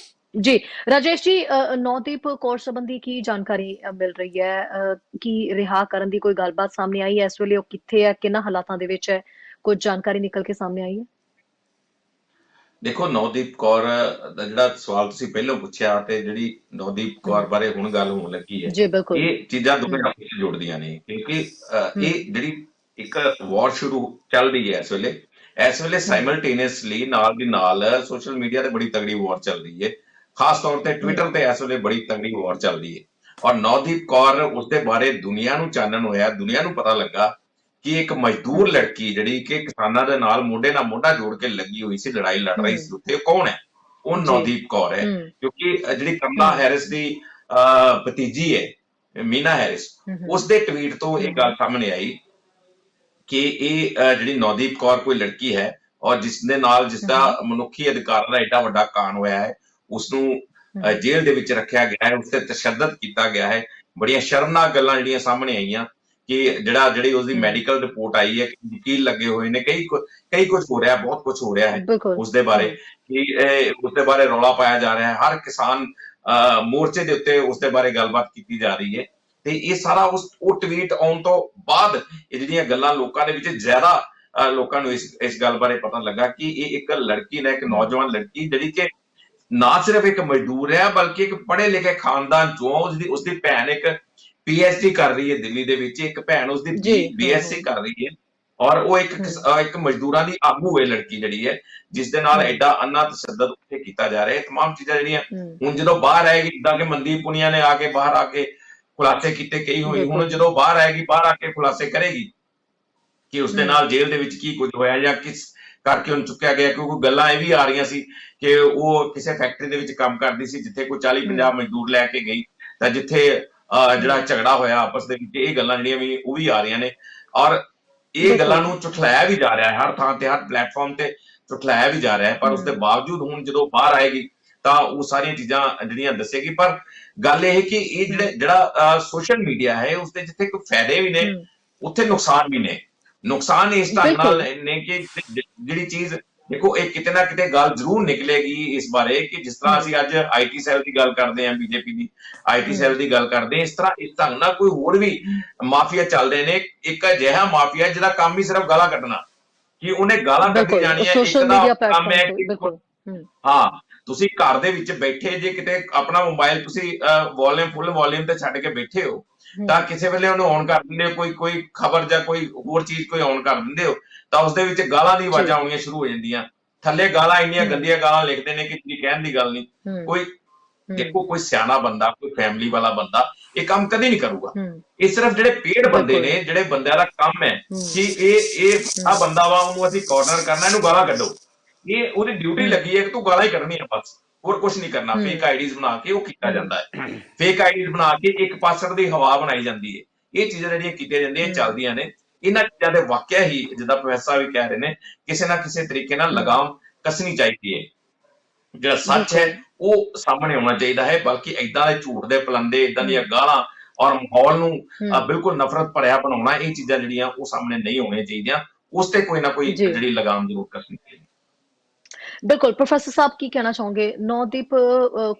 [SPEAKER 1] ਜੀ। ਰਾਜੇਸ਼ ਜੀ, ਨੌਦੀਪ ਕੌਰ ਸੰਬੰਧੀ ਕੀ ਜਾਣਕਾਰੀ ਮਿਲ ਰਹੀ ਹੈ? ਕੀ ਰਿਹਾ ਕਰਨ ਦੀ ਕੋਈ ਗੱਲਬਾਤ ਸਾਹਮਣੇ ਆਈ ਹੈ? ਇਸ ਵੇਲੇ ਉਹ ਕਿੱਥੇ ਹੈ, ਕਿਹਨਾਂ ਹਾਲਾਤਾਂ ਦੇ ਵਿੱਚ ਹੈ? ਕੁਝ ਜਾਣਕਾਰੀ ਨਿਕਲ ਕੇ ਸਾਹਮਣੇ ਆਈ ਹੈ?
[SPEAKER 2] ਦੇਖੋ, ਨੌਦੀਪ ਕੌਰ ਦਾ ਜਿਹੜਾ ਸਵਾਲ ਤੁਸੀਂ ਪਹਿਲਾਂ ਪੁੱਛਿਆ ਤੇ ਜਿਹੜੀ ਨੌਦੀਪ ਕੌਰ ਬਾਰੇ ਹੁਣ ਗੱਲ ਹੋਣ ਲੱਗੀ ਹੈ, ਇਹ ਚੀਜ਼ਾਂ ਦੋਵੇਂ ਆਪਸ ਵਿੱਚ ਜੁੜਦੀਆਂ ਨੇ। ਕਿਉਂਕਿ ਇਹ ਜਿਹੜੀ ਇੱਕ ਵਾਰ ਸ਼ੁਰੂ ਚੱਲ ਰਹੀ ਹੈ ਇਸ ਵੇਲੇ ਸਾਈਮਲਟੇਨੀਅਸਲੀ ਨਾਲ ਦੀ ਨਾਲ ਸੋਸ਼ਲ ਮੀਡੀਆ ਤੇ ਬੜੀ ਤਗੜੀ ਵਾਰ ਚੱਲ ਰਹੀ ਹੈ, ਖਾਸ ਤੌਰ ਤੇ ਟਵਿੱਟਰ ਤੇ ਇਸ ਵੇਲੇ ਬੜੀ ਤਗੜੀ ਵਾਰ ਚੱਲ ਰਹੀ ਹੈ। ਔਰ ਨਵਦੀਪ ਕੌਰ ਉਸਦੇ ਬਾਰੇ ਦੁਨੀਆ ਨੂੰ ਚਾਨਣ ਹੋਇਆ, ਦੁਨੀਆ ਨੂੰ ਪਤਾ ਲੱਗਾ ਕਿ ਇੱਕ ਮਜ਼ਦੂਰ ਲੜਕੀ ਜਿਹੜੀ ਕਿ ਕਿਸਾਨਾਂ ਦੇ ਨਾਲ ਮੋਢਾ ਜੋੜ ਕੇ ਲੱਗੀ ਹੋਈ ਸੀ, ਲੜਾਈ ਲੜ ਰਹੀ ਸੀ ਉੱਥੇ, ਕੌਣ ਹੈ? ਉਹ ਨਵਦੀਪ ਕੌਰ ਹੈ। ਕਿਉਂਕਿ ਜਿਹੜੀ ਕਮਲਾ ਹੈਰਿਸ ਦੀ ਭਤੀਜੀ ਹੈ ਮੀਨਾ ਹੈਰਿਸ, ਉਸਦੇ ਟਵੀਟ ਤੋਂ ਇਹ ਗੱਲ ਸਾਹਮਣੇ ਆਈ ਕਿ ਇਹ ਜਿਹੜੀ ਨਵਦੀਪ ਕੌਰ ਕੋਈ ਲੜਕੀ ਹੈ ਔਰ ਜਿਸਦਾ ਮਨੁੱਖੀ ਅਧਿਕਾਰ ਦਾ ਏਡਾ ਵੱਡਾ ਕਾਣ ਹੋਇਆ ਹੈ, ਉਸਨੂੰ ਜੇਲ੍ਹ ਦੇ ਵਿੱਚ ਰੱਖਿਆ ਗਿਆ ਹੈ, ਉਸ ਤੇ ਤਸ਼ੱਦਦ ਕੀਤਾ ਗਿਆ ਹੈ। ਬੜੀਆਂ ਸ਼ਰਮਨਾਕ ਗੱਲਾਂ ਜਿਹੜੀਆਂ ਸਾਹਮਣੇ ਆਈਆਂ ਕਿ ਜਿਹੜੀ ਉਸਦੀ ਮੈਡੀਕਲ ਰਿਪੋਰਟ ਆਈ ਹੈ, ਵਕੀਲ ਲੱਗੇ ਹੋਏ ਨੇ, ਕਈ ਕੁਝ ਹੋ ਰਿਹਾ, ਬਹੁਤ ਕੁਝ ਹੋ ਰਿਹਾ ਹੈ ਉਸਦੇ ਬਾਰੇ, ਕਿ ਉਸਦੇ ਬਾਰੇ ਰੌਲਾ ਪਾਇਆ ਜਾ ਰਿਹਾ ਹੈ। ਹਰ ਕਿਸਾਨ ਮੋਰਚੇ ਦੇ ਉੱਤੇ ਉਸਦੇ ਬਾਰੇ ਗੱਲਬਾਤ ਕੀਤੀ ਜਾ ਰਹੀ ਹੈ। ਤੇ ਇਹ ਸਾਰਾ ਉਹ ਟਵੀਟ ਆਉਣ ਤੋਂ ਬਾਅਦ ਇਹ ਜਿਹੜੀਆਂ ਗੱਲਾਂ ਲੋਕਾਂ ਦੇ ਵਿੱਚ ਜ਼ਿਆਦਾ ਲੋਕਾਂ ਨੂੰ ਇਸ ਗੱਲ ਬਾਰੇ ਪਤਾ ਲੱਗਾ ਕਿ ਇਹ ਇੱਕ ਲੜਕੀ ਨੇ, ਇੱਕ ਨੌਜਵਾਨ ਲੜਕੀ ਜਿਹੜੀ ਕਿ ਨਾ ਸਿਰਫ ਇੱਕ ਮਜ਼ਦੂਰ ਹੈ ਬਲਕਿ ਇੱਕ ਪੜ੍ਹੇ ਲਿਖੇ ਖਾਨਦਾਨ ਚੋਂ, ਉਸਦੀ ਭੈਣ ਇੱਕ PhD ਕਰ ਰਹੀ ਹੈ ਦਿੱਲੀ ਦੇ ਵਿੱਚ, ਇੱਕ ਭੈਣ ਉਸਦੀ BSc ਕਰ ਰਹੀ ਹੈ, ਔਰ ਉਹ ਇੱਕ ਮਜ਼ਦੂਰਾਂ ਦੀ ਆਗੂ ਹੈ ਲੜਕੀ ਜਿਹੜੀ ਹੈ, ਜਿਸ ਦੇ ਨਾਲ ਐਡਾ ਅੰਨਾ ਤਸ਼ੱਦਦ ਉੱਥੇ ਕੀਤਾ ਜਾ ਰਿਹਾ ਹੈ। ਤਮਾਮ ਚੀਜ਼ਾਂ ਜਿਹੜੀਆਂ ਹੁਣ ਜਦੋਂ ਬਾਹਰ ਆਏਗੀ, ਜਿੱਦਾਂ ਕਿ ਮਨਦੀਪ ਪੁਨੀਆ ਨੇ ਬਾਹਰ ਆ ਕੇ ਖੁਲਾਸੇ ਕੀਤੇ ਕਈ ਹੋਈ, ਹੁਣ ਜਦੋਂ ਬਾਹਰ ਆਏਗੀ, ਬਾਹਰ ਆ ਕੇ ਖੁਲਾਸੇ ਕਰੇਗੀ ਕਿ ਉਸਦੇ ਨਾਲ ਜੇਲ੍ਹ ਦੇ ਵਿੱਚ ਕੀ ਕੁਝ ਹੋਇਆ ਜਾਂ ਕਿਸ ਕਰਕੇ ਉਹਨੂੰ ਚੁੱਕਿਆ ਗਿਆ। ਕਿਉਂਕਿ ਗੱਲਾਂ ਇਹ ਵੀ ਆ ਰਹੀਆਂ ਸੀ ਕਿ ਉਹ ਕਿਸੇ ਫੈਕਟਰੀ ਦੇ ਵਿੱਚ ਕੰਮ ਕਰਦੀ ਸੀ ਜਿੱਥੇ ਕੋਈ 40-50 ਮਜ਼ਦੂਰ ਲੈ ਕੇ ਗਈ, ਤਾਂ ਜਿੱਥੇ ਜਿਹੜਾ ਝਗੜਾ ਹੋਇਆ ਆਪਸ ਦੇ ਵਿੱਚ, ਇਹ ਗੱਲਾਂ ਜਿਹੜੀਆਂ ਵੀ ਉਹ ਵੀ ਆ ਰਹੀਆਂ ਨੇ। ਔਰ ਇਹ ਗੱਲਾਂ ਨੂੰ ਝੁਠਲਾਇਆ ਵੀ ਜਾ ਰਿਹਾ ਹੈ, ਹਰ ਥਾਂ ਤੇ, ਹਰ ਪਲੇਟਫਾਰਮ ਤੇ ਝੁਠਲਾਇਆ ਵੀ ਜਾ ਰਿਹਾ ਹੈ। ਪਰ ਉਸਦੇ ਬਾਵਜੂਦ ਹੁਣ ਜਦੋਂ ਬਾਹਰ ਆਏਗੀ ਤਾਂ ਉਹ ਸਾਰੀਆਂ ਚੀਜ਼ਾਂ ਜਿਹੜੀਆਂ ਦੱਸੇਗੀ। ਪਰ ਗੱਲ ਇਹ ਕਿ ਇਹ ਜਿਹੜਾ ਸੋਸ਼ਲ ਮੀਡੀਆ ਹੈ, ਉਸਦੇ ਜਿੱਥੇ ਕੋਈ ਫਾਇਦੇ ਵੀ ਨੇ ਉੱਥੇ ਨੁਕਸਾਨ ਵੀ ਨੇ। ਨੁਕਸਾਨ ਇਸ ਢੰਗ ਨਾਲ ਨੇ ਕਿ ਜਿਹੜੀ ਚੀਜ਼ ਦੇਖੋ, ਇਹ ਕਿਤੇ ਨਾ ਕਿਤੇ ਗੱਲ ਜ਼ਰੂਰ ਨਿਕਲੇਗੀ ਇਸ ਬਾਰੇ ਕਿ ਜਿਸ ਤਰ੍ਹਾਂ ਅਸੀਂ ਅੱਜ IT ਸੈੱਲ ਦੀ ਗੱਲ ਕਰਦੇ ਹਾਂ, BJP ਦੀ IT ਸੈੱਲ ਦੀ ਗੱਲ ਕਰਦੇ ਹਾਂ, ਇਸ ਤਰ੍ਹਾਂ ਇਸ ਢੰਗ ਨਾਲ ਕੋਈ ਹੋਰ ਵੀ ਮਾਫੀਆ ਚੱਲਦੇ ਨੇ। ਇੱਕ ਅਜਿਹਾ ਮਾਫੀਆ ਜਿਹਦਾ ਕੰਮ ਹੀ ਸਿਰਫ ਗਾਲਾਂ ਕੱਢਣਾ, ਕਿ ਉਹਨੇ ਗਾਲਾਂ ਕੱਢੀ ਜਾਣੀਆਂ। ਇੱਕ ਦਾ ਕੰਮ ਹੈ ਕਿ ਹਾਂ, ਤੁਸੀਂ ਘਰ ਦੇ ਵਿੱਚ ਬੈਠੇ ਜੇ ਕਿਤੇ ਆਪਣਾ ਮੋਬਾਈਲ ਤੁਸੀਂ ਫੁੱਲ ਵੋਲਿਊਮ ਤੇ ਛੱਡ ਕੇ ਬੈਠੇ ਹੋ, ਤਾਂ ਕਿਸੇ ਵੇਲੇ ਉਹਨੂੰ ਔਨ ਕਰ ਦਿੰਦੇ ਹੋ, ਕੋਈ ਖਬਰ ਜਾਂ ਕੋਈ ਹੋਰ ਚੀਜ਼ ਕੋਈ ਔਨ ਕਰ ਦਿੰਦੇ ਹੋ, ਤਾਂ ਉਸਦੇ ਵਿੱਚ ਗਾਲਾਂ ਦੀ ਆਵਾਜ਼ਾਂ ਆਉਣੀਆਂ ਸ਼ੁਰੂ ਹੋ ਜਾਂਦੀਆਂ। ਥੱਲੇ ਗਾਲਾਂ, ਇੰਨੀਆਂ ਗੰਦੀਆਂ ਗਾਲਾਂ ਲਿਖਦੇ ਨੇ ਕਿ ਜਿਹੜੀ ਕਹਿਣ ਦੀ ਗੱਲ ਨਹੀਂ। ਕੋਈ ਦੇਖੋ, ਕੋਈ ਸਿਆਣਾ ਬੰਦਾ, ਕੋਈ ਫੈਮਿਲੀ ਵਾਲਾ ਬੰਦਾ ਇਹ ਕੰਮ ਕਦੇ ਨਹੀਂ ਕਰੂਗਾ। ਇਹ ਸਿਰਫ ਜਿਹੜੇ ਪੇਡ ਬੰਦੇ ਨੇ, ਜਿਹੜੇ ਬੰਦਿਆਂ ਦਾ ਕੰਮ ਹੈ ਕਿ ਇਹ ਆ ਬੰਦਾ ਵਾ, ਉਹਨੂੰ ਅਸੀਂ ਕਾਰਨਰ ਕਰਨਾ, ਇਹਨੂੰ ਗਾਲਾਂ ਕੱਢੋ। ਇਹ ਉਹਦੀ ਡਿਊਟੀ ਲੱਗੀ ਹੈ ਕਿ ਤੂੰ ਗਾਲਾਂ ਹੀ ਕੱਢਣੀਆਂ ਬਸ, ਹੋਰ ਕੁਝ ਨਹੀਂ ਕਰਨਾ। ਫੇਕ ਆਈਡੀਜ਼ ਬਣਾ ਕੇ ਉਹ ਕੀਤਾ ਜਾਂਦਾ ਹੈ, ਫੇਕ ਆਈਡੀਜ਼ ਬਣਾ ਕੇ ਇੱਕ ਪਾਸੜ ਦੀ ਹਵਾ ਬਣਾਈ ਜਾਂਦੀ ਹੈ। ਇਹ ਚੀਜ਼ਾਂ ਜਿਹੜੀਆਂ ਕੀਤੀਆਂ ਜਾਂਦੀਆਂ, ਚੱਲਦੀਆਂ ਨੇ। ਇਹਨਾਂ ਚੀਜ਼ਾਂ ਦੇ ਵਾਕਿਆ ਹੀ, ਜਿੱਦਾਂ ਪ੍ਰੋਫੈਸਰ ਵੀ ਕਹਿ ਰਹੇ ਨੇ, ਕਿਸੇ ਨਾ ਕਿਸੇ ਤਰੀਕੇ ਨਾਲ ਲਗਾਮ ਕੱਸਣੀ ਚਾਹੀਦੀ ਹੈ। ਜਿਹੜਾ ਸੱਚ ਹੈ ਉਹ ਸਾਹਮਣੇ ਆਉਣਾ ਚਾਹੀਦਾ ਹੈ, ਬਲਕਿ ਏਦਾਂ ਦੇ ਝੂਠ ਦੇ ਪਲੰਦੇ, ਏਦਾਂ ਦੀਆਂ ਗਾਲਾਂ ਔਰ ਮਾਹੌਲ ਨੂੰ ਬਿਲਕੁਲ ਨਫ਼ਰਤ ਭਰਿਆ ਬਣਾਉਣਾ, ਇਹ ਚੀਜ਼ਾਂ ਜਿਹੜੀਆਂ ਉਹ ਸਾਹਮਣੇ ਨਹੀਂ ਆਉਣੀਆਂ ਚਾਹੀਦੀਆਂ। ਉਸ ਤੇ ਕੋਈ ਨਾ ਕੋਈ ਜਿਹੜੀ ਲਗਾਮ ਜ਼ਰੂਰ ਕੱਸਣੀ ਚਾਹੀਦੀ।
[SPEAKER 1] ਬਿਲਕੁਲ ਪ੍ਰੋਫੈਸਰ ਸਾਹਿਬ, ਕੀ ਕਹਿਣਾ ਚਾਹੋਗੇ? ਨਵਦੀਪ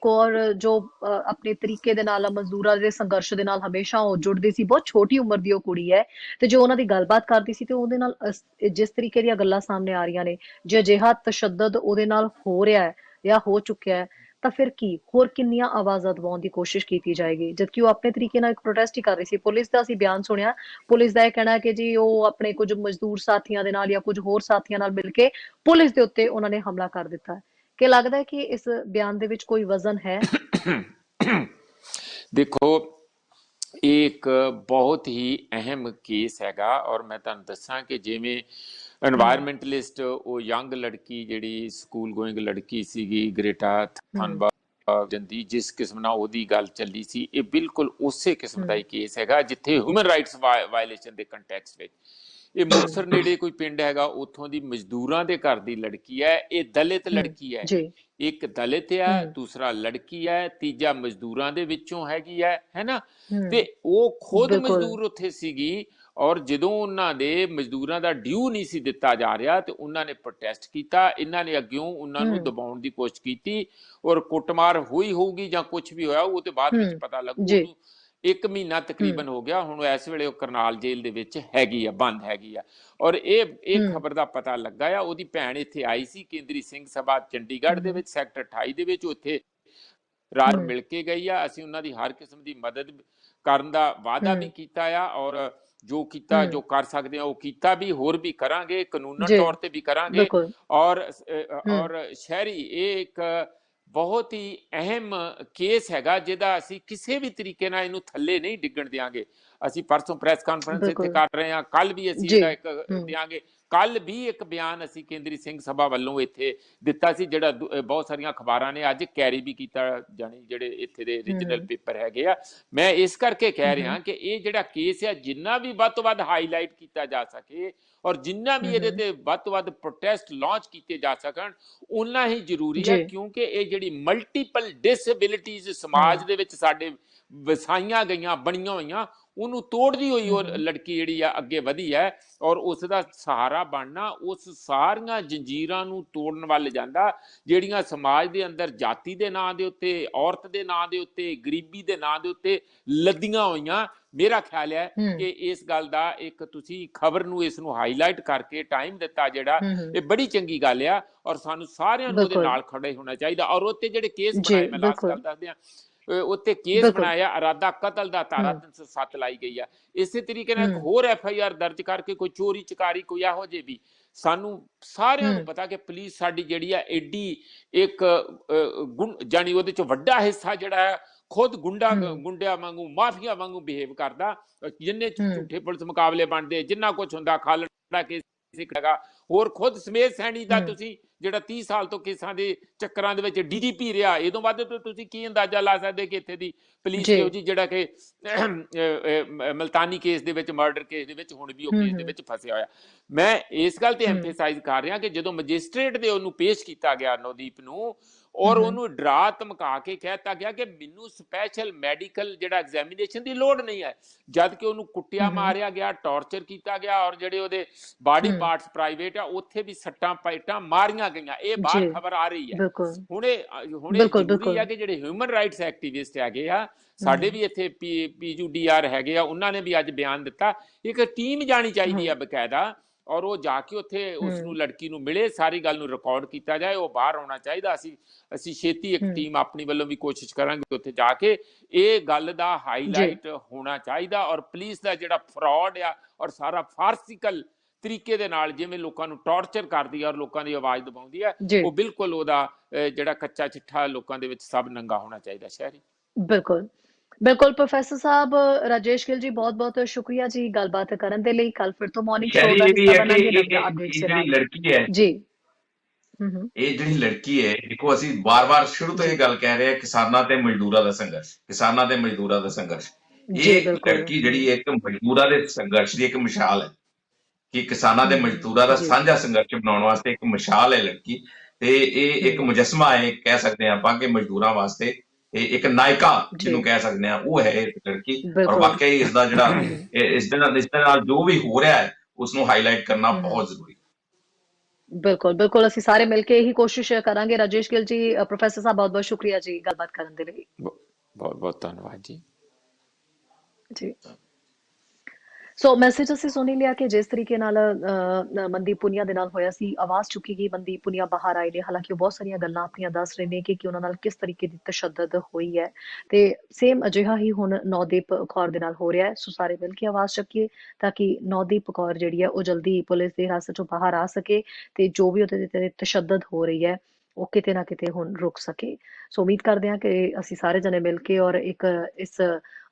[SPEAKER 1] ਕੌਰ ਜੋ ਆਪਣੇ ਤਰੀਕੇ ਦੇ ਨਾਲ ਮਜ਼ਦੂਰਾਂ ਦੇ ਸੰਘਰਸ਼ ਦੇ ਨਾਲ ਹਮੇਸ਼ਾ ਉਹ ਜੁੜਦੀ ਸੀ, ਬਹੁਤ ਛੋਟੀ ਉਮਰ ਦੀ ਉਹ ਕੁੜੀ ਹੈ, ਤੇ ਜੋ ਉਹਨਾਂ ਦੀ ਗੱਲਬਾਤ ਕਰਦੀ ਸੀ ਤੇ ਉਹਦੇ ਨਾਲ ਜਿਸ ਤਰੀਕੇ ਦੀਆਂ ਗੱਲਾਂ ਸਾਹਮਣੇ ਆ ਰਹੀਆਂ ਨੇ, ਜੇ ਅਜਿਹਾ ਤਸ਼ੱਦਦ ਉਹਦੇ ਨਾਲ ਹੋ ਰਿਹਾ ਹੈ ਜਾਂ ਹੋ ਚੁੱਕਿਆ ਹੈ, ਤਾਂ ਫਿਰ ਕੀ ਹੋਰ ਕਿੰਨੀਆਂ ਆਵਾਜ਼ਾਂ ਦਬਾਉਣ ਦੀ ਕੋਸ਼ਿਸ਼ ਕੀਤੀ ਜਾਏਗੀ, ਜਦਕਿ ਉਹ ਆਪਣੇ ਤਰੀਕੇ ਨਾਲ ਇੱਕ ਪ੍ਰੋਟੈਸਟ ਹੀ ਕਰ ਰਹੀ ਸੀ। ਪੁਲਿਸ ਦਾ ਅਸੀਂ ਬਿਆਨ ਸੁਣਿਆ, ਪੁਲਿਸ ਦਾ ਇਹ ਕਹਿਣਾ ਹੈ ਕਿ ਜੀ ਉਹ ਆਪਣੇ ਕੁਝ ਮਜ਼ਦੂਰ ਸਾਥੀਆਂ ਦੇ ਨਾਲ ਜਾਂ ਕੁਝ ਹੋਰ ਸਾਥੀਆਂ ਨਾਲ ਮਿਲ ਕੇ ਪੁਲਿਸ ਦੇ ਉੱਤੇ ਉਹਨਾਂ ਨੇ ਹਮਲਾ ਕਰ ਦਿੱਤਾ ਹੈ। ਕਿ ਲੱਗਦਾ ਹੈ ਕਿ ਇਸ ਬਿਆਨ ਦੇ ਵਿੱਚ ਕੋਈ ਵਜ਼ਨ ਹੈ?
[SPEAKER 3] ਦੇਖੋ, ਇਹ ਇੱਕ ਬਹੁਤ ਹੀ ਅਹਿਮ ਕੇਸ ਹੈਗਾ। ਔਰ ਮੈਂ ਤੁਹਾਨੂੰ ਦੱਸਾਂ ਕਿ ਜਿਵੇਂ ਐਨਵਾਇਰਮੈਂਟਲਿਸਟ, ਉਹ ਯੰਗ ਲੜਕੀ ਜਿਹੜੀ ਸਕੂਲ ਗੋਇੰਗ ਲੜਕੀ ਸੀਗੀ, ਗ੍ਰੇਟਾ ਥਨਬਰਗ ਜੰਦੀ, ਜਿਸ ਕਿਸਮ ਨਾਲ ਉਹਦੀ ਗੱਲ ਚੱਲੀ ਸੀ, ਇਹ ਬਿਲਕੁਲ ਉਸੇ ਕਿਸਮ ਦਾ ਹੀ ਕੇਸ ਹੈਗਾ ਜਿੱਥੇ ਹਿਊਮਨ ਰਾਈਟਸ ਵਾਇਲੇਸ਼ਨ ਦੇ ਕੰਟੈਕਸਟ ਵਿੱਚ। ਇਹ ਮੁਕਤਸਰ ਨੇੜੇ ਕੋਈ ਪਿੰਡ ਹੈਗਾ, ਉੱਥੋਂ ਦੀ ਮਜ਼ਦੂਰਾਂ ਦੇ ਘਰ ਦੀ ਲੜਕੀ ਹੈ। ਇਹ ਦਲਿਤ ਲੜਕੀ ਹੈ, ਇੱਕ ਦਲਿਤ ਹੈ, ਦੂਸਰਾ ਲੜਕੀ ਹੈ, ਤੀਜਾ ਮਜ਼ਦੂਰਾਂ ਦੇ ਵਿੱਚੋਂ ਹੈਗੀ ਹੈ ਨਾ। ਤੇ ਉਹ ਖੁਦ ਮਜ਼ਦੂਰ ਉੱਥੇ ਸੀਗੀ, ਔਰ ਜਦੋਂ ਉਹਨਾਂ ਦੇ ਮਜ਼ਦੂਰਾਂ ਦਾ ਡਿਊ ਨਹੀਂ ਸੀ ਦਿੱਤਾ ਜਾ ਰਿਹਾ ਤੇ ਉਹਨਾਂ ਨੇ ਪ੍ਰੋਟੈਸਟ ਕੀਤਾ। ਇਹਨਾਂ ਨੇ ਅੱਗਿਓਂ ਉਹਨਾਂ ਨੂੰ ਦਬਾਉਣ ਦੀ ਕੋਸ਼ਿਸ਼ ਕੀਤੀ, ਔਰ ਕੁੱਟਮਾਰ ਹੋਈ ਹੋਊਗੀ ਜਾਂ ਕੁਝ ਵੀ ਹੋਇਆ, ਉਹ ਤੇ ਬਾਅਦ ਵਿੱਚ ਪਤਾ ਲੱਗੂ। 1 ਮਹੀਨਾ ਤਕਰੀਬਨ ਹੋ ਗਿਆ ਹੁਣ, ਇਸ ਵੇਲੇ ਉਹ ਕਰਨਾਲ ਜੇਲ੍ਹ ਦੇ ਵਿੱਚ ਹੈਗੀ ਆ, ਬੰਦ ਹੈਗੀ ਆ। ਔਰ ਇਹ ਖਬਰ ਦਾ ਪਤਾ ਲੱਗਾ ਆ, ਉਹਦੀ ਭੈਣ ਇੱਥੇ ਆਈ ਸੀ ਕੇਂਦਰੀ ਸਿੰਘ ਸਭਾ ਚੰਡੀਗੜ੍ਹ ਦੇ ਵਿੱਚ, ਸੈਕਟਰ 28 ਦੇ ਵਿੱਚ। ਉੱਥੇ ਰਲ ਮਿਲ ਕੇ ਗਈ ਆ। ਅਸੀਂ ਉਹਨਾਂ ਦੀ ਹਰ ਕਿਸਮ ਦੀ ਮਦਦ ਕਰਨ ਦਾ ਵਾਅਦਾ ਵੀ ਕੀਤਾ ਆ, ਔਰ ਜੋ ਕੀਤਾ, ਜੋ ਕਰ ਸਕਦੇ ਆ ਉਹ ਕੀਤਾ ਵੀ, ਹੋਰ ਵੀ ਕਰਾਂਗੇ, ਕਾਨੂੰਨਨ ਤੌਰ ਤੇ ਵੀ ਕਰਾਂਗੇ। ਔਰ ਸ਼ਹਿਰੀ ਇਹ ਇੱਕ ਬਹੁਤ ਹੀ ਅਹਿਮ ਕੇਸ ਹੈਗਾ ਜਿਹਦਾ ਅਸੀਂ ਕਿਸੇ ਵੀ ਤਰੀਕੇ ਨਾਲ ਇਹਨੂੰ ਥੱਲੇ ਨਹੀਂ ਡਿੱਗਣ ਦਿਆਂਗੇ। ਅਸੀਂ ਪਰਸੋਂ ਪ੍ਰੈਸ ਕਾਨਫਰੰਸ ਇੱਥੇ ਕਰ ਰਹੇ ਹਾਂ, ਕੱਲ ਵੀ ਅਸੀਂ ਇਹਦਾ ਇੱਕ ਦਿਆਂਗੇ। ਕੱਲ ਵੀ ਇੱਕ ਬਿਆਨ ਅਸੀਂ ਕੇਂਦਰੀ ਸਿੰਘ ਸਭਾ ਵੱਲੋਂ ਇੱਥੇ ਦਿੱਤਾ ਸੀ, ਜਿਹੜਾ ਬਹੁਤ ਸਾਰੀਆਂ ਅਖਬਾਰਾਂ ਨੇ ਅੱਜ ਕੈਰੀ ਵੀ ਕੀਤਾ, ਜਾਣੀ ਜਿਹੜੇ ਇੱਥੇ ਦੇ ਰੀਜਨਲ ਪੇਪਰ ਹੈਗੇ ਆ। ਮੈਂ ਇਸ ਕਰਕੇ ਕਹਿ ਰਿਹਾ ਕਿ ਇਹ ਜਿਹੜਾ ਕੇਸ ਹੈ, ਜਿੰਨਾ ਵੀ ਵੱਧ ਤੋਂ ਵੱਧ ਹਾਈਲਾਈਟ ਕੀਤਾ ਜਾ ਸਕੇ ਔਰ ਜਿੰਨਾ ਵੀ ਇਹਦੇ ਤੇ ਵੱਧ ਤੋਂ ਵੱਧ ਪ੍ਰੋਟੈਸਟ ਲਾਂਚ ਕੀਤੇ ਜਾ ਸਕਣ, ਉਨਾ ਹੀ ਜ਼ਰੂਰੀ ਹੈ, ਕਿਉਂਕਿ ਇਹ ਜਿਹੜੀ ਮਲਟੀਪਲ ਡਿਸਏਬਿਲਿਟੀਜ਼ ਸਮਾਜ ਦੇ ਵਿੱਚ ਸਾਡੇ ਵਸਾਈਆਂ ਗਈਆਂ, ਬਣੀਆਂ ਹੋਈਆਂ, ਉਹਨੂੰ ਤੋੜਦੀ ਹੋਈ ਉਹ ਲੜਕੀ ਜਿਹੜੀ ਆ ਅੱਗੇ ਵਧੀ ਹੈ, ਔਰ ਉਸ ਦਾ ਸਹਾਰਾ ਬਣਨਾ ਉਸ ਸਾਰੀਆਂ ਜੰਜੀਰਾਂ ਨੂੰ ਤੋੜਨ ਵੱਲ ਜਾਂਦਾ, ਜਿਹੜੀਆਂ ਸਮਾਜ ਦੇ ਅੰਦਰ ਜਾਤੀ ਦੇ ਨਾਂ ਦੇ ਉੱਤੇ, ਔਰਤ ਦੇ ਨਾਂ ਦੇ ਉੱਤੇ, ਗਰੀਬੀ ਦੇ ਨਾਂ ਦੇ ਉੱਤੇ ਲੱਦੀਆਂ ਹੋਈਆਂ। ਮੇਰਾ ਖਿਆਲ ਹੈ ਕਿ ਇਸ ਗੱਲ ਦਾ ਇੱਕ ਤੁਸੀਂ ਖਬਰ ਨੂੰ, ਇਸ ਨੂੰ ਹਾਈਲਾਈਟ ਕਰਕੇ ਟਾਈਮ ਦਿੱਤਾ, ਜਿਹੜਾ ਇਹ ਬੜੀ ਚੰਗੀ ਗੱਲ ਆ, ਔਰ ਸਾਨੂੰ ਸਾਰਿਆਂ ਨੂੰ ਉਹਦੇ ਨਾਲ ਖੜੇ ਹੋਣਾ ਚਾਹੀਦਾ। ਔਰ ਉੱਤੇ ਜਿਹੜੇ ਕੇਸ ਬਣਾਏ, ਮੈਂ ਲਾਸਟ ਗੱਲ ਦੱਸਦੇ ਹਾਂ, ਉੱਤੇ ਕੇਸ ਬਣਾਇਆ ਇਰਾਦਾ ਕਤਲ ਦਾ, ਧਾਰਾ 307 ਲਾਈ ਗਈ ਆ। ਇਸੇ ਤਰੀਕੇ ਨਾਲ ਇੱਕ ਹੋਰ FIR ਦਰਜ ਕਰਕੇ ਕੋਈ ਚੋਰੀ ਚਕਾਰੀ, ਕੋਈ ਇਹੋ ਜਿਹੇ ਵੀ, ਸਾਨੂੰ ਸਾਰਿਆਂ ਨੂੰ ਪਤਾ ਕਿ ਪੁਲਿਸ ਸਾਡੀ ਜਿਹੜੀ ਆ ਐਡੀ ਇੱਕ ਜਾਣੀ ਉਹਦੇ ਚ ਵੱਡਾ ਹਿੱਸਾ ਜਿਹੜਾ ਹੈ ਖੁਦ ਗੁੰਡਿਆਂ ਵਾਂਗੂ, ਮਾਫੀਆ ਵਾਂਗੂ ਬਿਹੇਵ ਕਰਦਾ। ਜਿੰਨੇ ਝੂਠੇ ਪੁਲਿਸ ਮੁਕਾਬਲੇ ਬਣਦੇ, ਜਿੰਨਾ ਕੁਛ ਹੁੰਦਾ, ਖਾਲੜਾ ਕੇਸ ਹੋਰ ਖੁਦ ਸਮੇਤ ਸੈਣੀ ਦਾ ਤੁਸੀਂ ਜਿਹੜਾ 30 ਸਾਲ ਤੋਂ ਕੇਸਾਂ ਦੇ ਚੱਕਰਾਂ ਦੇ ਵਿੱਚ DGP ਰਿਹਾ, ਇਹਦੋਂ ਵੱਧ ਤੁਸੀਂ ਕੀ ਅੰਦਾਜ਼ਾ ਲਾ ਸਕਦੇ ਕਿ ਇੱਥੇ ਦੀ ਪੁਲਿਸ ਇਹੋ ਜੀ, ਜਿਹੜਾ ਕਿ ਮਲਤਾਨੀ ਕੇਸ ਦੇ ਵਿੱਚ, ਮਰਡਰ ਕੇਸ ਦੇ ਵਿੱਚ ਹੁਣ ਵੀ ਉਹ ਕੇਸ ਦੇ ਵਿੱਚ ਫਸਿਆ ਹੋਇਆ। ਮੈਂ ਇਸ ਗੱਲ ਤੇ ਐਮਫੇਸਾਈਜ਼ ਕਰ ਰਿਹਾ ਕਿ ਜਦੋਂ ਮੈਜਿਸਟ੍ਰੇਟ ਦੇ ਉਹਨੂੰ ਪੇਸ਼ ਕੀਤਾ ਗਿਆ, ਨਵਦੀਪ ਨੂੰ, ਔਰ ਉਹਨੂੰ ਡਰਾ ਧਮਕਾ ਕੇ ਕਹਿਤਾ ਗਿਆ ਕਿ ਮੈਨੂੰ ਸਪੈਸ਼ਲ ਮੈਡੀਕਲ ਜਿਹੜਾ ਐਗਜ਼ਾਮੀਨੇਸ਼ਨ ਦੀ ਲੋੜ ਨਹੀਂ ਹੈ, ਜਦ ਕਿ ਉਹਨੂੰ ਕੁੱਟਿਆ ਮਾਰਿਆ ਗਿਆ, ਟੌਰਚਰ ਕੀਤਾ ਗਿਆ, ਔਰ ਜਿਹੜੇ ਉਹਦੇ ਬਾਡੀ ਪਾਰਟਸ ਪ੍ਰਾਈਵੇਟ ਆ ਉੱਥੇ ਵੀ ਸੱਟਾਂ ਪਾਈਟਾਂ ਮਾਰੀਆਂ ਗਈਆਂ। ਇਹ ਬਾਹਰ ਖਬਰ ਆ ਰਹੀ ਹੈ। ਹੁਣੇ ਜ਼ਰੂਰੀ ਹੈ ਕਿ ਜਿਹੜੇ ਹਿਊਮਨ ਰਾਈਟਸ ਐਕਟੀਵਿਸਟ ਹੈਗੇ ਆ, ਸਾਡੇ ਵੀ ਇੱਥੇ PUDR ਹੈਗੇ ਆ, ਉਹਨਾਂ ਨੇ ਵੀ ਅੱਜ ਬਿਆਨ ਦਿੱਤਾ, ਇੱਕ ਟੀਮ ਜਾਣੀ ਚਾਹੀਦੀ ਆ ਬਕਾਇਦਾ, ਔਰ ਉਹ ਜਾ ਕੇ ਉੱਥੇ ਉਸ ਨੂੰ, ਲੜਕੀ ਨੂੰ ਮਿਲੇ, ਸਾਰੀ ਗੱਲ ਨੂੰ ਰਿਕਾਰਡ ਕੀਤਾ ਜਾਏ, ਉਹ ਬਾਹਰ ਆਉਣਾ ਚਾਹੀਦਾ। ਅਸੀਂ ਛੇਤੀ ਇੱਕ ਟੀਮ ਆਪਣੀ ਵੱਲੋਂ ਵੀ ਕੋਸ਼ਿਸ਼ ਕਰਾਂਗੇ ਉੱਥੇ ਜਾ ਕੇ, ਇਹ ਗੱਲ ਦਾ ਹਾਈਲਾਈਟ ਹੋਣਾ ਚਾਹੀਦਾ। ਔਰ ਪੁਲਿਸ ਦਾ ਜਿਹੜਾ ਫਰਾਡ ਆ, ਔਰ ਸਾਰਾ ਫਾਰਸੀਕਲ ਤਰੀਕੇ ਦੇ ਨਾਲ ਜਿਵੇਂ ਲੋਕਾਂ ਨੂੰ ਟੌਰਚਰ ਕਰਦੀ ਹੈ ਔਰ ਲੋਕਾਂ ਦੀ ਆਵਾਜ਼ ਦਬਾਉਂਦੀ ਹੈ, ਉਹ ਬਿਲਕੁਲ ਉਹਦਾ ਜਿਹੜਾ ਕੱਚਾ ਚਿੱਠਾ ਲੋਕਾਂ ਦੇ ਵਿੱਚ ਸਭ ਨੰਗਾ ਹੋਣਾ ਚਾਹੀਦਾ। ਸ਼ਹਿਰੀ
[SPEAKER 1] ਬਿਲਕੁਲ ਬਿਲकुल प्रोफेसर साहब, राजेश गिल जी बहुत बहुत शुक्रिया जी गलबात करन दे लई। कल फिर तो मॉर्निंग शो दा हिस्सा बनांगे नवीं अपडेट्स दे नाल।
[SPEAKER 2] लड़की है
[SPEAKER 1] जी,
[SPEAKER 2] ਇਹ ਜਿਹੜੀ ਲੜਕੀ ਹੈ, ਦੇਖੋ ਅਸੀਂ ਬਾਰ-ਬਾਰ ਸ਼ੁਰੂ ਤੋਂ ਇਹ ਗੱਲ ਕਹਿ ਰਹੇ ਹਾਂ, ਕਿਸਾਨਾਂ ਤੇ ਮਜ਼ਦੂਰਾਂ ਦਾ ਸੰਘਰਸ਼, ਕਿਸਾਨਾਂ ਤੇ ਮਜ਼ਦੂਰਾਂ ਦਾ ਸੰਘਰਸ਼। ਇਹ ਲੜਕੀ ਜਿਹੜੀ ਇੱਕ ਮਜ਼ਦੂਰਾਂ ਦੇ ਸੰਘਰਸ਼ ਦੀ ਇੱਕ ਮਿਸਾਲ ਹੈ ਕਿ ਕਿਸਾਨਾਂ ਦੇ ਮਜ਼ਦੂਰਾਂ ਦਾ ਸਾਂਝਾ ਸੰਘਰਸ਼ ਬਣਾਉਣ ਵਾਸਤੇ ਇੱਕ ਮਿਸਾਲ ਹੈ ਲੜਕੀ, ਤੇ ਇਹ ਇੱਕ ਮੁਜੱਸਮਾ ਹੈ, ਕਹਿ ਸਕਦੇ ਹਾਂ ਆਪਾਂ ਕਿ ਮਜ਼ਦੂਰਾਂ ਵਾਸਤੇ ਇਹ ਇੱਕ ਨਾਇਕਾ ਜਿਹਨੂੰ ਕਹਿ ਸਕਦੇ ਹਾਂ, ਉਹ ਹੈ ਇਹ ਲੜਕੀ। ਔਰ ਵਾਕਈ ਇਸ ਦਾ ਜਿਹੜਾ ਇਸ ਦੇ ਨਾਲ ਜੋ ਵੀ ਹੋ ਰਿਹਾ ਹੈ ਉਸ ਨੂੰ ਹਾਈਲਾਈਟ ਕਰਨਾ ਬਹੁਤ ਜ਼ਰੂਰੀ ਹੈ।
[SPEAKER 1] ਬਿਲਕੁਲ ਬਿਲकुल ਅਸੀਂ ਸਾਰੇ ਮਿਲ ਕੇ ਇਹੀ ਕੋਸ਼ਿਸ਼ ਕਰਾਂਗੇ। ਰਾਜੇਸ਼ ਗਿੱਲ ਜੀ, ਪ੍ਰੋਫੈਸਰ ਸਾਹਿਬ ਬਹੁਤ ਬਹੁਤ ਸ਼ੁਕਰੀਆ ਜੀ ਗੱਲਬਾਤ ਕਰਨ ਦੇ ਲਈ।
[SPEAKER 3] ਬਹੁਤ ਬਹੁਤ ਧੰਨਵਾਦ ਜੀ।
[SPEAKER 1] ਜੀ ਸੋ ਮੈਸੇਜ ਅਸੀਂ ਸੁਣੀ ਲਿਆ ਕਿ ਜਿਸ ਤਰੀਕੇ ਨਾਲ ਮਨਦੀਪ ਪੁਨੀਆ ਦੇ ਨਾਲ ਹੋਇਆ ਸੀ, ਆਵਾਜ਼ ਚੁੱਕੀ ਗਈ, ਮਨਦੀਪ ਪੁਨੀਆ ਬਾਹਰ ਆਏ ਨੇ, ਹਾਲਾਂਕਿ ਉਹ ਬਹੁਤ ਸਾਰੀਆਂ ਗੱਲਾਂ ਆਪਣੀਆਂ ਦੱਸ ਰਹੇ ਨੇ ਕਿ ਉਹਨਾਂ ਨਾਲ ਕਿਸ ਤਰੀਕੇ ਦੀ ਤਸ਼ੱਦਦ ਹੋਈ ਹੈ, ਤੇ ਸੇਮ ਅਜਿਹਾ ਹੀ ਹੁਣ ਨੌਦੀਪ ਕੌਰ ਦੇ ਨਾਲ ਹੋ ਰਿਹਾ ਹੈ। ਸੋ ਸਾਰੇ ਮਿਲ ਕੇ ਆਵਾਜ਼ ਚੱਕੀਏ ਤਾਂ ਕਿ ਨੌਦੀਪ ਕੌਰ ਜਿਹੜੀ ਹੈ ਉਹ ਜਲਦੀ ਪੁਲਿਸ ਦੀ ਹਿਰਾਸਤ ਚੋਂ ਬਾਹਰ ਆ ਸਕੇ, ਤੇ ਜੋ ਵੀ ਉਹਦੇ ਤੇ ਤਸ਼ੱਦਦ ਹੋ ਰਹੀ ਹੈ ਉਹ ਕਿਤੇ ਨਾ ਕਿਤੇ ਹੁਣ ਰੁਕ ਸਕੇ। ਸੋ ਉਮੀਦ ਕਰਦੇ ਹਾਂ ਕਿ ਅਸੀਂ ਸਾਰੇ ਜਣੇ ਮਿਲ ਕੇ ਔਰ ਇੱਕ ਇਸ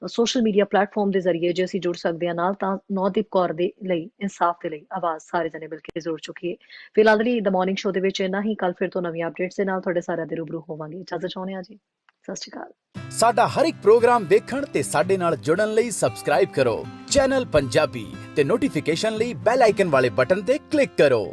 [SPEAKER 1] ਸੋਸ਼ਲ ਮੀਡੀਆ ਪਲੇਟਫਾਰਮ ਦੇ ਜ਼ਰੀਏ ਜੇ ਅਸੀਂ ਜੁੜ ਸਕਦੇ ਹਾਂ ਨਾਲ, ਤਾਂ ਨੌਦੀਪ ਕੌਰ ਦੇ ਲਈ, ਇਨਸਾਫ ਦੇ ਲਈ ਆਵਾਜ਼ ਸਾਰੇ ਜਣੇ ਮਿਲ ਕੇ ਜ਼ਰੂਰ ਚੁੱਕੀਏ। ਫਿਲਹਾਲ ਲਈ ਦ ਮਾਰਨਿੰਗ ਸ਼ੋ ਦੇ ਵਿੱਚ ਇੰਨਾ ਹੀ। ਕੱਲ ਫਿਰ ਤੋਂ ਨਵੀਂ ਅਪਡੇਟਸ ਦੇ ਨਾਲ ਤੁਹਾਡੇ ਸਾਰਿਆਂ ਦੇ ਰੂਬਰੂ ਹੋਵਾਂਗੇ। ਇਜਾਜ਼ਤ ਚਾਹੁੰਦੇ ਹਾਂ ਜੀ, ਸਤਿ ਸ਼੍ਰੀ ਅਕਾਲ।
[SPEAKER 4] ਸਾਡਾ ਹਰ ਇੱਕ ਪ੍ਰੋਗਰਾਮ ਦੇਖਣ ਤੇ ਸਾਡੇ ਨਾਲ ਜੁੜਨ ਲਈ ਸਬਸਕ੍ਰਾਈਬ ਕਰੋ ਚੈਨਲ ਪੰਜਾਬੀ ਤੇ ਨੋਟੀਫਿਕੇਸ਼ਨ ਲਈ ਬੈਲ ਆਈਕਨ ਵਾਲੇ ਬਟਨ ਤੇ ਕਲਿੱਕ ਕਰੋ।